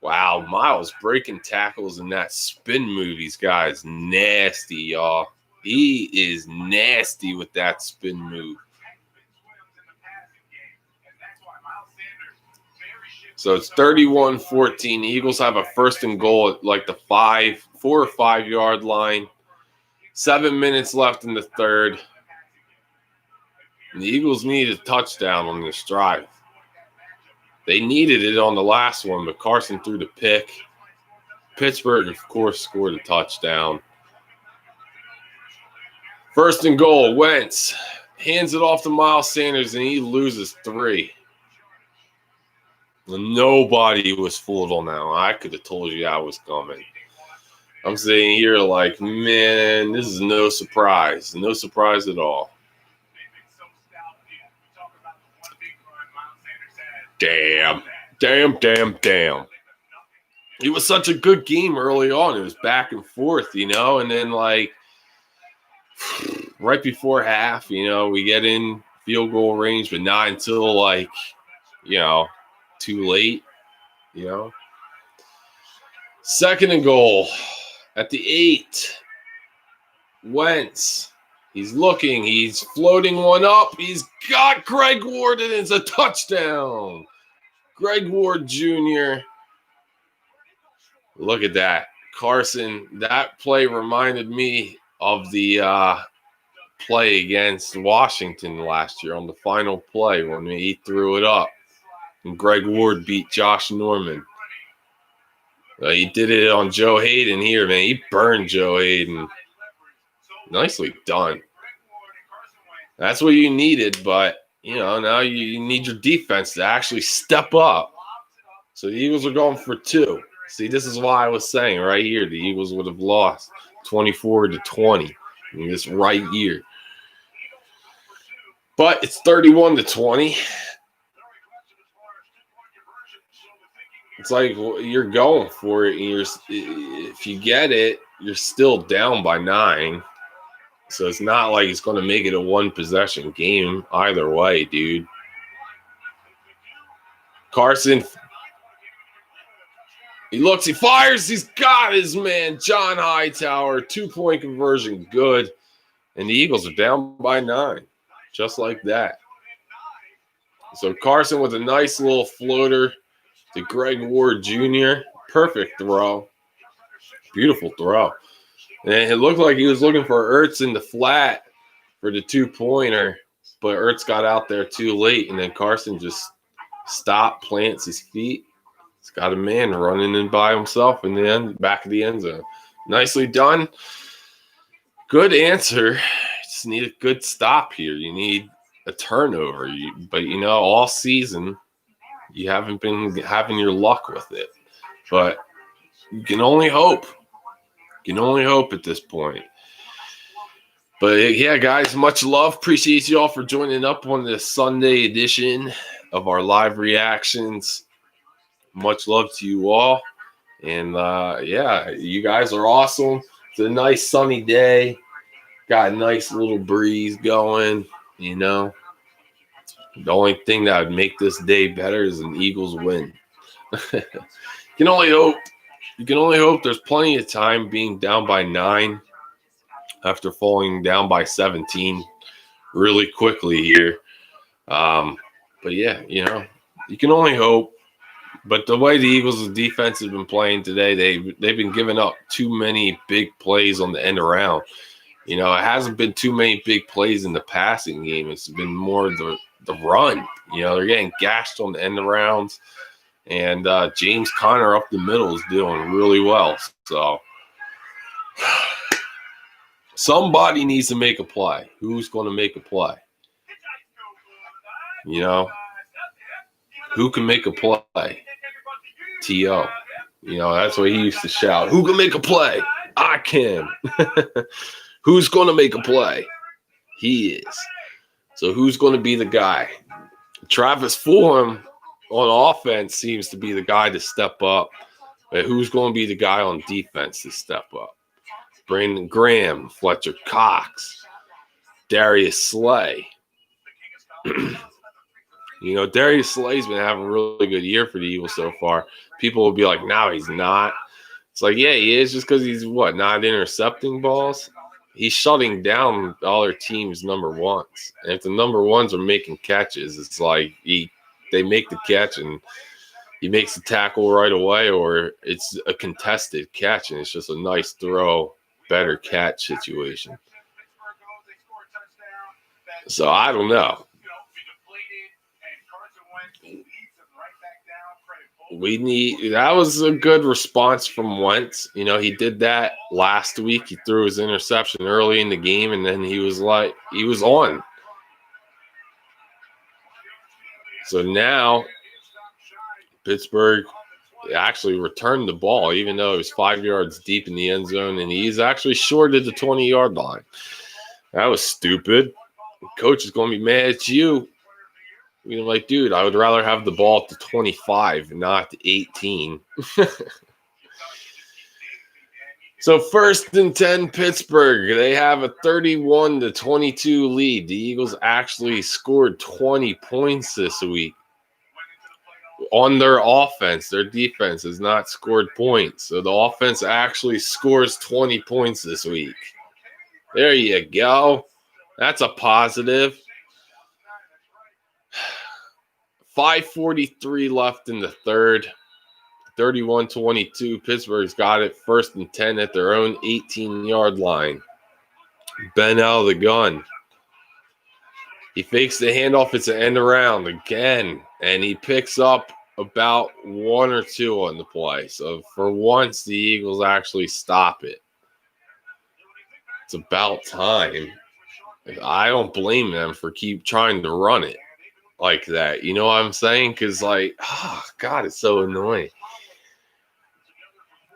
Wow, Miles breaking tackles in that spin move. He's guys nasty, y'all. He is nasty with that spin move. So it's 31-14. The Eagles have a first and goal at like the 4 or 5 yard line. 7 minutes left in the third. And the Eagles needed a touchdown on this drive. They needed it on the last one, but Carson threw the pick. Pittsburgh, of course, scored a touchdown. First and goal, Wentz hands it off to Miles Sanders, and he loses 3. Nobody was fooled on that one. I could have told you I was coming. I'm sitting here like, man, this is no surprise. No surprise at all. Damn. It was such a good game early on. It was back and forth, and then like right before half, we get in field goal range, but not until like, too late, Second and goal at the 8. Wentz. He's looking. He's floating one up. He's got Greg Ward, and it's a touchdown. Greg Ward Jr. Look at that. Carson, that play reminded me of the play against Washington last year on the final play when he threw it up. And Greg Ward beat Josh Norman. He did it on Joe Hayden here, man. He burned Joe Hayden. Nicely done. That's what you needed, but, now you need your defense to actually step up. So the Eagles are going for 2. See, this is why I was saying right here the Eagles would have lost 24-20 in this right year. But it's 31-20. It's like you're going for it, and if you get it, you're still down by 9. So it's not like it's going to make it a one-possession game either way, dude. Carson, he looks, he fires, he's got his man, John Hightower, 2-point conversion, good. And the Eagles are down by 9, just like that. So Carson with a nice little floater to Greg Ward Jr. Perfect throw. Beautiful throw. And it looked like he was looking for Ertz in the flat for the 2-pointer, but Ertz got out there too late, and then Carson just stopped, plants his feet. He's got a man running in by himself in the back of the end zone. Nicely done. Good answer. Just need a good stop here. You need a turnover. But all season you haven't been having your luck with it. But you can only hope. You can only hope at this point. But, yeah, guys, much love. Appreciate you all for joining up on this Sunday edition of our live reactions. Much love to you all. And, you guys are awesome. It's a nice sunny day. Got a nice little breeze going, The only thing that would make this day better is an Eagles win. You can only hope. You can only hope there's plenty of time being down by 9 after falling down by 17 really quickly here. But, yeah, you can only hope. But the way the Eagles' defense has been playing today, they've been giving up too many big plays on the end around. It hasn't been too many big plays in the passing game. It's been more the run. They're getting gashed on the end arounds. And James Conner up the middle is doing really well. So Somebody needs to make a play. Who's going to make a play? You know, who can make a play? T.O. You know, that's what he used to shout. Who can make a play? I can. Who's going to make a play? He is. So who's going to be the guy? Travis Fulham on offense seems to be the guy to step up. But who's going to be the guy on defense to step up? Brandon Graham, Fletcher Cox, Darius Slay. You know, Darius Slay's been having a really good year for the Eagles so far. People will be like, no, he's not. It's like, yeah, he is, just because he's, not intercepting balls? He's shutting down the other team's number ones. And if the number ones are making catches, it's like they make the catch and he makes the tackle right away, or it's a contested catch and it's just a nice throw, better catch situation. So I don't know. That was a good response from Wentz. You know, he did that last week. He threw his interception early in the game, and then he was on. So now Pittsburgh actually returned the ball, even though it was 5 yards deep in the end zone, and he's actually short at the 20-yard line. That was stupid. The coach is going to be mad at you. You know, like, dude, I would rather have the ball at the 25, not 18. So 1st and 10, Pittsburgh. They have a 31-22 lead. The Eagles actually scored 20 points this week on their offense. Their defense has not scored points. So the offense actually scores 20 points this week. There you go. That's a positive. 5:43 left in the third. 31-22. Pittsburgh's got it 1st and 10 at their own 18-yard line. Ben out of the gun. He fakes the handoff. It's an end around again. And he picks up about 1 or 2 on the play. So for once, the Eagles actually stop it. It's about time. I don't blame them for keep trying to run it like that. You know what I'm saying? Because, like, oh, God, it's so annoying.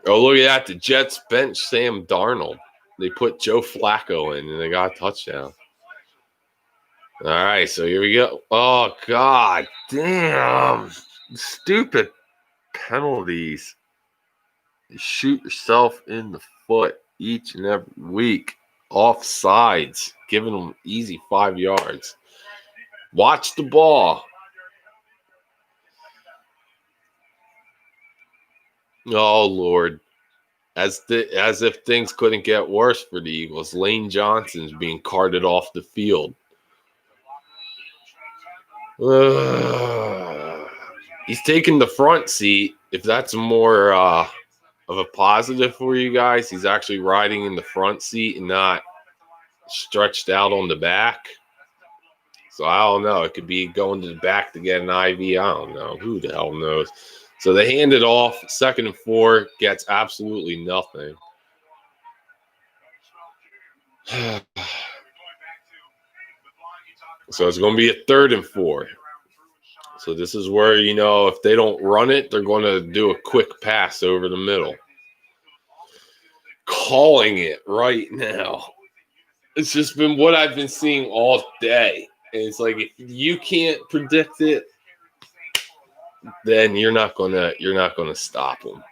Oh, look at that. The Jets bench Sam Darnold. They put Joe Flacco in, and they got a touchdown. All right, so here we go. Oh, God damn. Stupid penalties. You shoot yourself in the foot each and every week. Offsides, giving them easy 5 yards. Watch the ball. Oh, Lord. As if things couldn't get worse for the Eagles. Lane Johnson's being carted off the field. He's taking the front seat. If that's more of a positive for you guys, he's actually riding in the front seat and not stretched out on the back. So I don't know. It could be going to the back to get an IV. I don't know. Who the hell knows? So they hand it off. 2nd and 4. Gets absolutely nothing. So it's going to be a 3rd and 4. So this is where, you know, if they don't run it, they're going to do a quick pass over the middle. Calling it right now. It's just been what I've been seeing all day. And it's like, if you can't predict it, then you're not gonna stop them.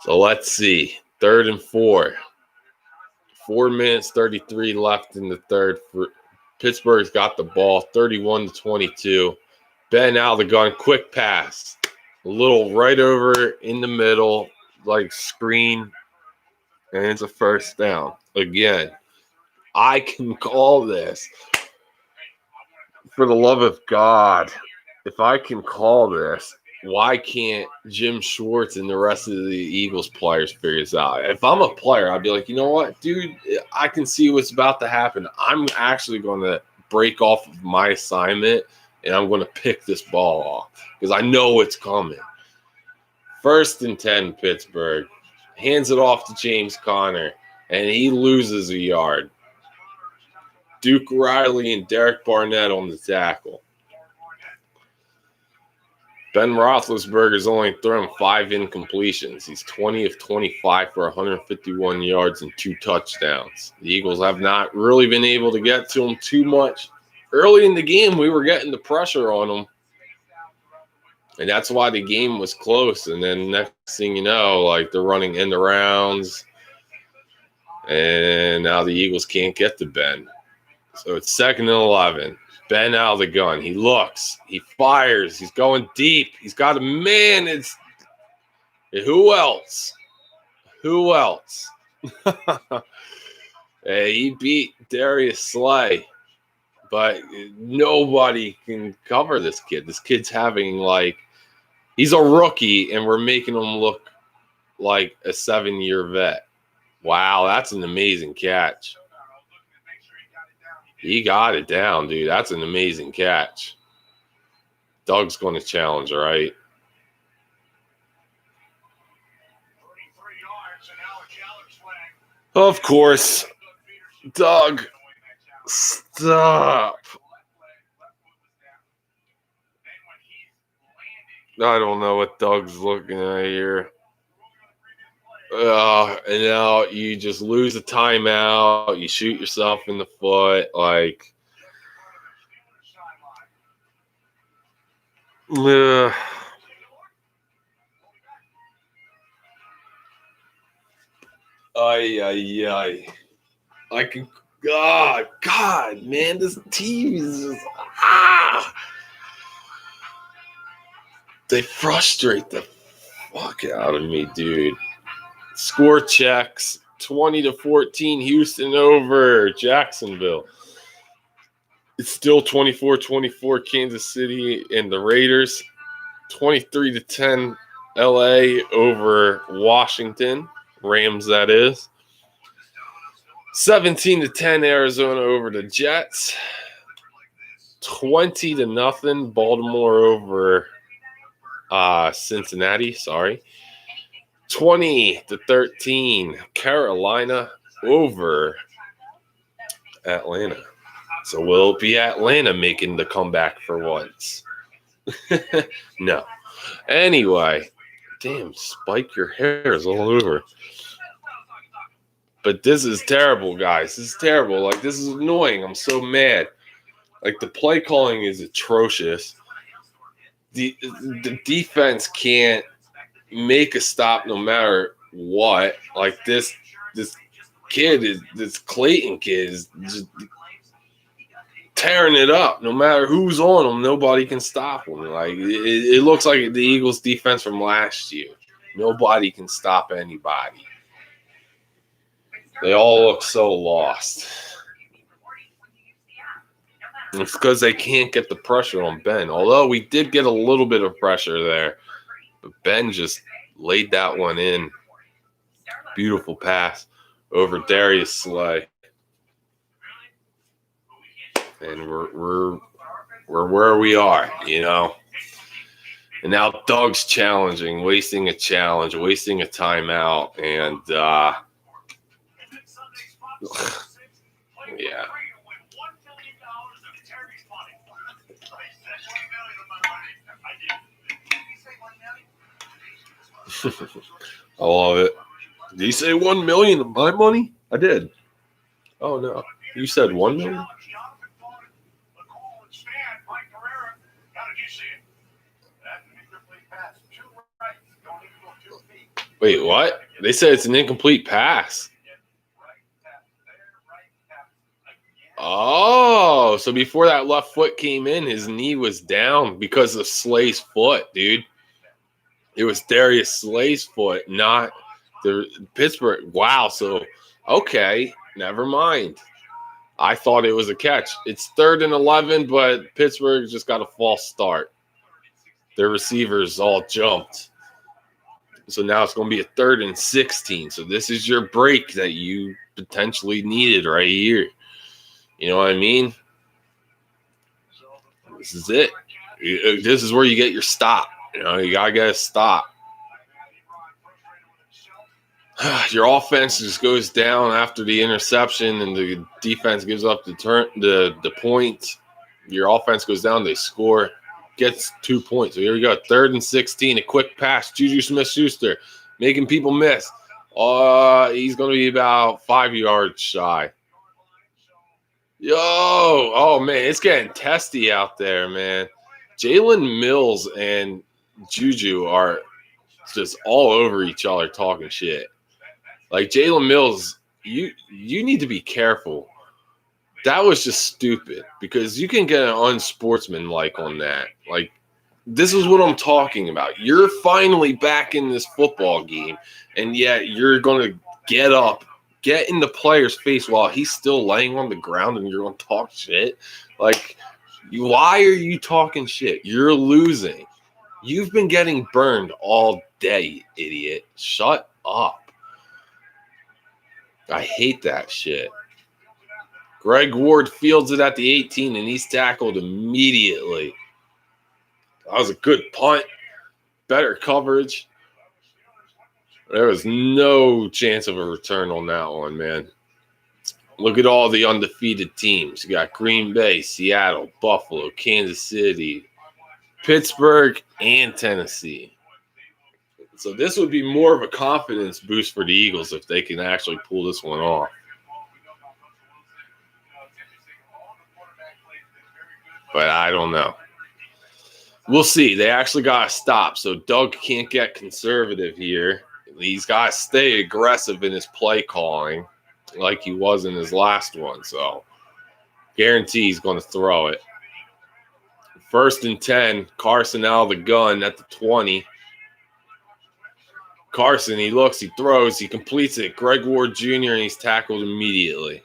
So let's see. 3rd and 4. 4 minutes 33 left in the third. Pittsburgh's got the ball. 31-22. Ben out of the gun. Quick pass. A little right over in the middle, like screen, and it's a 1st down. Again, I can call this. For the love of God, if I can call this, why can't Jim Schwartz and the rest of the Eagles players figure this out? If I'm a player, I'd be like, you know what, dude, I can see what's about to happen. I'm actually going to break off of my assignment, and I'm going to pick this ball off because I know it's coming. 1st and 10, Pittsburgh. Hands it off to James Conner. and he loses a yard. Duke Riley and Derek Barnett on the tackle. Ben Roethlisberger's only thrown 5 incompletions. He's 20 of 25 for 151 yards and 2 touchdowns. The Eagles have not really been able to get to him too much. Early in the game, we were getting the pressure on him, and that's why the game was close. And then next thing you know, like, they're running end rounds, and now the Eagles can't get to Ben. So it's 2nd and 11. Ben out of the gun. He looks. He fires. He's going deep. He's got a man. It's who else? Who else? Hey, he beat Darius Slay, but nobody can cover this kid. This kid's having, like, he's a rookie, and we're making him look like a 7-year vet. Wow, that's an amazing catch. He got it down, dude. That's an amazing catch. Doug's going to challenge, all right? Of course. Doug, stop. I don't know what Doug's looking at here. And now you just lose a timeout. You shoot yourself in the foot. Like, ay. I can, God, man, this team is just, they frustrate the fuck out of me, dude. Score checks, 20-14, Houston over Jacksonville. It's still 24-24, Kansas City and the Raiders. 23-10, LA over Washington, Rams that is. 17-10, Arizona over the Jets. 20-0, Baltimore over Cincinnati, sorry. 20-13, Carolina over Atlanta. So will it be Atlanta making the comeback for once? No. Anyway, damn, Spike, your hair is all over. But this is terrible, guys. This is terrible. Like, this is annoying. I'm so mad. Like, the play calling is atrocious. The defense can't make a stop no matter what. Like, this Clayton kid is just tearing it up. No matter who's on him, nobody can stop him. Like, it looks like the Eagles defense from last year. Nobody can stop anybody. They all look so lost. It's because they can't get the pressure on Ben. Although we did get a little bit of pressure there. But Ben just laid that one in. Beautiful pass over Darius Slay. And we're where we are, you know. And now Doug's challenging, wasting a challenge, wasting a timeout, and yeah. I love it. Did you say 1 million of my money? I did. Oh no. You said 1 million? Wait, what? They said it's an incomplete pass. Oh, so before that left foot came in, his knee was down because of Slay's foot, dude. It was Darius Slay's foot, not the Pittsburgh. Wow, so, okay, never mind. I thought it was a catch. It's 3rd and 11, but Pittsburgh just got a false start. Their receivers all jumped. So now it's going to be a 3rd and 16. So this is your break that you potentially needed right here. You know what I mean? This is it. This is where you get your stop. You know, you got to get a stop. Your offense just goes down after the interception, and the defense gives up the point. Your offense goes down, they score, gets 2 points. So here we go, 3rd and 16, a quick pass. Juju Smith-Schuster making people miss. He's going to be about 5 yards shy. Oh man, it's getting testy out there, man. Jalen Mills and Juju are just all over each other talking shit. Like, Jalen Mills, you need to be careful. That was just stupid because you can get an unsportsmanlike on that. Like, this is what I'm talking about. You're finally back in this football game, and yet you're going to get up, get in the player's face while he's still laying on the ground, and you're going to talk shit. Like, why are you talking shit? You're losing. You've been getting burned all day, idiot. Shut up. I hate that shit. Greg Ward fields it at the 18, and he's tackled immediately. That was a good punt. Better coverage. There was no chance of a return on that one, man. Look at all the undefeated teams. You got Green Bay, Seattle, Buffalo, Kansas City, Pittsburgh, and Tennessee. So this would be more of a confidence boost for the Eagles if they can actually pull this one off. But I don't know. We'll see. They actually got to stop. So Doug can't get conservative here. He's got to stay aggressive in his play calling like he was in his last one. So guarantee he's going to throw it. 1st and 10. Carson out of the gun at the 20. Carson, he looks, he throws, he completes it. Greg Ward Jr., and he's tackled immediately.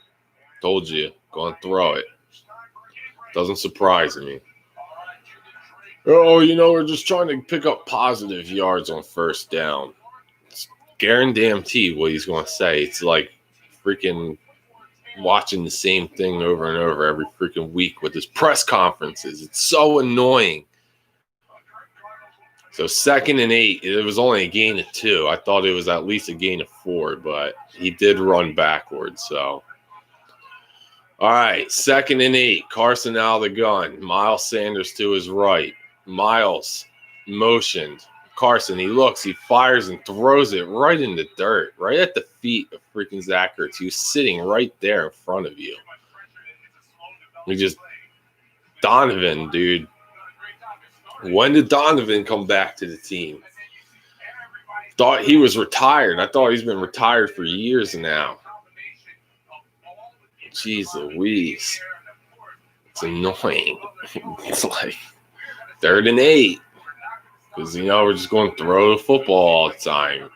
Told you, go and throw it. Doesn't surprise me. Oh, we're just trying to pick up positive yards on 1st down. It's guaranteed what he's going to say. It's like freaking watching the same thing over and over every freaking week with his press conferences. It's so annoying. So 2nd and 8, it was only a gain of 2. I thought it was at least a gain of 4, but he did run backwards. So, all right, 2nd and 8, Carson out of the gun. Miles Sanders to his right. Miles motioned. Carson, he looks, he fires and throws it right in the dirt, right at the feet of freaking Zach Ertz. He was sitting right there in front of you. Donovan, dude. When did Donovan come back to the team? Thought he was retired. I thought he's been retired for years now. Jeez Louise. It's annoying. It's like 3rd and 8. Because, we're just going to throw the football all the time.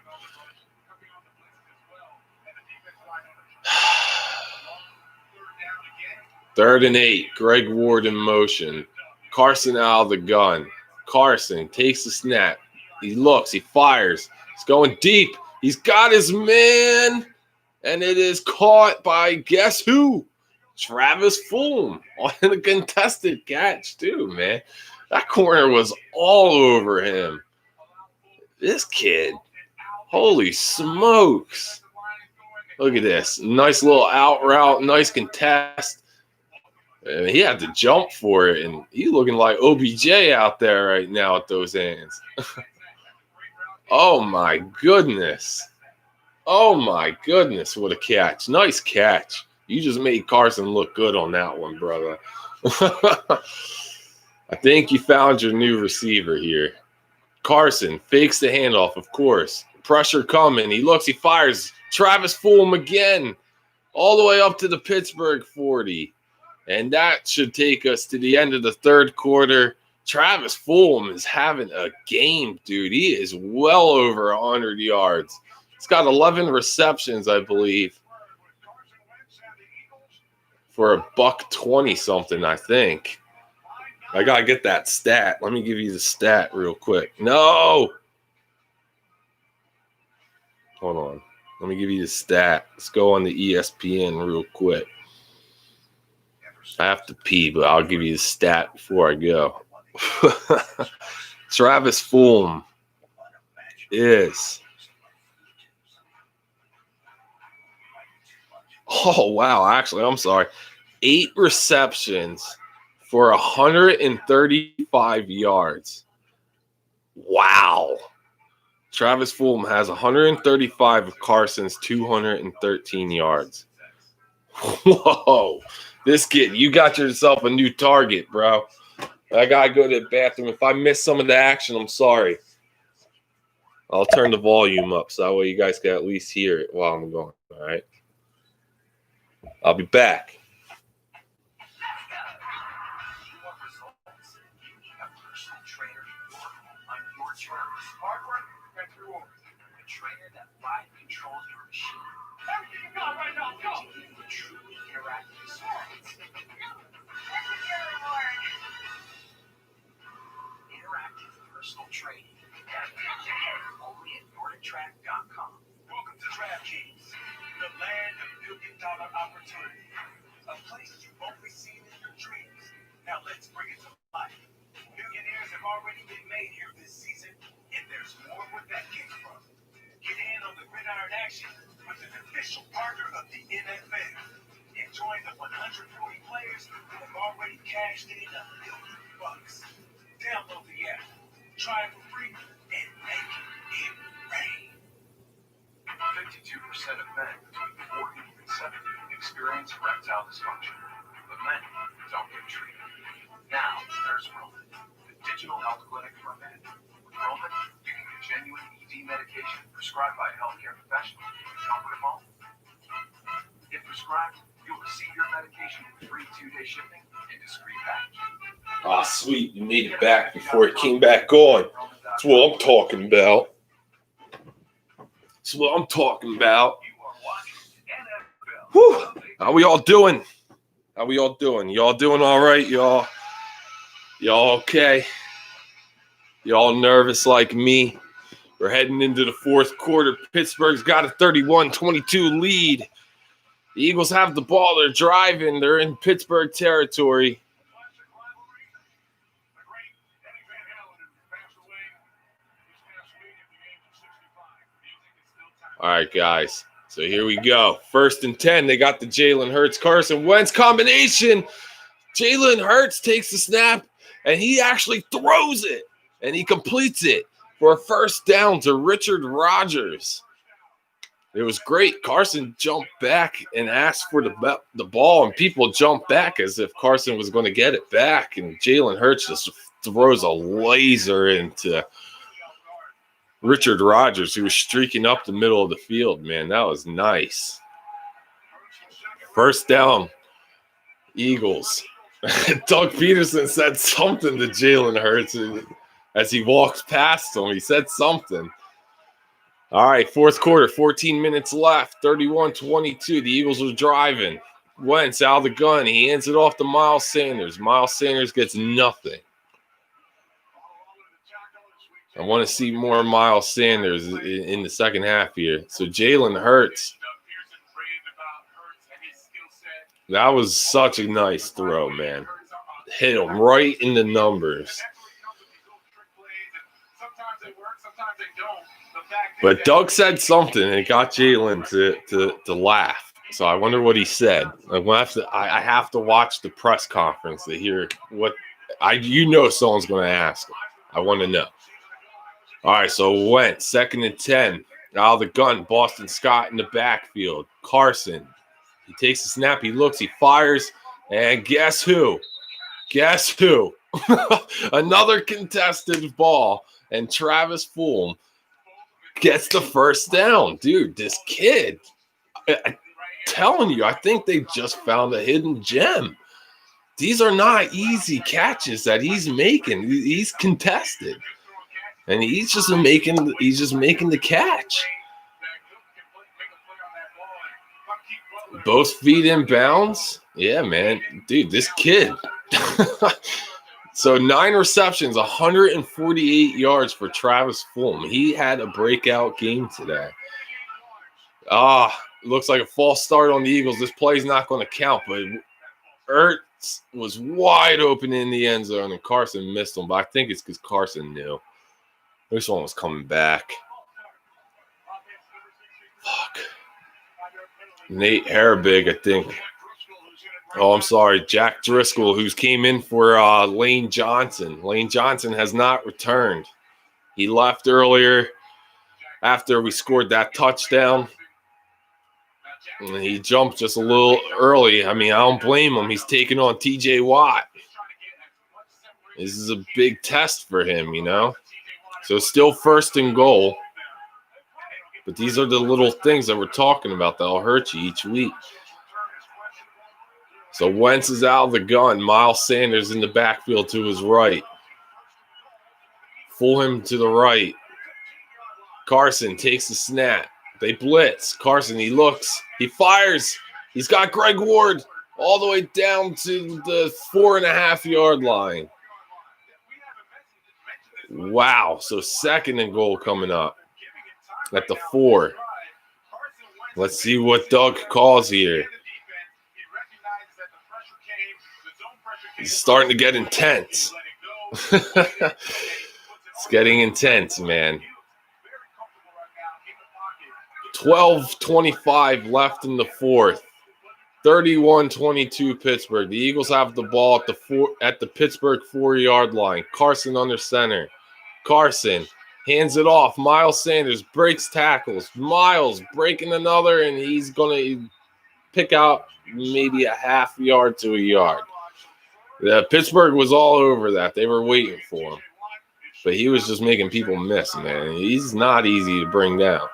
Third and 8. Greg Ward in motion. Carson out of the gun. Carson takes the snap. He looks. He fires. He's going deep. He's got his man. And it is caught by guess who? Travis Fulgham on a contested catch too, man. That corner was all over him. This kid. Holy smokes. Look at this. Nice little out route. Nice contest. And he had to jump for it, and he's looking like OBJ out there right now with those hands. Oh, my goodness. Oh, my goodness, what a catch. Nice catch. You just made Carson look good on that one, brother. I think you found your new receiver here. Carson fakes the handoff, of course. Pressure coming. He looks, he fires. Travis Fulgham again. All the way up to the Pittsburgh 40. And that should take us to the end of the 3rd quarter. Travis Fulgham is having a game, dude. He is well over 100 yards. He's got 11 receptions, I believe, for $120 something, I think. I got to get that stat. Let me give you the stat real quick. No! Hold on. Let me give you the stat. Let's go on the ESPN real quick. I have to pee, but I'll give you the stat before I go. Travis Fulgham is Oh, wow. Actually, I'm sorry. 8 receptions for 135 yards. Wow. Travis Fulgham has 135 of Carson's 213 yards. Whoa. This kid, you got yourself a new target, bro. I got to go to the bathroom. If I miss some of the action, I'm sorry. I'll turn the volume up so that way you guys can at least hear it while I'm going. All right. I'll be back. A trainer that live controls your machine. Everything you got right now, go! To give you a truly interactive experience. Interactive personal training. Only at NordicTrack.com. Welcome to DraftKings, the land of billion-dollar opportunity. A place you've only seen in your dreams. Now let's bring it to life. Millionaires have already been made here this season, and there's more where that came from. Get in on the gridiron action with an official partner of the NFL. And join the 140 players who have already cashed in $1 million. Download the app, try it for free, and make it rain. 52% of men between 40 and 70 experience erectile dysfunction, but men don't get treated. Now, there's Roman, the digital health clinic for men. With Roman, you can get genuine ED medication prescribed by a healthcare professional in the comfort of home. If prescribed, you'll receive your medication with free 2-day shipping and discreet packaging. Ah, sweet. You made it back before it came back on. That's what I'm talking about. That's what I'm talking about. Whew. How we all doing? How we all doing? Y'all doing all right, y'all? Y'all okay? Y'all nervous like me? We're heading into the fourth quarter. Pittsburgh's got a 31-22 lead. The Eagles have the ball. They're driving. They're in Pittsburgh territory. All right, guys. So here we go. 1st and 10. They got the Jalen Hurts, Carson Wentz combination. Jalen Hurts takes the snap, and he actually throws it, and he completes it for a first down to Richard Rodgers. It was great. Carson jumped back and asked for the ball, and people jumped back as if Carson was going to get it back, and Jalen Hurts just throws a laser into Richard Rodgers, who was streaking up the middle of the field, man. That was nice. First down, Eagles. Doug Peterson said something to Jalen Hurts as he walked past him. He said something. All right, fourth quarter, 14 minutes left, 31-22. The Eagles are driving. Wentz out of the gun. He hands it off to Miles Sanders. Miles Sanders gets nothing. I want to see more Miles Sanders in the second half here. So Jalen Hurts. That was such a nice throw, man. Hit him right in the numbers. But Doug said something, and it got Jalen to laugh. So I wonder what he said. I have to watch the press conference to hear what someone's going to ask him. I want to know. All right, so Wentz, 2nd and 10. Out of the gun, Boston Scott in the backfield. Carson, he takes the snap, he looks, he fires, and guess who? Guess who? Another contested ball, and Travis Fulgham gets the first down. Dude, this kid, I'm telling you, I think they just found a hidden gem. These are not easy catches that he's making. He's contested. And he's just making the catch. Both feet in bounds. Yeah, man. Dude, this kid. So 9 receptions, 148 yards for Travis Fulgham. He had a breakout game today. Looks like a false start on the Eagles. This play's not going to count, but Ertz was wide open in the end zone, and Carson missed him. But I think it's because Carson knew. This one was coming back. Fuck. Nate Harabig, I think. Oh, I'm sorry, Jack Driscoll, who's came in for Lane Johnson. Lane Johnson has not returned. He left earlier after we scored that touchdown. And he jumped just a little early. I mean, I don't blame him. He's taking on TJ Watt. This is a big test for him, you know. So still first and goal. But these are the little things that we're talking about that'll hurt you each week. So Wentz is out of the gun. Miles Sanders in the backfield to his right. Fool him to the right. Carson takes the snap. They blitz. Carson, he looks. He fires. He's got Greg Ward all the way down to the 4.5-yard line. Wow. So second and goal coming up at the 4. Let's see what Doug calls here. It's starting to get intense. It's getting intense, man. 12:25 left in the fourth. 31-22 Pittsburgh. The Eagles have the ball at the Pittsburgh 4-yard line. Carson under center. Carson hands it off. Miles Sanders breaks tackles. Miles breaking another, and he's going to pick out maybe a half yard to a yard. Pittsburgh was all over that. They were waiting for him. But he was just making people miss, man. He's not easy to bring down.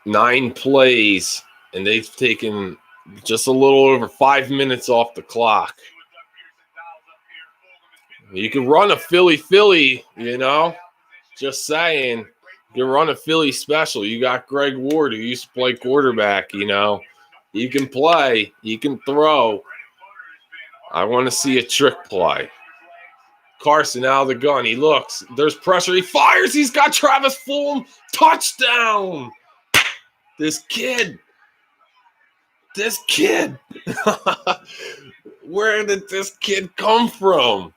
9 plays, and they've taken just a little over 5 minutes off the clock. You can run a Philly, you know. Just saying. You can run a Philly special. You got Greg Ward, who used to play quarterback, you know. You can play. You can throw. I want to see a trick play. Carson out of the gun. He looks. There's pressure. He fires. He's got Travis Fulgham. Touchdown. This kid. Where did this kid come from?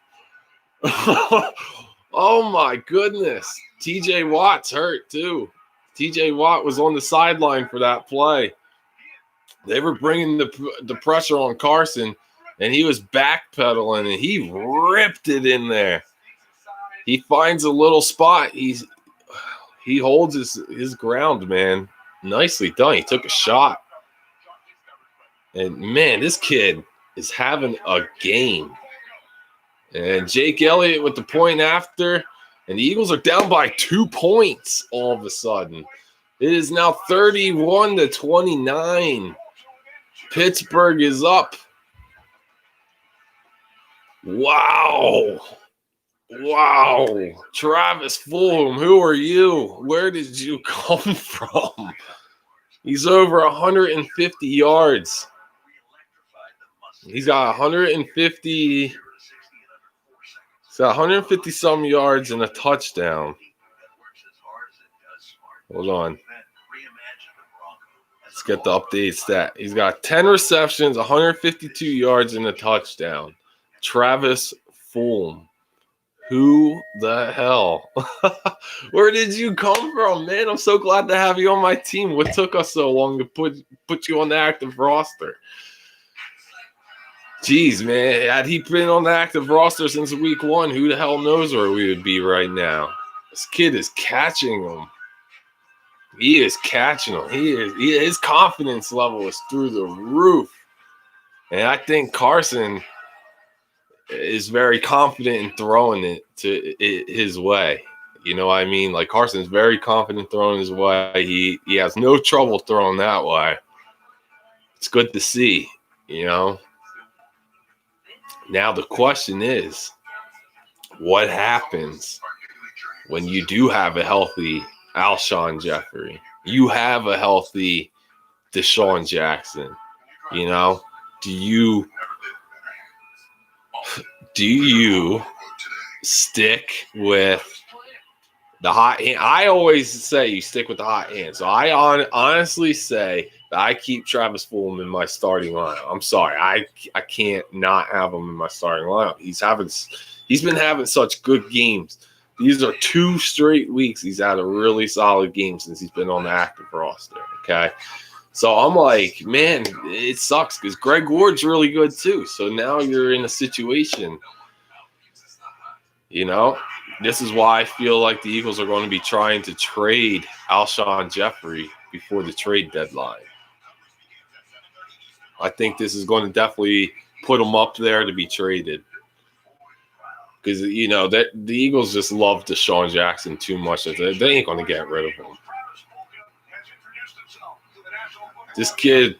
Oh, my goodness. TJ Watt's hurt, too. TJ Watt was on the sideline for that play. They were bringing the pressure on Carson, and he was backpedaling, and he ripped it in there. He finds a little spot. He holds his ground, man. Nicely done. He took a shot. And, man, this kid is having a game. And Jake Elliott with the point after. And the Eagles are down by 2 points all of a sudden. It is now 31-29. Pittsburgh is up. Wow. Travis Fulgham, who are you? Where did you come from? He's over 150 yards. He's got 150 some yards and a touchdown. Hold on. Let's get the update stat. He's got 10 receptions, 152 yards, and a touchdown. Travis Fulgham. Who the hell? Where did you come from, man? I'm so glad to have you on my team. What took us so long to put you on the active roster? Jeez, man. Had he been on the active roster since week 1, who the hell knows where we would be right now? This kid is catching them. He is catching them. His confidence level is through the roof. And I think Carson is very confident in throwing it to his way. You know what I mean? Like, Carson's very confident throwing his way. He has no trouble throwing that way. It's good to see, you know? Now the question is, what happens when you do have a healthy Alshon Jeffrey? You have a healthy Deshaun Jackson. You know? Do you stick with the hot hand? I always say you stick with the hot hand. So I honestly say that I keep Travis Fulgham in my starting lineup. I'm sorry. I can't not have him in my starting lineup. He's been having such good games. These are 2 straight weeks he's had a really solid game since he's been on the active roster, okay? So I'm like, man, it sucks because Greg Ward's really good too. So now you're in a situation, this is why I feel like the Eagles are going to be trying to trade Alshon Jeffrey before the trade deadline. I think this is going to definitely put him up there to be traded. Because, that the Eagles just love Deshaun Jackson too much. They ain't going to get rid of him. This kid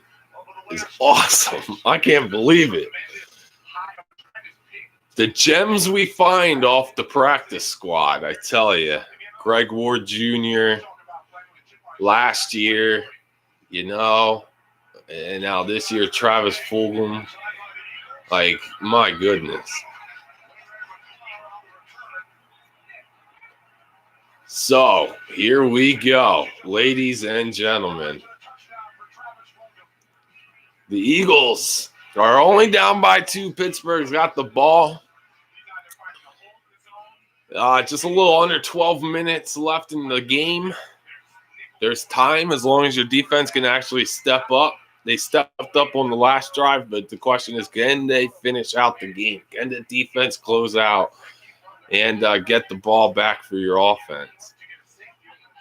is awesome. I can't believe it. The gems we find off the practice squad, I tell you. Greg Ward Jr. last year, and now this year, Travis Fulgham. Like, my goodness. So, here we go, ladies and gentlemen. The Eagles are only down by 2. Pittsburgh's got the ball. Just a little under 12 minutes left in the game. There's time as long as your defense can actually step up. They stepped up on the last drive, but the question is, can they finish out the game? Can the defense close out and get the ball back for your offense?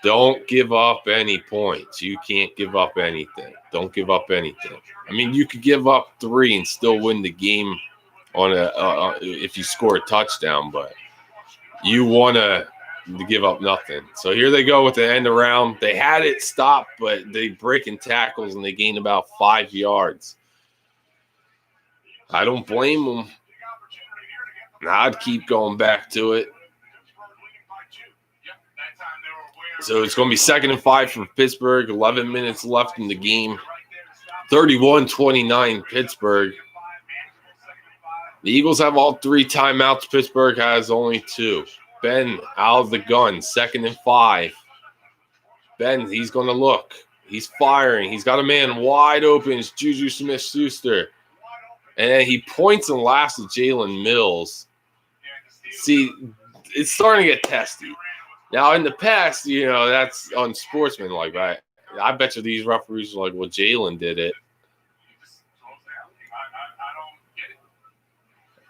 Don't give up any points. You can't give up anything. Don't give up anything. I mean, you could give up 3 and still win the game on if you score a touchdown, but you want to give up nothing. So here they go with the end around. They had it stopped, but they breaking tackles and they gained about 5 yards. I don't blame them. I'd keep going back to it. So it's going to be 2nd and 5 for Pittsburgh. 11 minutes left in the game. 31-29 Pittsburgh. The Eagles have all 3 timeouts. Pittsburgh has only 2. Ben out of the gun, 2nd and 5. Ben, he's going to look. He's firing. He's got a man wide open. It's Juju Smith-Schuster. And then he points and laughs at Jalen Mills. See, it's starting to get testy. Now, in the past, that's unsportsmanlike, right? I bet you these referees are like, well, Jalen did it.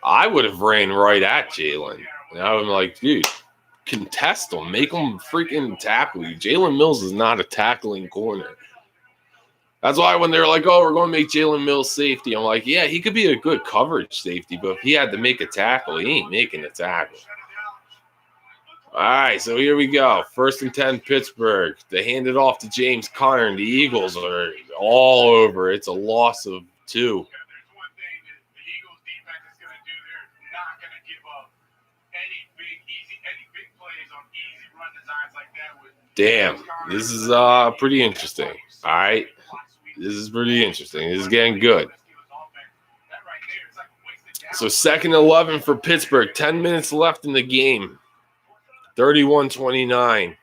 I would have ran right at Jalen. And I was like, dude, contest him. Make him freaking tackle you. Jalen Mills is not a tackling corner. That's why when they're like, oh, we're going to make Jalen Mills safety, I'm like, yeah, he could be a good coverage safety, but if he had to make a tackle, he ain't making a tackle. All right, so here we go. 1st and 10, Pittsburgh. They hand it off to James Conner, and the Eagles are all over. It's a loss of 2. Damn, this is pretty interesting. All right, this is pretty interesting. This is getting good. So 2nd and 11 for Pittsburgh. 10 minutes left in the game. 31-29.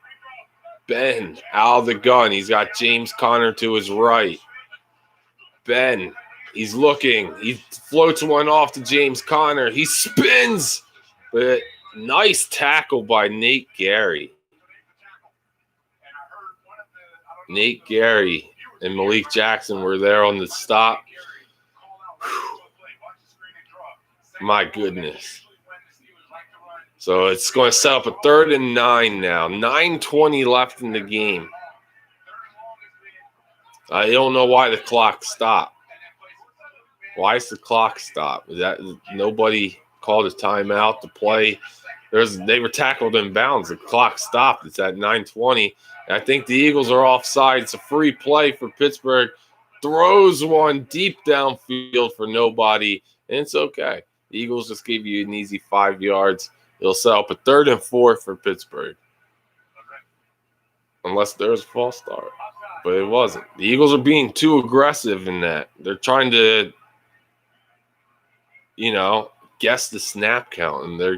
Ben out of the gun. He's got James Conner to his right. Ben, he's looking. He floats one off to James Conner. He spins. But nice tackle by Nate Gary. Nate Gary and Malik Jackson were there on the stop. Whew. My goodness. So it's going to set up a 3rd and 9 now. 9:20 left in the game. I don't know why the clock stopped. Why is the clock stopped? Is that nobody called a timeout to play? They were tackled in bounds. The clock stopped. It's at 9:20. I think the Eagles are offside. It's a free play for Pittsburgh. Throws one deep downfield for nobody, and it's okay. The Eagles just gave you an easy 5 yards. It'll set up a 3rd and 4 for Pittsburgh. Unless there's a false start. But it wasn't. The Eagles are being too aggressive in that. They're trying to, guess the snap count, and they're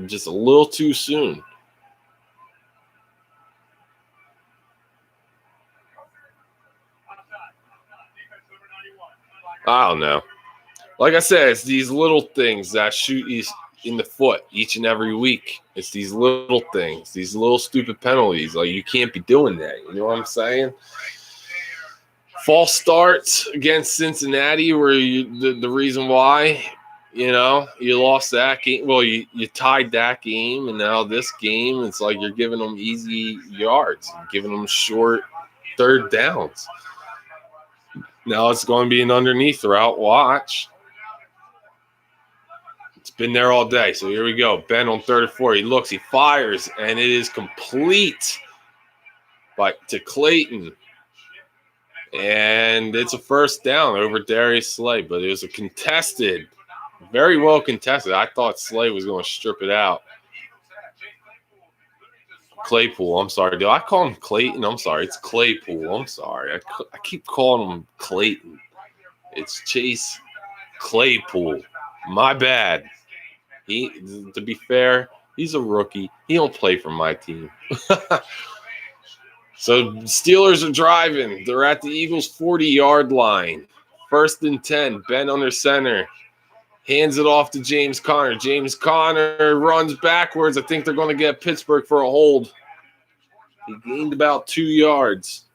just a little too soon. I don't know. Like I said, it's these little things that shoot you in the foot each and every week. It's these little things, these little stupid penalties. Like, you can't be doing that. You know what I'm saying? False starts against Cincinnati were the reason why, you lost that game. Well, you tied that game, and now this game, it's like you're giving them easy yards, giving them short third downs. Now it's going to be an underneath route. Watch. It's been there all day. So here we go. Ben on 3rd and 4. He looks, he fires, and it is complete to Clayton. And it's a first down over Darius Slay, but it was a contested, very well contested. I thought Slay was going to strip it out. Claypool, I'm sorry. Do I call him Clayton? I'm sorry. It's Claypool. I'm sorry. I keep calling him Clayton. It's Chase Claypool. My bad. To be fair, he's a rookie. He don't play for my team. So Steelers are driving. They're at the Eagles' 40-yard line. 1st and 10. Ben under center. Hands it off to James Conner. James Conner runs backwards. I think they're going to get Pittsburgh for a hold. He gained about 2 yards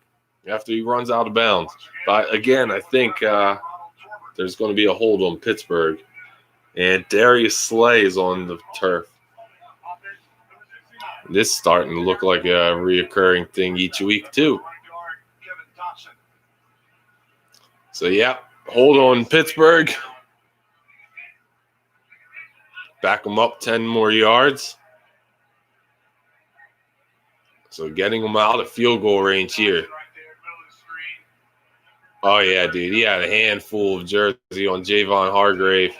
after he runs out of bounds. But again, I think there's going to be a hold on Pittsburgh. And Darius Slay is on the turf. This is starting to look like a reoccurring thing each week, too. So, yeah, hold on Pittsburgh. Back them up 10 more yards. So, getting them out of field goal range here. Oh, yeah, dude. He had a handful of jersey on Javon Hargrave.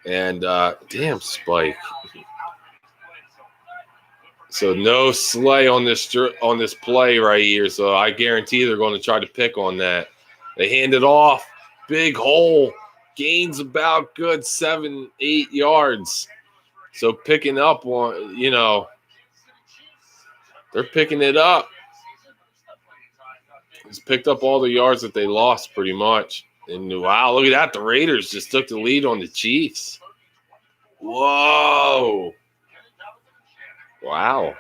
And, damn, Spike. So no Slay on this play right here. So I guarantee they're going to try to pick on that. They hand it off. Big hole. Gains about good 7-8 yards. So picking up on, they're picking it up. He's picked up all the yards that they lost pretty much. And wow, look at that. The Raiders just took the lead on the Chiefs. Whoa. Wow.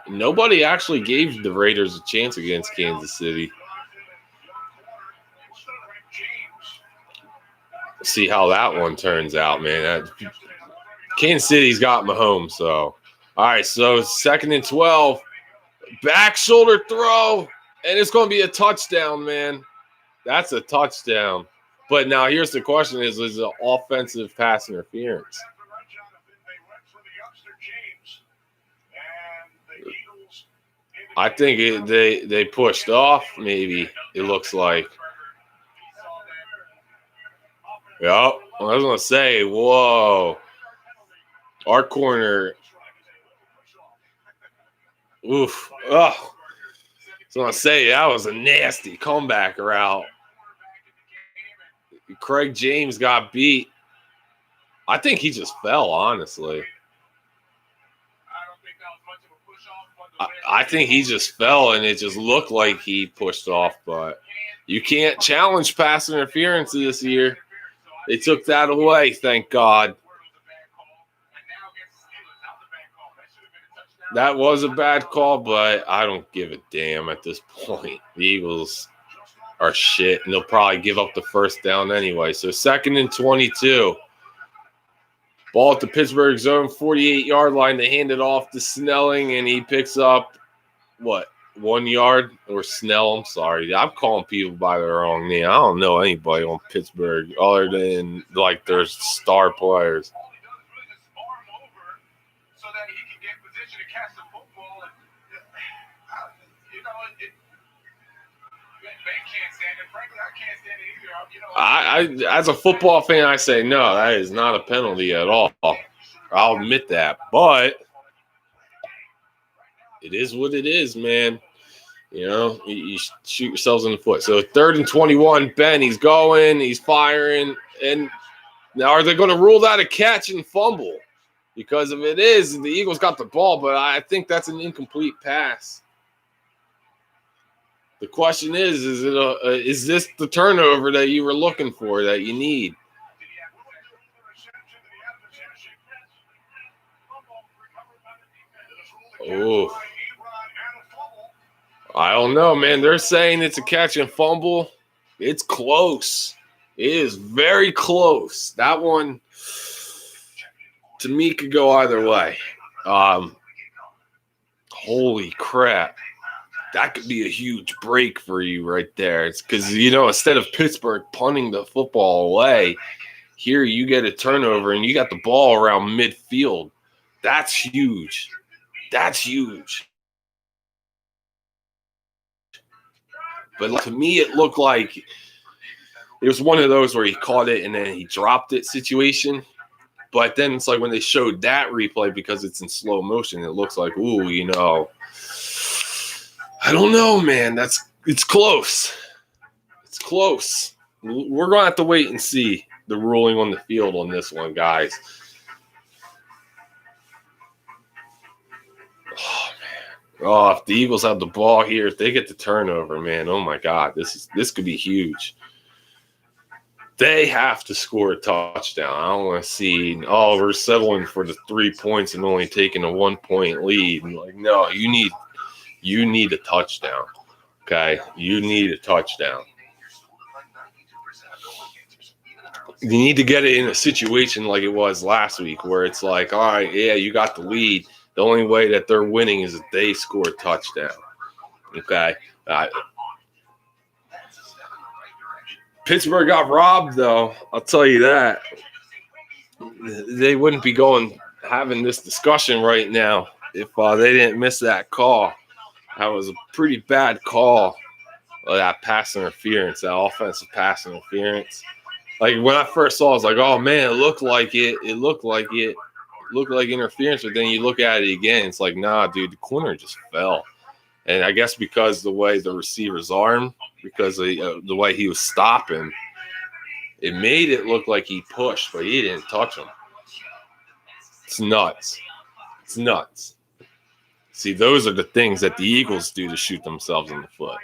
Nobody actually gave the Raiders a chance against Kansas City. See how that one turns out, man. Kansas City's got Mahomes, so. All right, so 2nd and 12. Back shoulder throw, and it's going to be a touchdown, man. That's a touchdown. But now here's the question is it offensive pass interference? I think they pushed off, maybe, it looks like. Yep, I was going to say, whoa. Our corner. Oof. Oh. So I was going to say, that was a nasty comeback route. Craig James got beat. I think he just fell, honestly. I think he just fell, and it just looked like he pushed off. But you can't challenge pass interference this year. They took that away, thank God. That was a bad call, but I don't give a damn at this point. The Eagles are shit, and they'll probably give up the first down anyway. So 2nd and 22. Ball at the Pittsburgh zone, 48-yard line. They hand it off to Snelling, and he picks up, 1 yard? Or Snell, I'm sorry. I'm calling people by their wrong name. I don't know anybody on Pittsburgh other than, their star players. I as a football fan, I say no, that is not a penalty at all. I'll admit that, but it is what it is, man. You shoot yourselves in the foot. So 3rd and 21, Ben, he's going, he's firing, and now are they going to rule that a catch and fumble? Because if it is, the Eagles got the ball, but I think that's an incomplete pass. The question is this the turnover that you were looking for, that you need? Oh, I don't know, man. They're saying it's a catch and fumble. It's close. It is very close. That one, to me, could go either way. Holy crap. That could be a huge break for you right there. It's because, instead of Pittsburgh punting the football away, here you get a turnover and you got the ball around midfield. That's huge. That's huge. But to me, it looked like it was one of those where he caught it and then he dropped it situation. But then it's like when they showed that replay, because it's in slow motion, it looks like, I don't know, man. It's close. It's close. We're going to have to wait and see the ruling on the field on this one, guys. Oh, man. Oh, if the Eagles have the ball here, if they get the turnover, man, oh, my God. This could be huge. They have to score a touchdown. I don't want to see, we're settling for the 3 points and only taking a 1-point lead. And like, no, you need a touchdown. Okay? You need a touchdown. You need to get it in a situation like it was last week where it's like, all right, yeah, you got the lead. The only way that they're winning is if they score a touchdown. Okay? Pittsburgh got robbed, though. I'll tell you that. They wouldn't be having this discussion right now if they didn't miss that call. That was a pretty bad call, that pass interference, that offensive pass interference. Like, when I first saw it, I was like, oh, man, it looked like interference. But then you look at it again, it's like, nah, dude, the corner just fell. And I guess because the way the receiver's arm, because of the way he was stopping, it made it look like he pushed, but he didn't touch him. It's nuts. It's nuts. See, those are the things that the Eagles do to shoot themselves in the foot.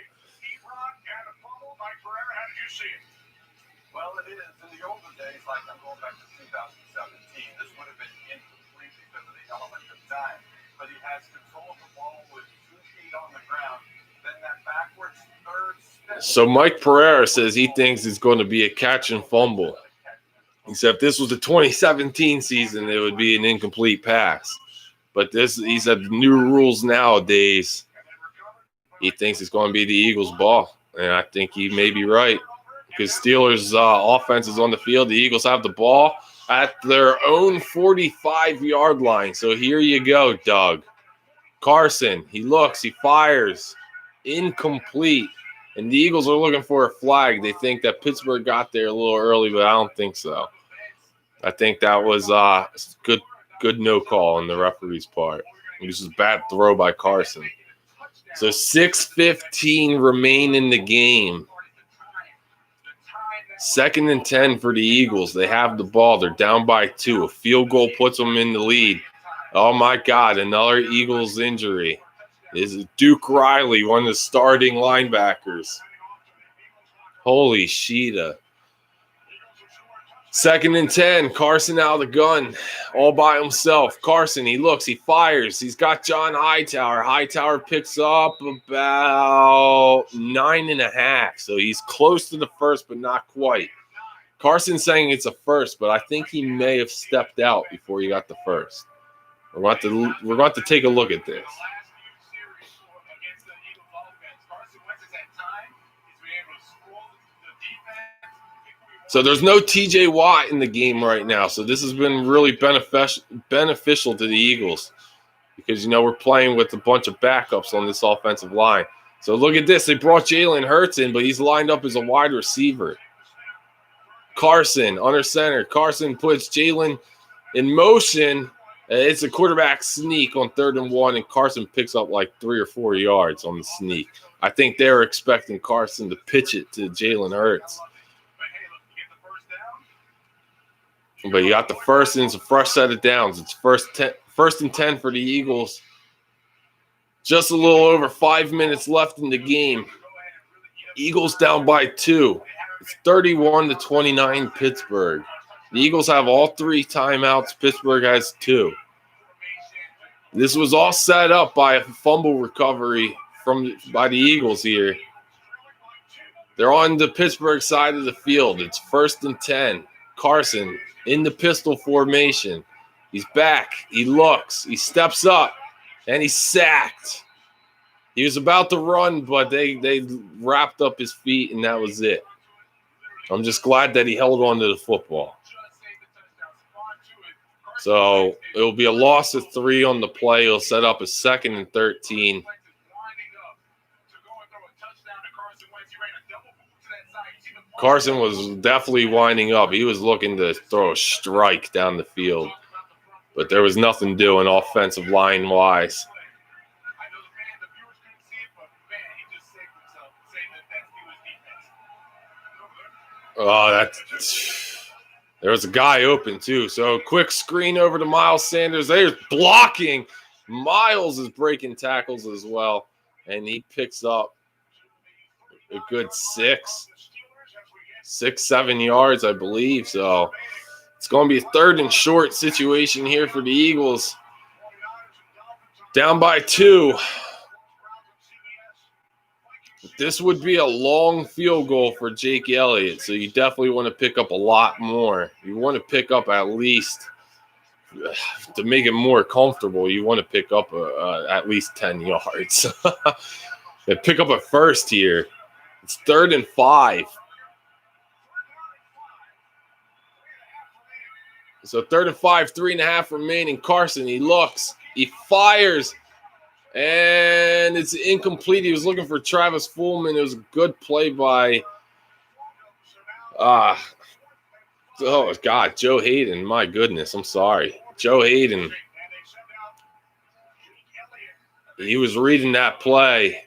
Well, it is. In the older days, like I'm going back to 2017, this would have been incomplete because of the element of time. But he has control of the ball with 2 feet on the ground. Then that backwards third step. So Mike Pereira says he thinks it's going to be a catch and fumble. He said if this was the 2017 season, it would be an incomplete pass. But he said the new rules nowadays, he thinks it's going to be the Eagles' ball. And I think he may be right. Because Steelers' offense is on the field. The Eagles have the ball at their own 45-yard line. So here you go, Doug. Carson, he looks, he fires. Incomplete. And the Eagles are looking for a flag. They think that Pittsburgh got there a little early, but I don't think so. I think that was good no call on the referee's part. This is a bad throw by Carson. So 6:15 remain in the game. 2nd and 10 for the Eagles. They have the ball. They're down by 2. A field goal puts them in the lead. Oh, my God, another Eagles injury. This is Duke Riley, one of the starting linebackers. Holy Sheeta. 2nd and 10. Carson out of the gun. All by himself. Carson, he looks. He fires. He's got John Hightower. Hightower picks up about 9.5. So he's close to the first, but not quite. Carson's saying it's a first, but I think he may have stepped out before he got the first. We're going to take a look at this. So there's no TJ Watt in the game right now. So this has been really beneficial to the Eagles because, we're playing with a bunch of backups on this offensive line. So look at this. They brought Jalen Hurts in, but he's lined up as a wide receiver. Carson under center. Carson puts Jalen in motion. It's a quarterback sneak on 3rd and 1, and Carson picks up like 3 or 4 yards on the sneak. I think they were expecting Carson to pitch it to Jalen Hurts. But you got the first, and it's a fresh set of downs. It's first and 10 for the Eagles. Just a little over 5 minutes left in the game. Eagles down by 2. It's 31-29 Pittsburgh. The Eagles have all 3 timeouts. Pittsburgh has 2. This was all set up by a fumble recovery by the Eagles here. They're on the Pittsburgh side of the field. It's 1st and 10. Carson in the pistol formation. He's back. He looks. He steps up, and he's sacked. He was about to run, but they wrapped up his feet, and that was it. I'm just glad that he held on to the football. So it'll be a loss of 3 on the play. It'll set up a 2nd and 13. Carson was definitely winding up. He was looking to throw a strike down the field, but there was nothing doing offensive line-wise. Oh, there was a guy open, too. So quick screen over to Miles Sanders. They're blocking. Miles is breaking tackles as well, and he picks up a good 6-7 yards, I believe. So it's going to be a 3rd and short situation here for the Eagles. Down by 2. This would be a long field goal for Jake Elliott, so you definitely want to pick up a lot more. You want to pick up at least, to make it more comfortable, you want to pick up at least 10 yards. And pick up a first here. It's 3rd and 5. So 3rd and 5, 3.5 remaining. Carson, he looks, he fires, and it's incomplete. He was looking for Travis Fulman. It was a good play by, oh, God, Joe Hayden. My goodness, I'm sorry. Joe Hayden. He was reading that play.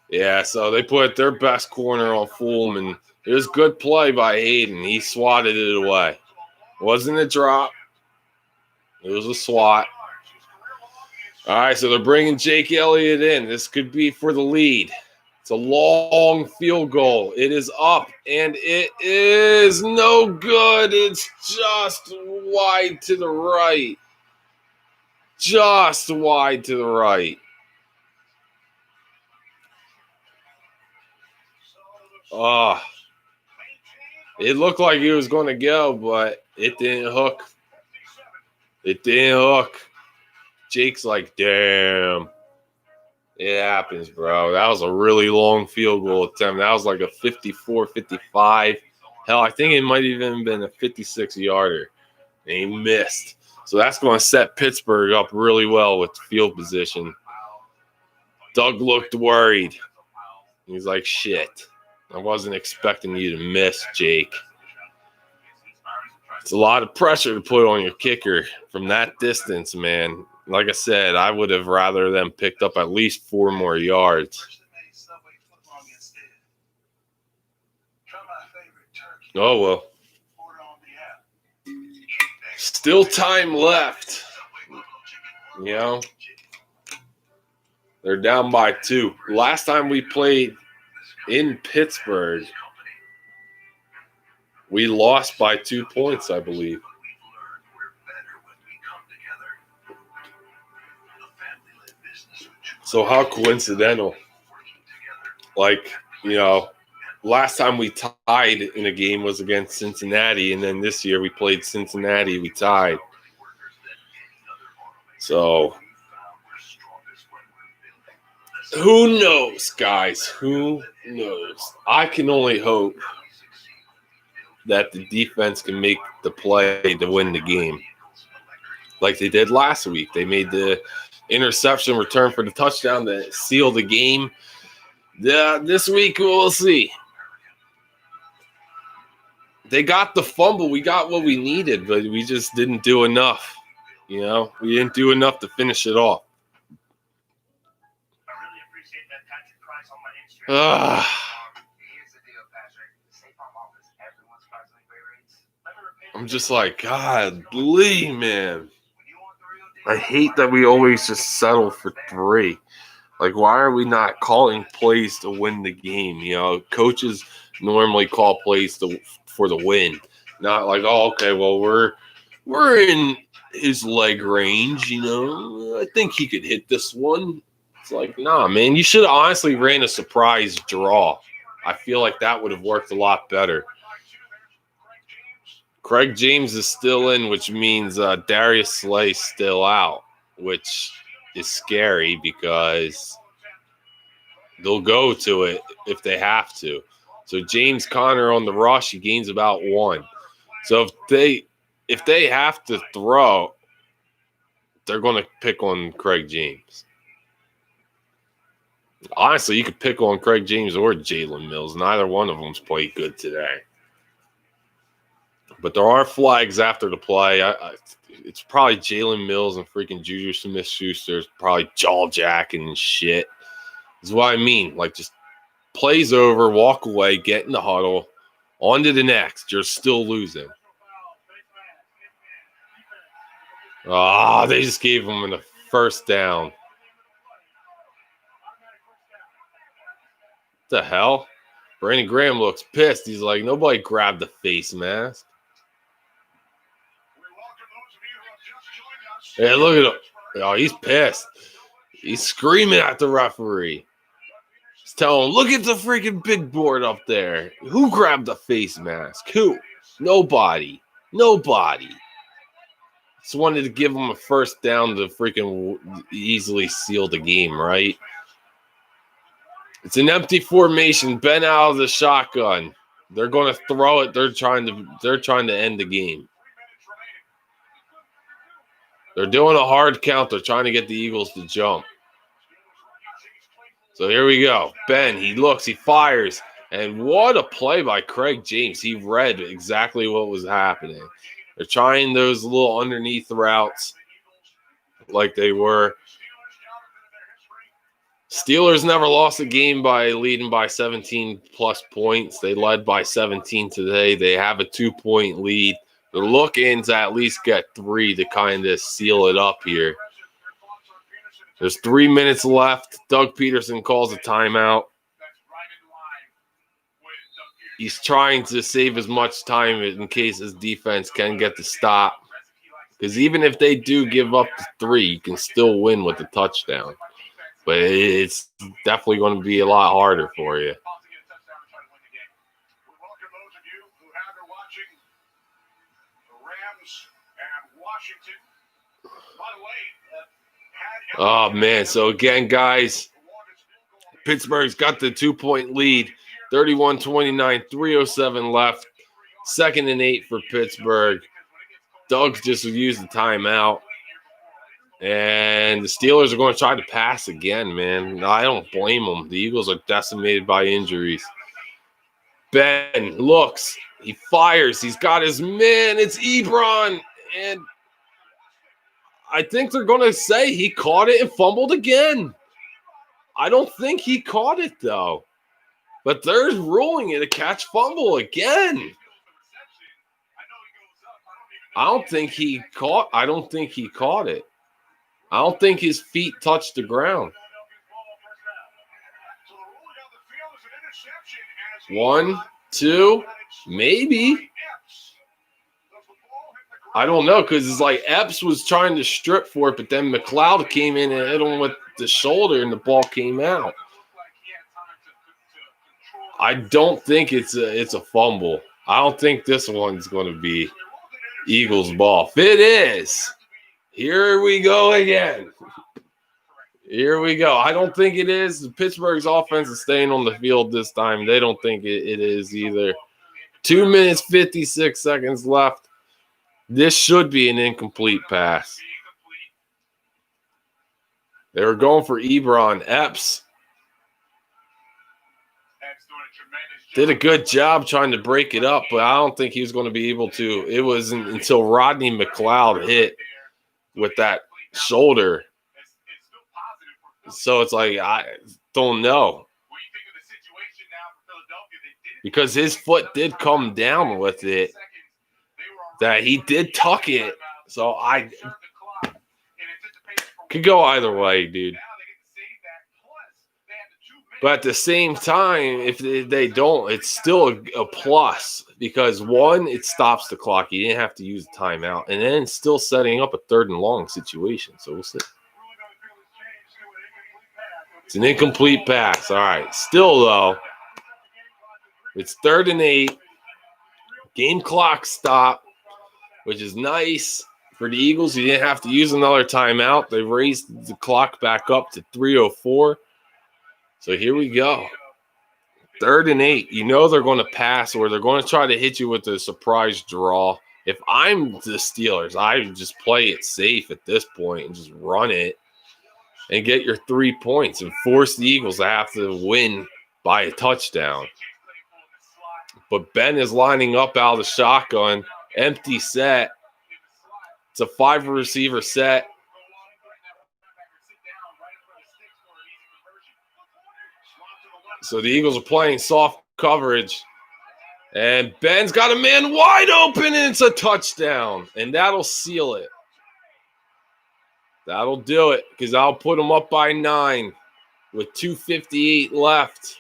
Yeah, so they put their best corner on Fulman. It was a good play by Hayden. He swatted it away. It wasn't a drop. It was a swat. All right, so they're bringing Jake Elliott in. This could be for the lead. It's a long field goal. It is up, and it is no good. It's just wide to the right. Just wide to the right. It looked like he was going to go, but it didn't hook. It didn't hook. Jake's like, damn. It happens, bro. That was a really long field goal attempt. That was like a 54, 55. Hell, I think it might even been a 56-yarder. And he missed. So that's going to set Pittsburgh up really well with field position. Doug looked worried. He's like, shit. I wasn't expecting you to miss, Jake. It's a lot of pressure to put on your kicker from that distance, man. Like I said, I would have rather them picked up at least 4 more yards. Oh, well. Still time left. You know, they're down by 2. Last time we played in Pittsburgh, we lost by 2 points, I believe. So how coincidental. Like, you know, last time we tied in a game was against Cincinnati, and then this year we played Cincinnati, we tied. So who knows, guys? Who knows? I can only hope that the defense can make the play to win the game like they did last week. They made the interception return for the touchdown to seal the game. This week, we'll see. They got the fumble. We got what we needed, but we just didn't do enough. You know, we didn't do enough to finish it off. I'm just like, golly, man. I hate that we always just settle for 3. Like, why are we not calling plays to win the game? You know, coaches normally call plays for the win. Not like, oh, okay, well, we're we're in his leg range, you know. I think he could hit this one. It's like, nah, man, you should have honestly ran a surprise draw. I feel like that would have worked a lot better. Craig James is still in, which means Darius Slay's still out, which is scary because they'll go to it if they have to. So James Conner on the rush, he gains about 1. So if they have to throw, they're going to pick on Craig James. Honestly, you could pick on Craig James or Jalen Mills. Neither one of them's played good today. But there are flags after the play. It's probably Jalen Mills and freaking Juju Smith-Schuster's probably jaw jacking and shit. This is what I mean. Like, just plays over, walk away, get in the huddle, on to the next. You're still losing. They just gave him a first down. What the hell? Brandon Graham looks pissed. He's like, nobody grabbed the face mask. Yeah, look at him. Oh, he's pissed. He's screaming at the referee. He's telling him, look at the freaking big board up there. Who grabbed the face mask? Who? Nobody. Just wanted to give him a first down to freaking easily seal the game, right? It's an empty formation. Ben out of the shotgun. They're going to throw it. They're trying to end the game. They're doing a hard count. They're trying to get the Eagles to jump. So here we go. Ben, he looks, he fires. And what a play by Craig James. He read exactly what was happening. They're trying those little underneath routes like they were. Steelers never lost a game by leading by 17 plus points. They led by 17 today. They have a 2-point lead. They're looking to at least get 3 to kind of seal it up here. There's 3 minutes left. Doug Peterson calls a timeout. He's trying to save as much time in case his defense can get the stop. Because even if they do give up 3, you can still win with a touchdown. But it's definitely going to be a lot harder for you. Oh, man. So, again, guys, Pittsburgh's got the 2-point lead. 31-29, 3:07 left. 2nd and 8 for Pittsburgh. Doug's just used the timeout. And the Steelers are going to try to pass again, man. I don't blame them. The Eagles are decimated by injuries. Ben looks. He fires. He's got his man. It's Ebron. And I think they're going to say he caught it and fumbled again. I don't think he caught it, though. But they're ruling it a catch fumble again. I don't think he caught it. I don't think his feet touched the ground. 1, 2, maybe. I don't know, because it's like Epps was trying to strip for it, but then McLeod came in and hit him with the shoulder, and the ball came out. I don't think it's a fumble. I don't think this one's going to be Eagles ball. If it is, here we go again. Here we go. I don't think it is. Pittsburgh's offense is staying on the field this time. They don't think it is either. 2 minutes, 56 seconds left. This should be an incomplete pass. They were going for Ebron. Epps did a good job trying to break it up, but I don't think he was going to be able to. It wasn't until Rodney McLeod hit with that shoulder. So it's like, I don't know. Because his foot did come down with it, that he did tuck it. So I could go either way, dude. But at the same time, if they don't, it's still a plus because, one, it stops the clock. You didn't have to use a timeout. And then it's still setting up a 3rd and long situation. So we'll see. It's an incomplete pass. All right. Still, though, it's 3rd and 8. Game clock stop, which is nice for the Eagles. You didn't have to use another timeout. They raised the clock back up to 3:04. So here we go. 3rd and 8. You know they're going to pass or they're going to try to hit you with a surprise draw. If I'm the Steelers, I would just play it safe at this point and just run it and get your 3 points and force the Eagles to have to win by a touchdown. But Ben is lining up out of the shotgun. Empty set. It's a 5-receiver set. So the Eagles are playing soft coverage. And Ben's got a man wide open, and it's a touchdown. And that'll seal it. That'll do it because I'll put them up by 9 with 2:58 left.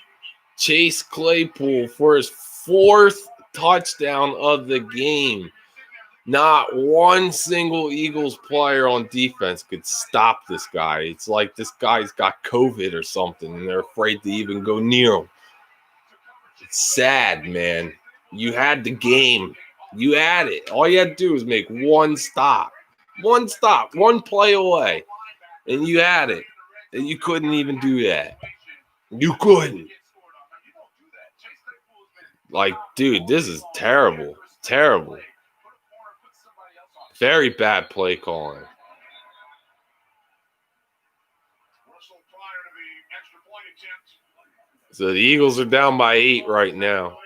Chase Claypool for his 4th touchdown of the game. Not one single Eagles player on defense could stop this guy. It's like this guy's got COVID or something, and they're afraid to even go near him. It's sad, man. You had the game. You had it. All you had to do was make one stop. One stop. One play away. And you had it. And you couldn't even do that. You couldn't. Like, dude, this is terrible. Terrible. Very bad play calling. So the Eagles are down by 8 right now.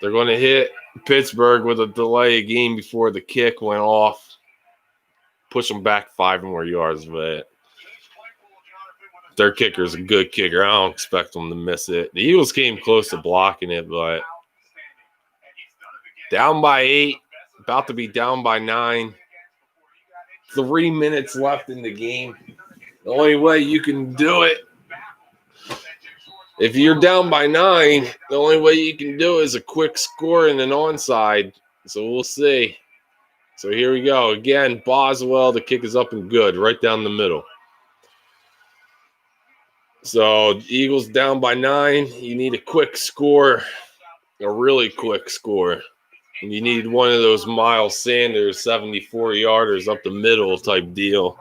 They're going to hit Pittsburgh with a delay of game before the kick went off. Push them back 5 more yards, but their kicker is a good kicker. I don't expect them to miss it. The Eagles came close to blocking it, but down by 8, about to be down by 9. 3 minutes left in the game. The only way you can do it, if you're down by 9, the only way you can do it is a quick score and an onside. So we'll see. So here we go. Again, Boswell, the kick is up and good, right down the middle. So Eagles down by 9. You need a quick score, a really quick score. And you need one of those Miles Sanders 74-yarders up the middle type deal.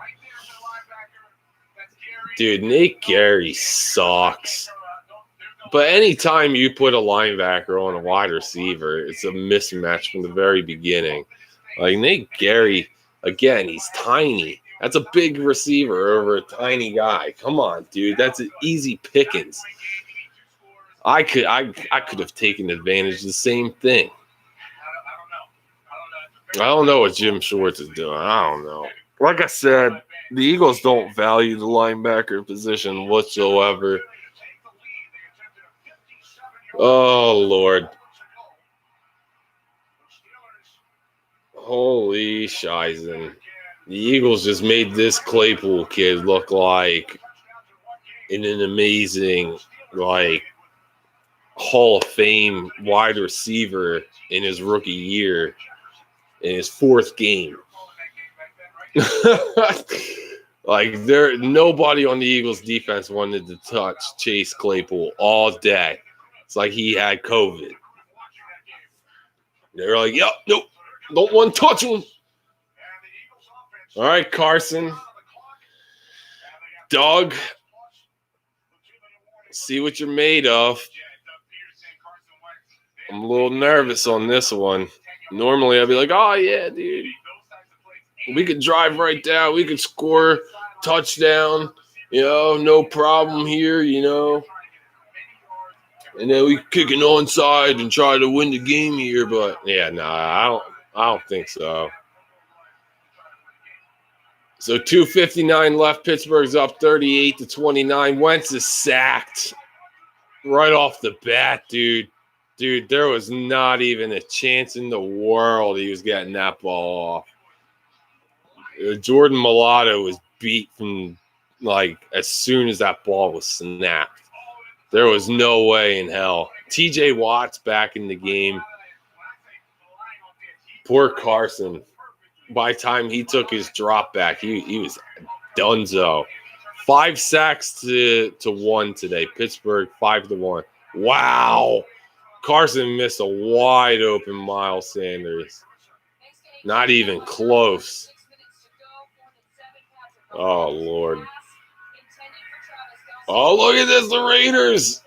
Dude, Nate Gary sucks. But anytime you put a linebacker on a wide receiver, it's a mismatch from the very beginning. Like Nate Gary, again, he's tiny. That's a big receiver over a tiny guy. Come on, dude. That's an easy pickings. I could have taken advantage of the same thing. I don't know what Jim Schwartz is doing. I don't know. Like I said, the Eagles don't value the linebacker position whatsoever. Oh, Lord. Holy shizen. The Eagles just made this Claypool kid look like an amazing, like, Hall of Fame wide receiver in his rookie year, in his 4th game. Like, nobody on the Eagles defense wanted to touch Chase Claypool all day. It's like he had COVID. They're like, yep, nope, don't want to touch him. All right, Carson. Doug, see what you're made of. I'm a little nervous on this one. Normally, I'd be like, oh, yeah, dude. We could drive right down. We could score touchdown. No problem here, And then we kick an onside and try to win the game here. But, yeah, I don't think so. So 2:59 left. Pittsburgh's up 38-29. Wentz is sacked right off the bat, dude. Dude, there was not even a chance in the world he was getting that ball off. Jordan Mulatto was beat from like as soon as that ball was snapped. There was no way in hell. TJ Watt's back in the game. Poor Carson. By the time he took his drop back, he was donezo. 5 sacks to 1 today. Pittsburgh 5-1. Wow. Carson missed a wide open Miles Sanders. Not even close. Oh, Lord. Oh, look at this. The Raiders.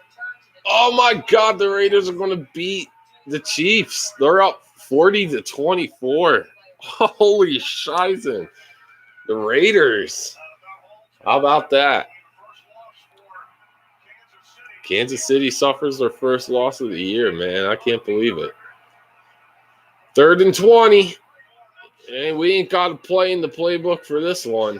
Oh, my God. The Raiders are going to beat the Chiefs. They're up 40-24. Holy shizen. The Raiders. How about that? Kansas City suffers their first loss of the year, man. I can't believe it. 3rd and 20. And we ain't got to play in the playbook for this one.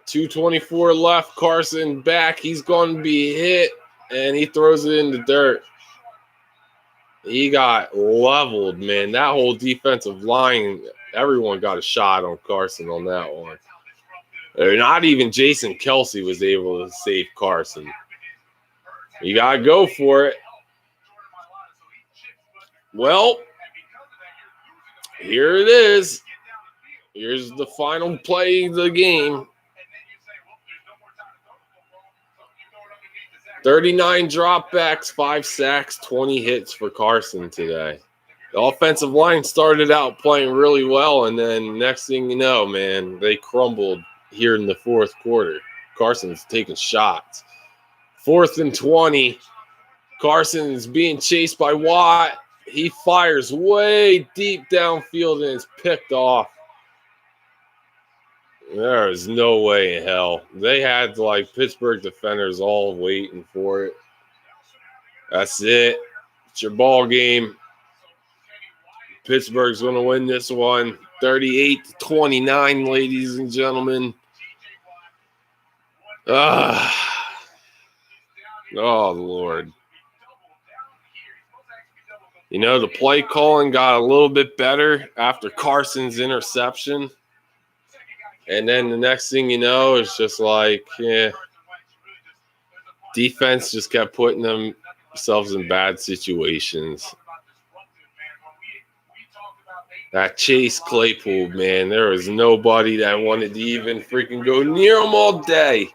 2:24 left. Carson back. He's going to be hit, and he throws it in the dirt. He got leveled, man. That whole defensive line, everyone got a shot on Carson on that one. Not even Jason Kelce was able to save Carson. You got to go for it. Well, here it is. Here's the final play of the game. 39 dropbacks, 5 sacks, 20 hits for Carson today. The offensive line started out playing really well, and then next thing you know, man, they crumbled here in the 4th quarter. Carson's taking shots. 4th and 20. Carson is being chased by Watt. He fires way deep downfield and is picked off. There is no way in hell. They had like Pittsburgh defenders all waiting for it. That's it. It's your ball game. Pittsburgh's going to win this one. 38-29, ladies and gentlemen. Oh, Lord. You know, the play calling got a little bit better after Carson's interception. And then the next thing you know, it's just like, defense just kept putting themselves in bad situations. That Chase Claypool, man, there was nobody that wanted to even freaking go near him all day.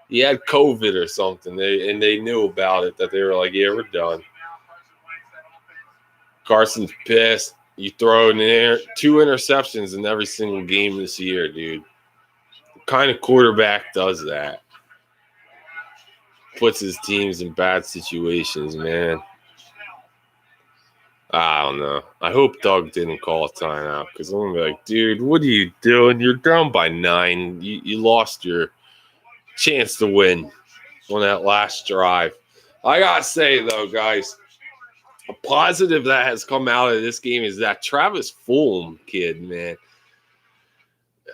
He had COVID or something, and they knew about it, that they were like, yeah, we're done. Carson's pissed. You throw in there 2 interceptions in every single game this year, dude. What kind of quarterback does that? Puts his teams in bad situations, man. I don't know. I hope Doug didn't call a timeout, because I'm going to be like, dude, what are you doing? You're down by 9. You lost your chance to win on that last drive. I got to say, though, guys, a positive that has come out of this game is that Travis Fulgham kid, man.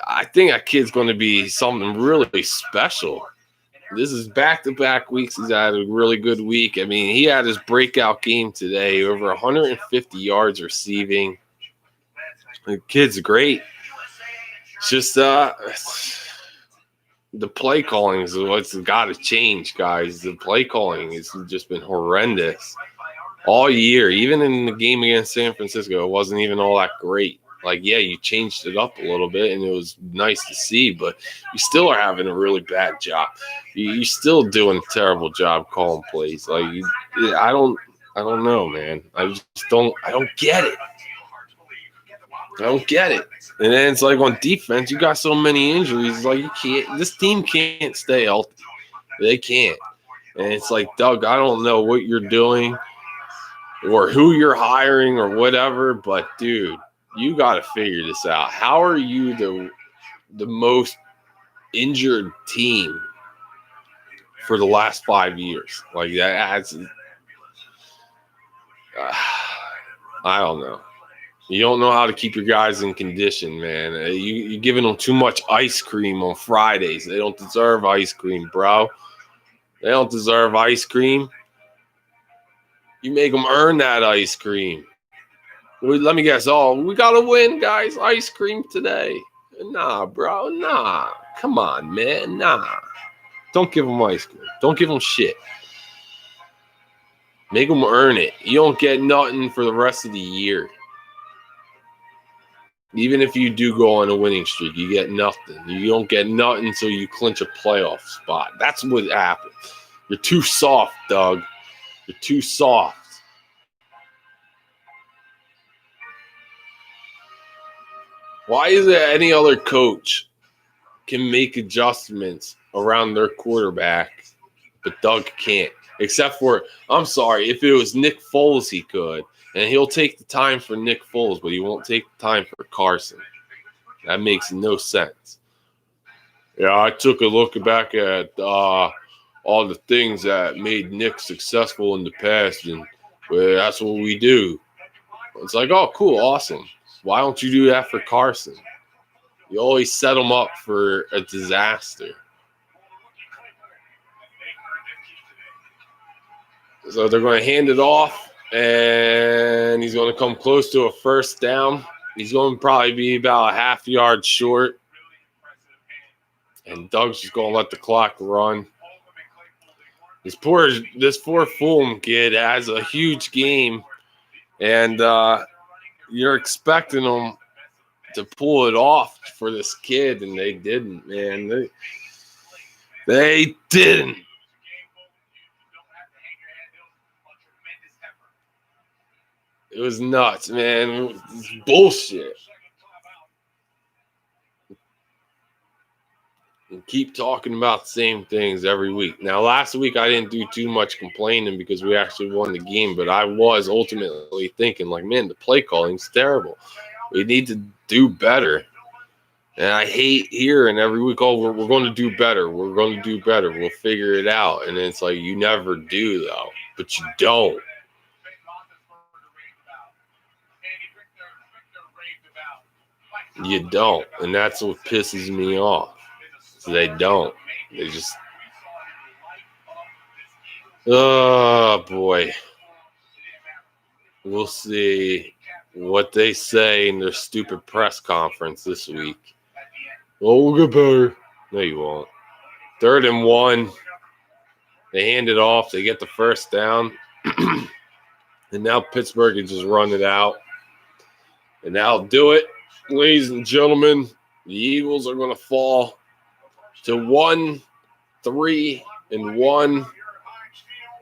I think that kid's going to be something really special. This is back-to-back weeks. He's had a really good week. I mean, he had his breakout game today, over 150 yards receiving. The kid's great. It's just the play calling is what's got to change, guys. The play calling has just been horrendous all year. Even in the game against San Francisco, it wasn't even all that great. Like, yeah, you changed it up a little bit, and it was nice to see, but you still are having a really bad job. You're still doing a terrible job calling plays. Like, I don't know, man. I don't get it. I don't get it. And then it's like on defense, you got so many injuries. It's like this team can't stay healthy. They can't. And it's like, Doug, I don't know what you're doing or who you're hiring or whatever, but dude, you got to figure this out. How are you the most injured team for the last 5 years? Like, that's I don't know. You don't know how to keep your guys in condition, man. You're giving them too much ice cream on Fridays. They don't deserve ice cream, bro. They don't deserve ice cream. You make them earn that ice cream. Let me guess. Oh, we got to win, guys. Ice cream today. Nah, bro. Nah. Come on, man. Nah. Don't give them ice cream. Don't give them shit. Make them earn it. You don't get nothing for the rest of the year. Even if you do go on a winning streak, you get nothing. You don't get nothing until you clinch a playoff spot. That's what happens. You're too soft, Doug. You're too soft. Why is there any other coach can make adjustments around their quarterback, but Doug can't? Except for, I'm sorry, if it was Nick Foles, he could. And he'll take the time for Nick Foles, but he won't take the time for Carson. That makes no sense. Yeah, I took a look back at all the things that made Nick successful in the past, and that's what we do. It's like, oh, cool, awesome. Why don't you do that for Carson? You always set him up for a disaster. So they're going to hand it off, and he's going to come close to a first down. He's going to probably be about a half yard short. And Doug's just going to let the clock run. This poor Fulham kid has a huge game, and you're expecting them to pull it off for this kid, and they didn't, man. They didn't. It was nuts, man. It was bullshit. And keep talking about the same things every week. Now, last week I didn't do too much complaining because we actually won the game, but I was ultimately thinking, like, man, the play calling's terrible. We need to do better. And I hate hearing every week, oh, we're going to do better. We're going to do better. We'll figure it out. And it's like, you never do, though. But you don't. You don't. And that's what pisses me off. So they don't. They just... Oh, boy. We'll see what they say in their stupid press conference this week. Oh, we'll get better. No, you won't. 3rd and 1. They hand it off. They get the first down. And now Pittsburgh can just run it out. And that'll do it. Ladies and gentlemen, the Eagles are going to fall to 1-3-1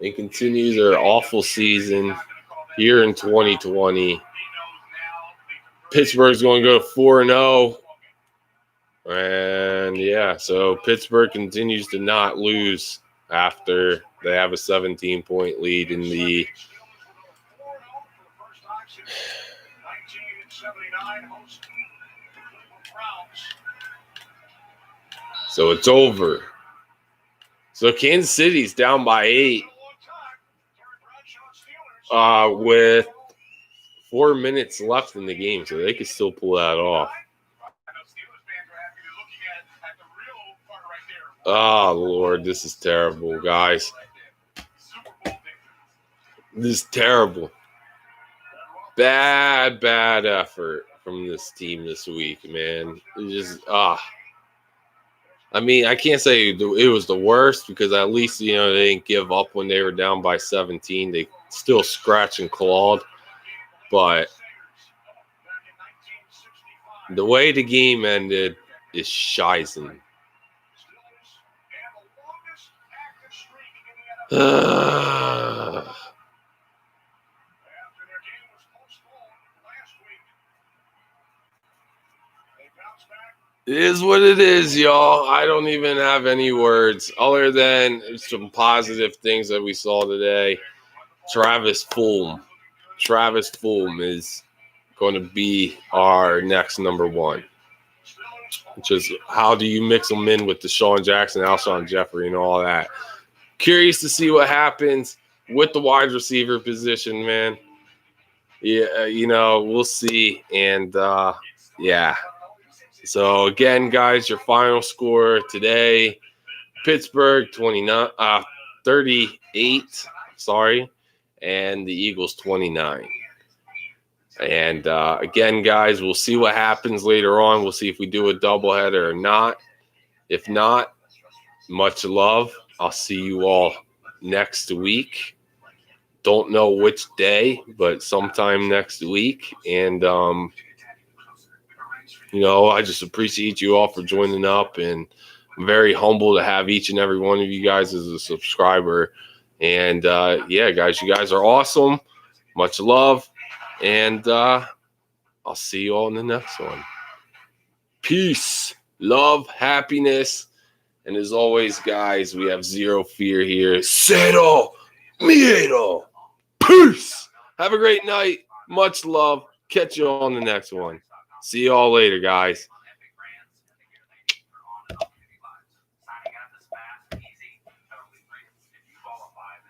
and continue their awful season here in 2020. Pittsburgh's going to go 4-0. And, yeah, so Pittsburgh continues to not lose after they have a 17-point lead in the So it's over. So Kansas City's down by 8 with 4 minutes left in the game, so they could still pull that off. Oh, Lord, this is terrible, guys. This is terrible. Bad effort from this team this week, man. It's just, I mean, I can't say it was the worst because at least, they didn't give up when they were down by 17. They still scratched and clawed. But the way the game ended is shizen. It is what it is, y'all. I don't even have any words other than some positive things that we saw today. Travis Fulgham is going to be our next number 1. Which is, how do you mix them in with Deshaun Jackson, Alshon Jeffrey, and all that? Curious to see what happens with the wide receiver position, man. Yeah, we'll see. And, yeah. So, again, guys, your final score today, Pittsburgh 38, and the Eagles 29. And, again, guys, we'll see what happens later on. We'll see if we do a doubleheader or not. If not, much love. I'll see you all next week. Don't know which day, but sometime next week. And, I just appreciate you all for joining up, and I'm very humble to have each and every one of you guys as a subscriber. And, guys, you guys are awesome. Much love. And I'll see you all in the next one. Peace, love, happiness. And as always, guys, we have zero fear here. Cero miedo. Peace. Have a great night. Much love. Catch you on the next one. See you all later, guys.